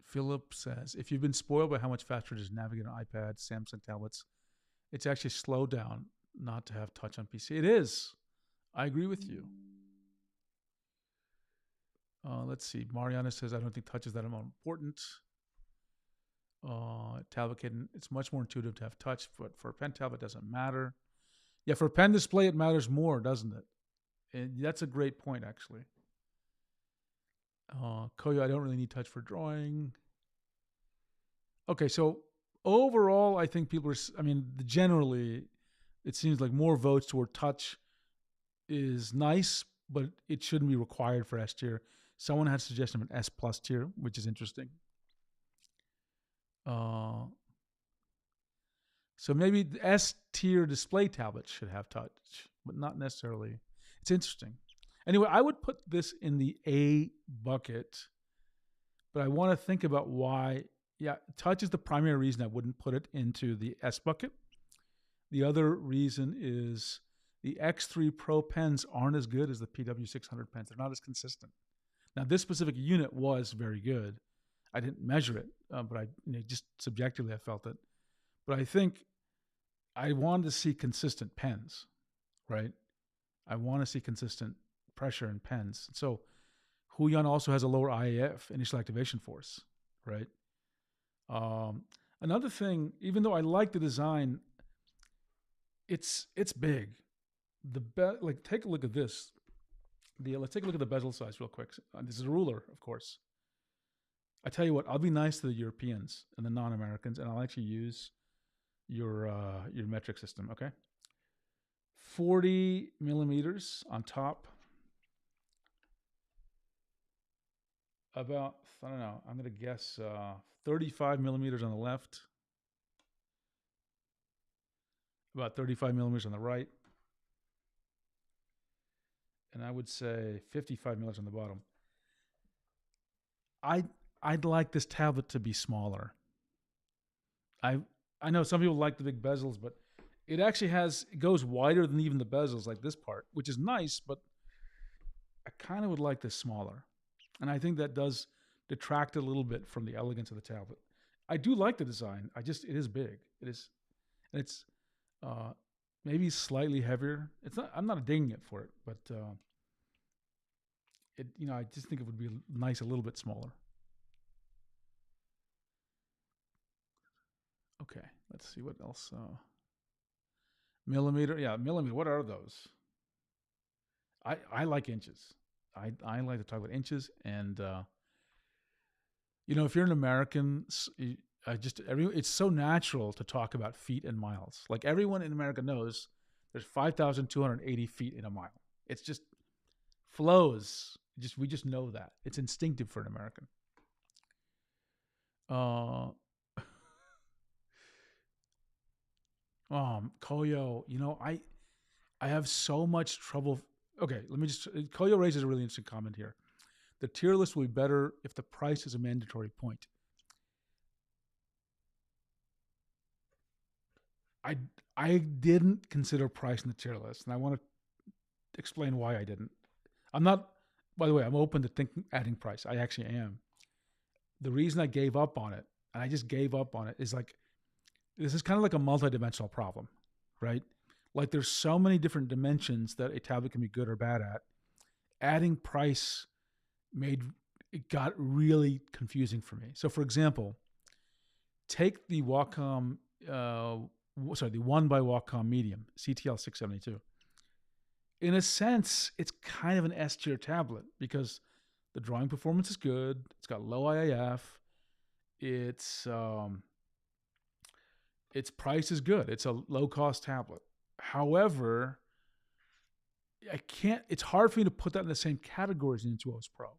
Philip says, if you've been spoiled by how much faster it is to navigate on iPad, Samsung tablets, it's actually slowed down not to have touch on PC. It is. I agree with you. Let's see. Mariana says, I don't think touch is that important. Tablet Kitten, it's much more intuitive to have touch, but for a pen tablet, it doesn't matter. Yeah, for a pen display, it matters more, doesn't it? And that's a great point, actually. Koyo, I don't really need touch for drawing. Okay, so overall, I think people are, generally, it seems like more votes toward touch is nice, but it shouldn't be required for S tier. Someone had a suggestion of an S plus tier, which is interesting. So maybe the S tier display tablets should have touch, but not necessarily. It's interesting. Anyway, I would put this in the A bucket, but I want to think about why. Yeah, touch is the primary reason I wouldn't put it into the S bucket. The other reason is the X3 Pro pens aren't as good as the PW600 pens. They're not as consistent. Now, this specific unit was very good. I didn't measure it, but just subjectively I felt it. But I think I wanted to see consistent pens, right? I want to see consistent pressure in pens. So Huion also has a lower IAF, initial activation force, right? Another thing, even though I like the design, it's big. Take a look at this. Let's take a look at the bezel size real quick. This is a ruler, of course. I tell you what, I'll be nice to the Europeans and the non-Americans, and I'll actually use your metric system, okay? 40 millimeters on top. About, I don't know, I'm going to guess 35 millimeters on the left. About 35 millimeters on the right. And I would say 55 millimeters on the bottom. I'd like this tablet to be smaller. I know some people like the big bezels, but it actually it goes wider than even the bezels, like this part, which is nice, but I kind of would like this smaller. And I think that does detract a little bit from the elegance of the tablet. I do like the design. It is big. It is, and it's maybe slightly heavier. It's not. I'm not dinging it for it, but I just think it would be nice a little bit smaller. Okay, let's see what else. Millimeter, yeah, millimeter. What are those? I like inches. I like to talk about inches, and if you're an American, it's so natural to talk about feet and miles. Like everyone in America knows, there's 5,280 feet in a mile. It's just flows. We just know that it's instinctive for an American. Koyo, I have so much trouble. Okay, let me just. Koyo raises a really interesting comment here. The tier list will be better if the price is a mandatory point. I didn't consider price in the tier list, and I want to explain why I didn't. I'm not. By the way, I'm open to adding price. I actually am. The reason I gave up on it, and I just gave up on it, is like this is kind of like a multidimensional problem, right? Like there's so many different dimensions that a tablet can be good or bad at. Adding price it got really confusing for me. So, for example, take the Wacom, the one by Wacom Medium CTL 672. In a sense, it's kind of an S tier tablet because the drawing performance is good. It's got low IIF. Its price is good. It's a low cost tablet. However, it's hard for me to put that in the same category as the Intuos Pro.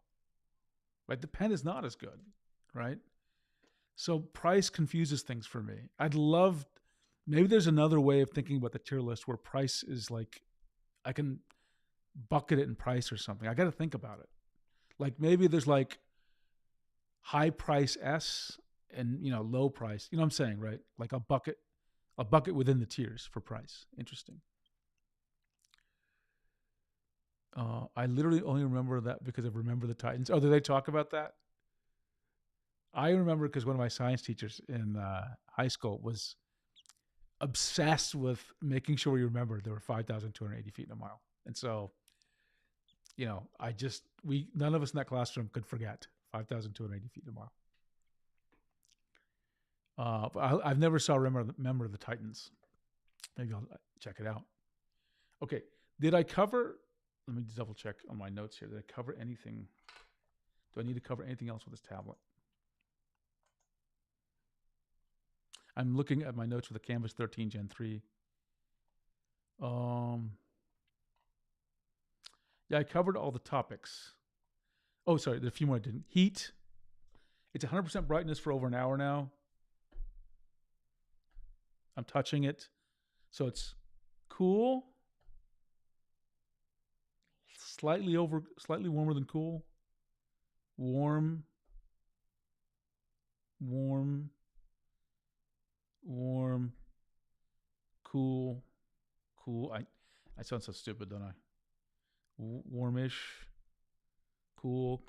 Right? The pen is not as good, right? So price confuses things for me. Maybe there's another way of thinking about the tier list where price is like, I can bucket it in price or something. I got to think about it. Like maybe there's like high price S and, low price. You know what I'm saying, right? Like a bucket within the tiers for price. Interesting. I literally only remember that because I remember the Titans. Oh, did they talk about that? I remember because one of my science teachers in high school was obsessed with making sure we remembered there were 5,280 feet in a mile. And so, none of us in that classroom could forget 5,280 feet in a mile. I've never saw Remember the Titans. Maybe I'll check it out. Okay. Did I cover... Let me double check on my notes here. Did I cover anything? Do I need to cover anything else with this tablet? I'm looking at my notes for the Canvas 13 Gen 3. Yeah, I covered all the topics. Oh, sorry, there's a few more I didn't. Heat. It's 100% brightness for over an hour now. I'm touching it. So it's cool. Slightly warmer than cool. Warm. Cool. I sound so stupid, don't I? Warmish. Cool.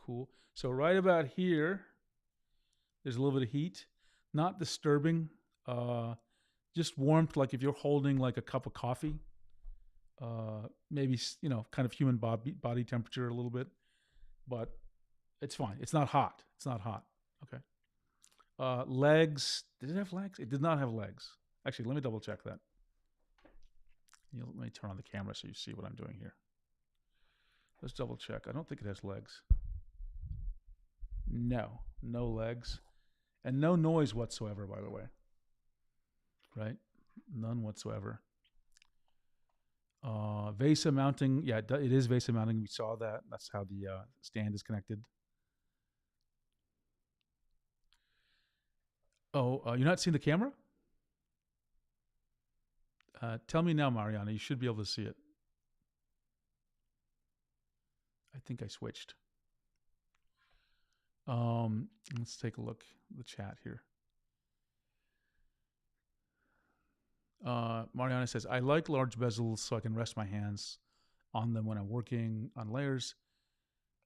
So right about here, there's a little bit of heat. Not disturbing. Just warmth, like if you're holding like a cup of coffee. Maybe, kind of human body temperature a little bit. But it's fine. It's not hot. Okay. Legs. Did it have legs? It did not have legs. Actually, let me double check that. Let me turn on the camera so you see what I'm doing here. Let's double check. I don't think it has legs. No legs. And no noise whatsoever, by the way. Right? None whatsoever. VESA mounting. Yeah, it is VESA mounting. We saw that. That's how the stand is connected. Oh, you're not seeing the camera? Tell me now, Mariana. You should be able to see it. I think I switched. Let's take a look at the chat here. Mariana says, I like large bezels so I can rest my hands on them when I'm working on layers.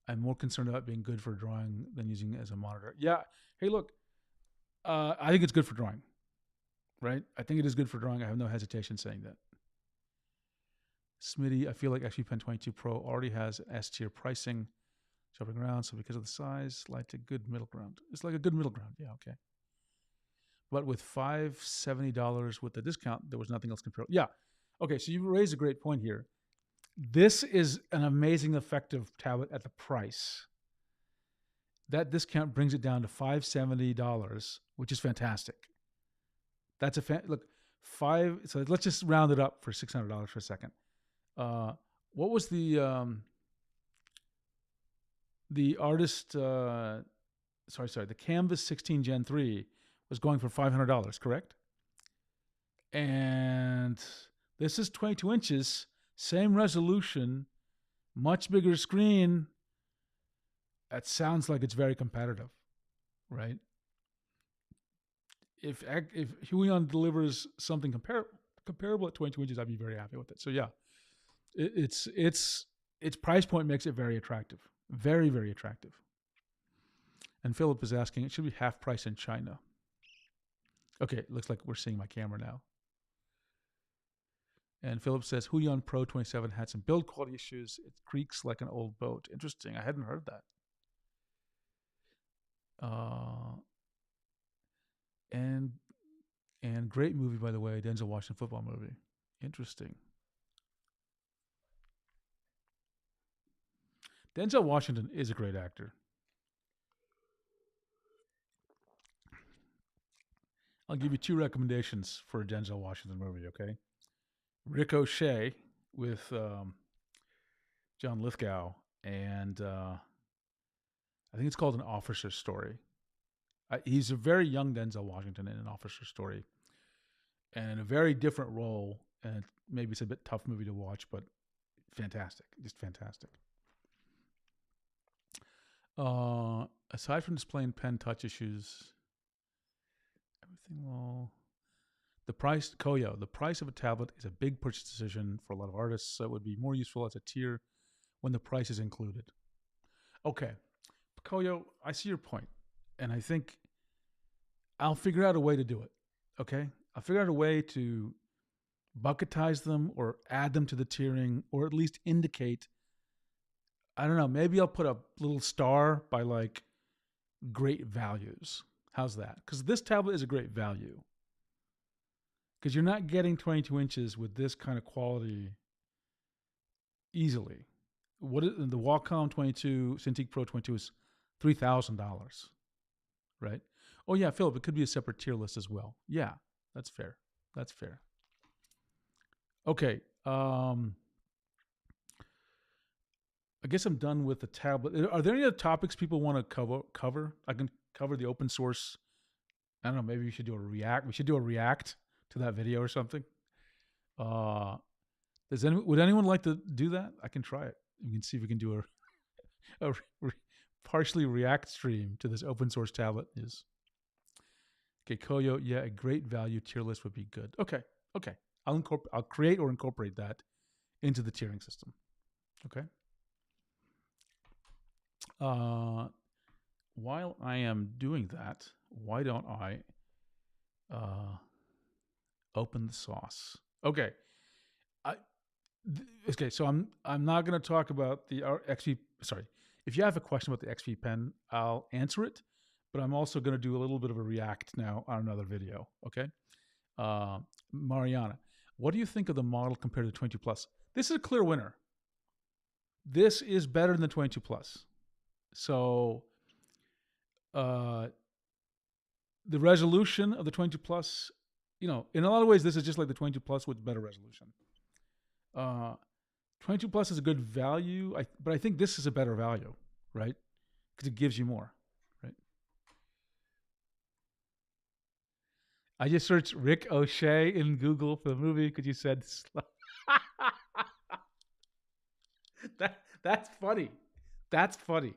I'm more concerned about being good for drawing than using it as a monitor. Yeah. Hey, look, I think it's good for drawing, right? I think it is good for drawing. I have no hesitation saying that. Smitty, I feel like XP Pen 22 Pro already has S tier pricing, jumping around. So because of the size, like a good middle ground. It's like a good middle ground. Yeah, okay. but with $570 with the discount, there was nothing else comparable. Yeah. Okay, so you raised a great point here. This is an amazing, effective tablet at the price. That discount brings it down to $570, which is fantastic. That's a look. So let's just round it up for $600 for a second. What was the artist? The Canvas 16 Gen 3 was going for $500, correct? And this is 22 inches, same resolution, much bigger screen. That sounds like it's very competitive, right? If Huion delivers something comparable at 22 inches, I'd be very happy with it. So yeah, its price point makes it very attractive, very, very attractive. And Philip is asking, it should be half price in China. Okay, it looks like we're seeing my camera now. And Philip says, Huion Pro 27 had some build quality issues. It creaks like an old boat. Interesting. I hadn't heard that. And great movie, by the way, Denzel Washington football movie. Interesting. Denzel Washington is a great actor. I'll give you 2 recommendations for a Denzel Washington movie, okay? Ricochet with John Lithgow, and I think it's called An Officer's Story. He's a very young Denzel Washington in An Officer's Story, and a very different role, and maybe it's a bit tough movie to watch, but fantastic, just fantastic. Aside from display and pen touch issues, everything well. The price, Koyo, the price of a tablet is a big purchase decision for a lot of artists, so it would be more useful as a tier when the price is included. Okay, Koyo, I see your point, and I think I'll figure out a way to do it, okay? I'll figure out a way to bucketize them or add them to the tiering, or at least indicate, I don't know, maybe I'll put a little star by like great values. How's that? Because this tablet is a great value. Because you're not getting 22 inches with this kind of quality easily. The Wacom 22, Cintiq Pro 22 is $3,000, right? Oh yeah, Philip, it could be a separate tier list as well. Yeah, that's fair. That's fair. Okay. I guess I'm done with the tablet. Are there any other topics people want to cover? I can cover the open source. I don't know. Maybe we should do a React. We should do a React to that video or something. Would anyone like to do that? I can try it. We can see if we can do a partially React stream to this open source tablet. Is okay, Koyo. Yeah, a great value tier list would be good. Okay. I'll create or incorporate that into the tiering system. Okay. While I am doing that, why don't I open the sauce? Okay. So I'm not going to talk about the XP. Sorry, if you have a question about the XP Pen, I'll answer it. But I'm also going to do a little bit of a React now on another video. Okay. Mariana, what do you think of the model compared to the 22 Plus? This is a clear winner. This is better than the 22 Plus. So the resolution of the 22 Plus, in a lot of ways, this is just like the 22 Plus with better resolution. 22 Plus is a good value, but I think this is a better value, right? Because it gives you more, right? I just searched Rick O'Shea in Google for the movie because you said that's funny. That's funny.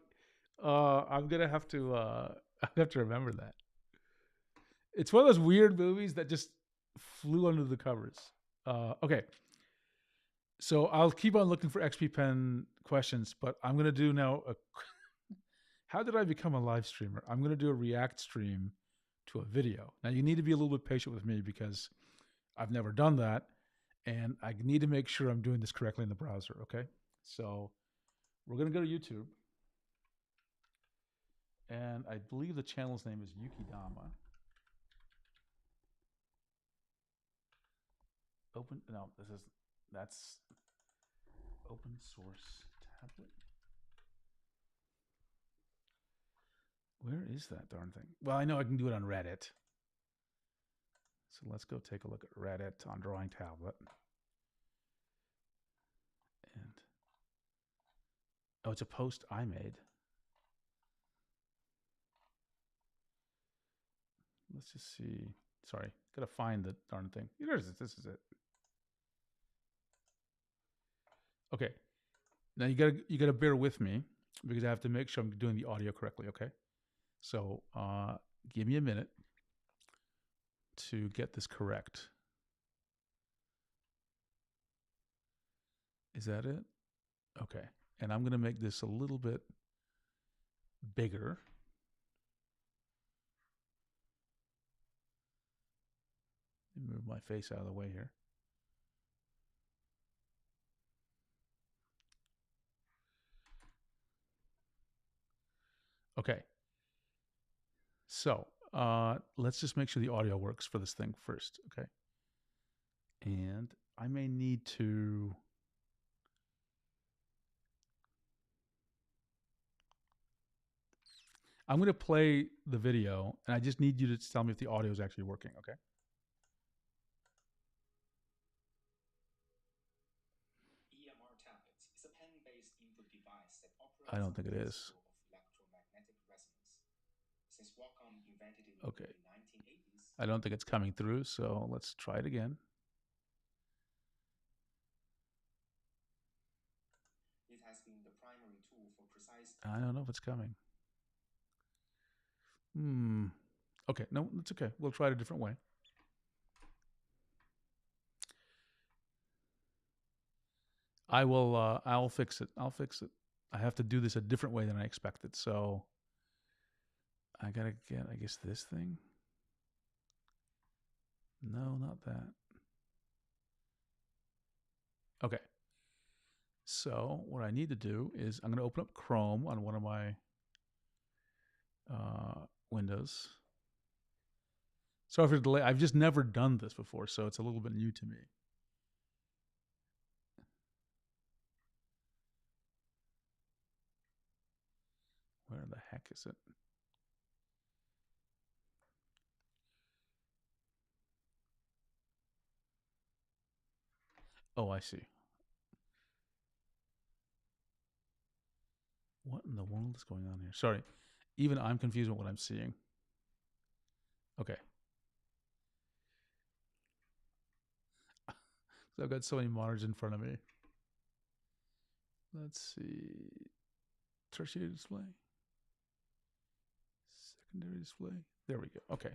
I'm gonna have to remember that. It's one of those weird movies that just flew under the covers. Okay. So I'll keep on looking for XP Pen questions, but I'm going to do now how did I become a live streamer? I'm going to do a React stream to a video. Now you need to be a little bit patient with me because I've never done that, and I need to make sure I'm doing this correctly in the browser, okay? So we're going to go to YouTube, and I believe the channel's name is Yukidama. That's open source tablet. Where is that darn thing? Well, I know I can do it on Reddit. So let's go take a look at Reddit on Drawing Tablet. And oh, it's a post I made. Let's just see. Sorry, gotta find the darn thing. Here it is. This is it. Okay. Now you gotta bear with me because I have to make sure I'm doing the audio correctly. Okay. So give me a minute to get this correct. Is that it? Okay. And I'm gonna make this a little bit bigger. Let me move my face out of the way here. Okay. So let's just make sure the audio works for this thing first. Okay. And I may need to. I'm going to play the video, and I just need you to tell me if the audio is actually working, okay? EMR tablets is a pen-based input device that operates I don't think it is. of electromagnetic resonance. Since Wacom invented it Okay. in the 1980s, I don't think it's coming through, so let's try it again. it has been the primary tool for precise. I don't know if it's coming. Okay, no, it's okay. We'll try it a different way. I'll fix it. I'll fix it. I have to do this a different way than I expected. So I gotta get, I guess, this thing. No, not that. Okay. So what I need to do is I'm going to open up Chrome on one of my windows. Sorry for the delay. I've just never done this before, so it's a little bit new to me. Where the heck is it? Oh, I see. What in the world is going on here? Sorry. Even I'm confused with what I'm seeing. Okay. So I've got so many monitors in front of me. Let's see. Tertiary display. Secondary display. There we go. Okay.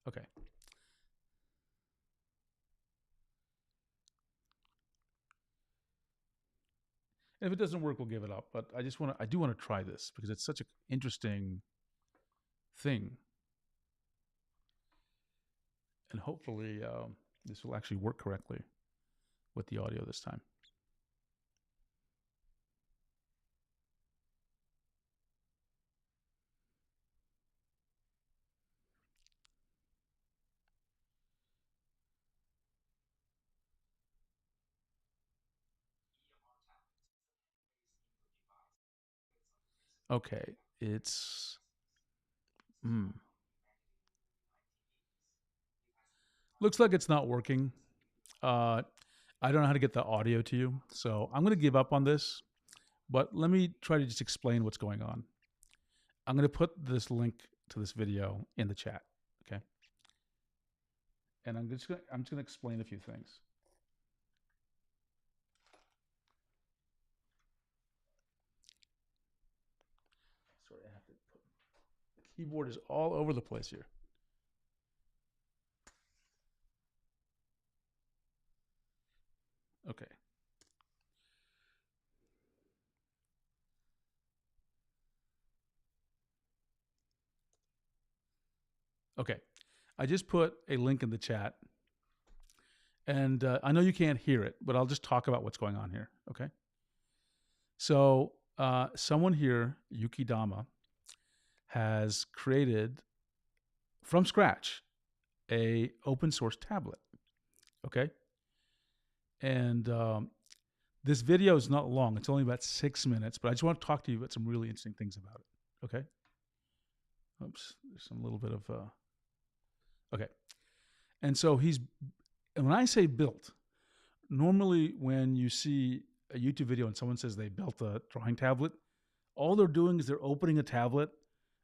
Okay. And if it doesn't work, we'll give it up. But I do want to try this because it's such an interesting thing. And hopefully this will actually work correctly with the audio this time. Okay, it's looks like it's not working. I don't know how to get the audio to you, so I'm going to give up on this. But let me try to just explain what's going on. I'm going to put this link to this video in the chat, okay? And I'm just going to explain a few things. Sorry, I have to put the keyboard is all over the place here. Okay. Okay. I just put a link in the chat. And I know you can't hear it, but I'll just talk about what's going on here, okay? So someone here, Yuki Dama, has created from scratch a open source tablet. Okay. And this video is not long. It's only about 6 minutes, but I just want to talk to you about some really interesting things about it. Okay. Oops. There's some little bit of, okay. And so and when I say built, normally when you see a YouTube video and someone says they built a drawing tablet, all they're doing is they're opening a tablet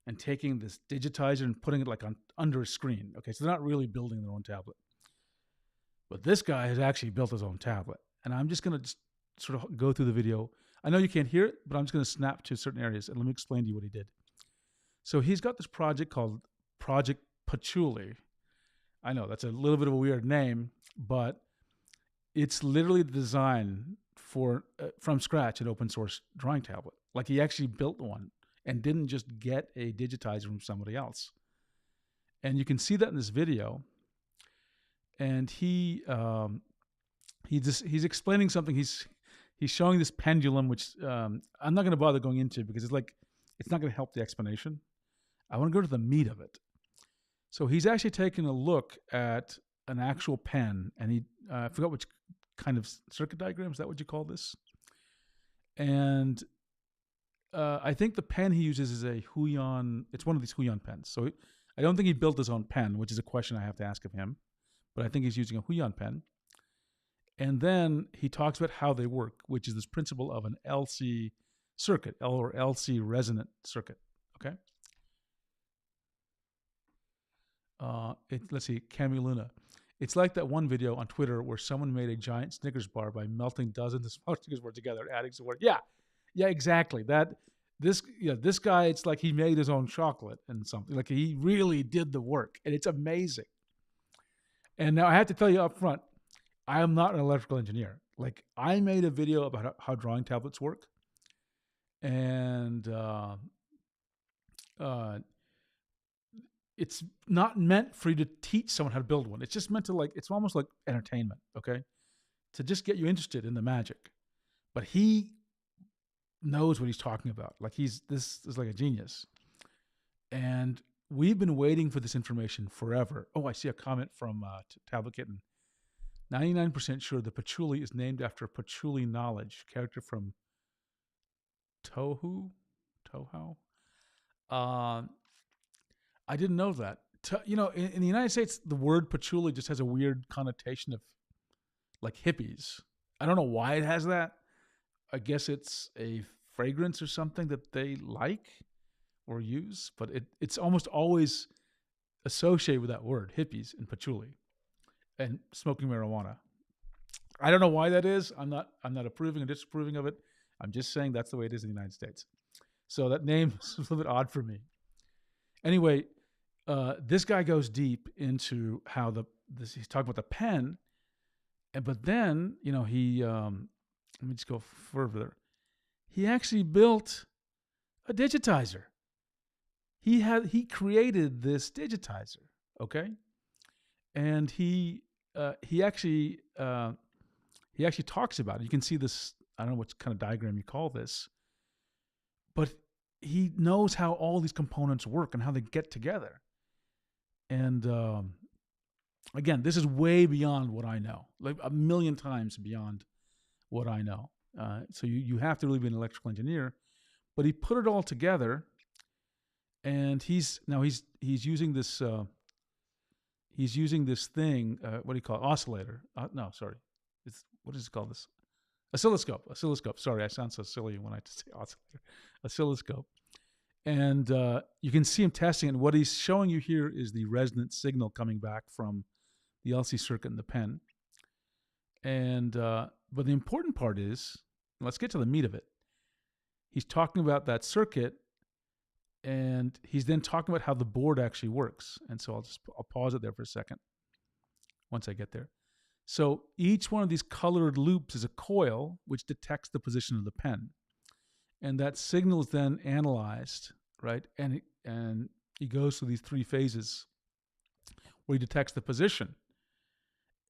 and taking this digitizer and putting it like under a screen. Okay, so they're not really building their own tablet. But this guy has actually built his own tablet. And I'm just going to sort of go through the video. I know you can't hear it, but I'm just going to snap to certain areas and let me explain to you what he did. So he's got this project called Project Patchouli. I know that's a little bit of a weird name, but it's literally the design for from scratch an open source drawing tablet. Like he actually built one and didn't just get a digitizer from somebody else. And you can see that in this video. And he's explaining something. He's showing this pendulum, which I'm not going to bother going into because it's not going to help the explanation. I want to go to the meat of it. So he's actually taking a look at an actual pen, and I forgot which kind of circuit diagram. Is that what you call this? And I think the pen he uses is a Huion. It's one of these Huion pens. So I don't think he built his own pen, which is a question I have to ask of him. But I think he's using a Huion pen. And then he talks about how they work, which is this principle of an LC circuit, or LC resonant circuit. Okay. Let's see, Cami Luna. It's like that one video on Twitter where someone made a giant Snickers bar by melting dozens of small Snickers bars together, adding some water. Yeah, exactly. This guy, it's like he made his own chocolate and something. Like he really did the work, and it's amazing. And now I have to tell you up front, I am not an electrical engineer. Like I made a video about how drawing tablets work, and it's not meant for you to teach someone how to build one. It's just meant to it's almost like entertainment, okay? To just get you interested in the magic. But he knows what he's talking about. Like this is like a genius. And we've been waiting for this information forever. Oh, I see a comment from Tablet Kitten. 99% sure the patchouli is named after patchouli knowledge, character from Toho. I didn't know that. In the United States, the word patchouli just has a weird connotation of like hippies. I don't know why it has that. I guess it's a fragrance or something that they like or use, but it's almost always associated with that word, hippies and patchouli and smoking marijuana. I don't know why that is. I'm not approving or disapproving of it. I'm just saying that's the way it is in the United States. So that name is a little bit odd for me. Anyway, this guy goes deep into how he's talking about the pen, but then he let me just go further. He actually built a digitizer. He created this digitizer, okay, and he actually talks about it. You can see this. I don't know what kind of diagram you call this, but he knows how all these components work and how they get together. And again, this is way beyond what I know, like a million times beyond what I know. So you have to really be an electrical engineer. But he put it all together, and he's using this thing. What do you call it? Oscillator? No, sorry. What is it called? This oscilloscope. Sorry, I sound so silly when I say oscillator. Oscilloscope. And you can see him testing it. And what he's showing you here is the resonant signal coming back from the LC circuit in the pen. And but the important part is, let's get to the meat of it. He's talking about that circuit, and he's then talking about how the board actually works. And so I'll pause it there for a second once I get there. So each one of these colored loops is a coil which detects the position of the pen. And that signal is then analyzed, right? And he goes through these three phases where he detects the position.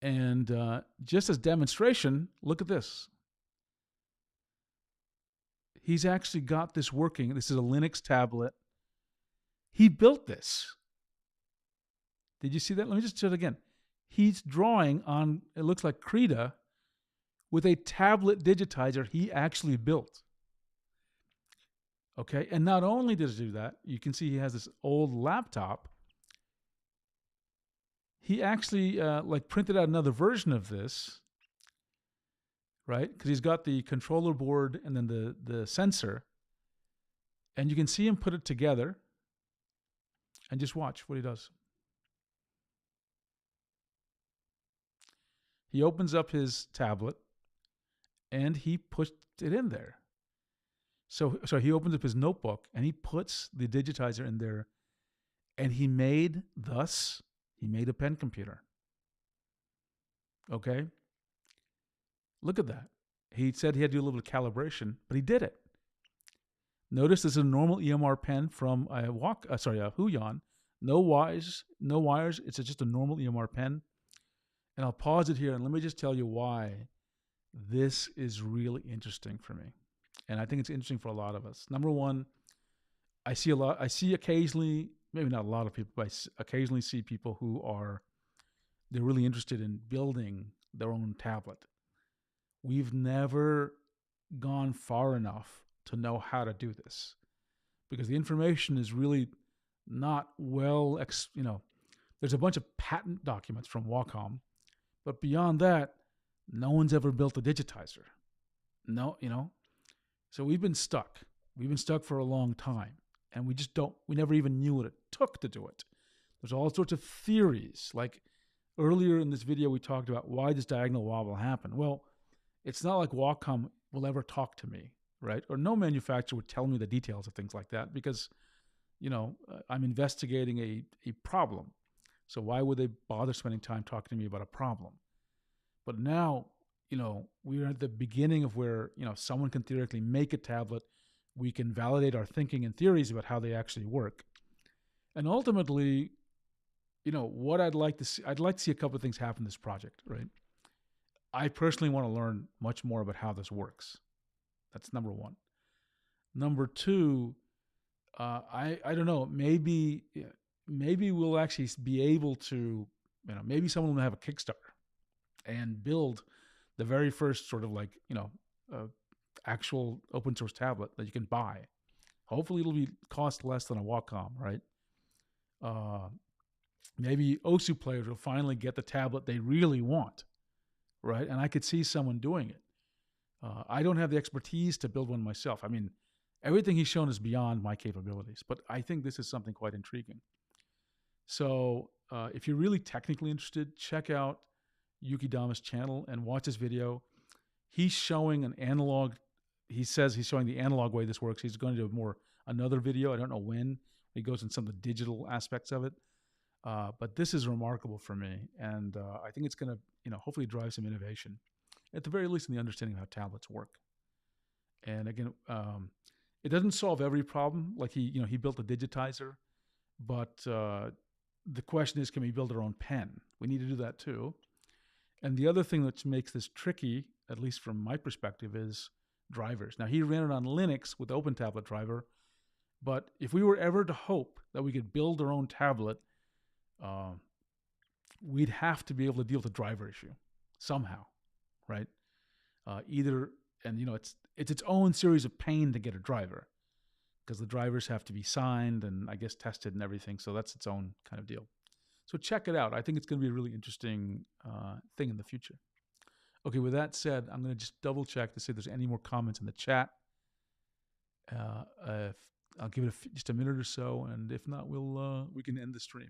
And just as demonstration, look at this. He's actually got this working. This is a Linux tablet. He built this. Did you see that? Let me just show it again. He's drawing on, it looks like Krita, with a tablet digitizer he actually built. Okay, and not only does he do that, you can see he has this old laptop. He actually like printed out another version of this, right? Because he's got the controller board and then the sensor, and you can see him put it together. And just watch what he does. He opens up his tablet and he puts it in there. So he opens up his notebook and he puts the digitizer in there, and he made a pen computer. Okay? Look at that. He said he had to do a little bit of calibration, but he did it. Notice this is a normal EMR pen from a Huion. No wires. It's just a normal EMR pen. And I'll pause it here and let me just tell you why this is really interesting for me. And I think it's interesting for a lot of us. Number one, I see occasionally, maybe not a lot of people, but I occasionally see people they're really interested in building their own tablet. We've never gone far enough to know how to do this, because the information is really not there's a bunch of patent documents from Wacom, but beyond that, no one's ever built a digitizer. So we've been stuck. We've been stuck for a long time, and we never even knew what it took to do it. There's all sorts of theories. Like earlier in this video, we talked about why does diagonal wobble happen? Well, it's not like Wacom will ever talk to me, right? Or no manufacturer would tell me the details of things like that, because, I'm investigating a problem. So why would they bother spending time talking to me about a problem? But now, we're at the beginning of where, someone can theoretically make a tablet. We can validate our thinking and theories about how they actually work. And ultimately, what I'd like to see a couple of things happen in this project, right? I personally want to learn much more about how this works. That's number one. Number two, I don't know, maybe we'll actually be able to, maybe someone will have a Kickstarter and build the very first sort of actual open source tablet that you can buy. Hopefully it'll cost less than a Wacom, right? Maybe OSU players will finally get the tablet they really want, right? And I could see someone doing it. I don't have the expertise to build one myself. I mean, everything he's shown is beyond my capabilities, but I think this is something quite intriguing. So if you're really technically interested, check out Yuki Dama's channel and watch this video. He's showing an analog. He says he's showing the analog way this works. He's going to do another video. I don't know when. He goes into some of the digital aspects of it. But this is remarkable for me, and I think it's going to, hopefully drive some innovation, at the very least in the understanding of how tablets work. And again, it doesn't solve every problem. Like he built a digitizer, but the question is, can we build our own pen? We need to do that too. And the other thing that makes this tricky, at least from my perspective, is drivers. Now, he ran it on Linux with OpenTablet driver, but if we were ever to hope that we could build our own tablet, we'd have to be able to deal with the driver issue somehow, right? It's its own series of pain to get a driver, because the drivers have to be signed and I guess tested and everything. So that's its own kind of deal. So check it out. I think it's going to be a really interesting thing in the future. Okay, with that said, I'm going to just double check to see if there's any more comments in the chat. I'll give it just a minute or so, and if not, we can end the stream.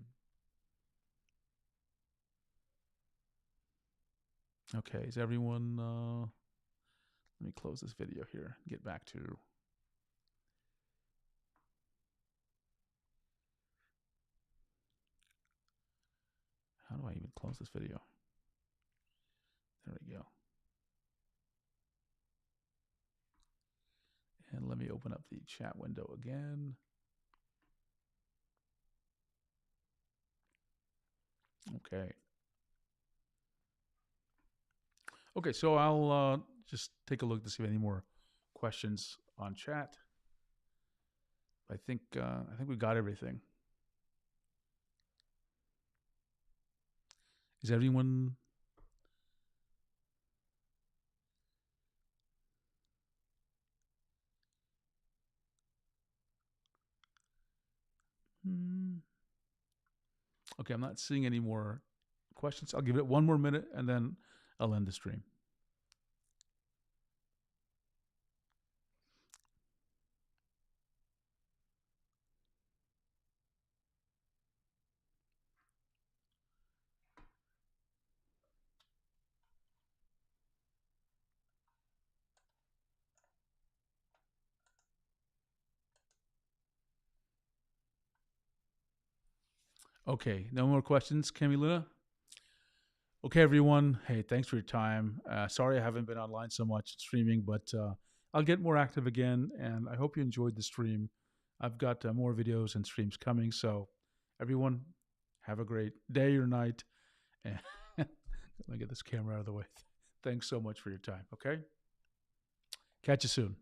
Okay, is everyone... let me close this video here and get back to... How do I even close this video? There we go. And let me open up the chat window again. Okay. Okay, so I'll just take a look to see if any more questions on chat. I think we got everything. Is everyone? Okay, I'm not seeing any more questions. I'll give it one more minute and then I'll end the stream. Okay, no more questions, Cami Luna? Okay, everyone. Hey, thanks for your time. Sorry I haven't been online so much streaming, but I'll get more active again, and I hope you enjoyed the stream. I've got more videos and streams coming, so everyone, have a great day or night. And let me get this camera out of the way. Thanks so much for your time, okay? Catch you soon.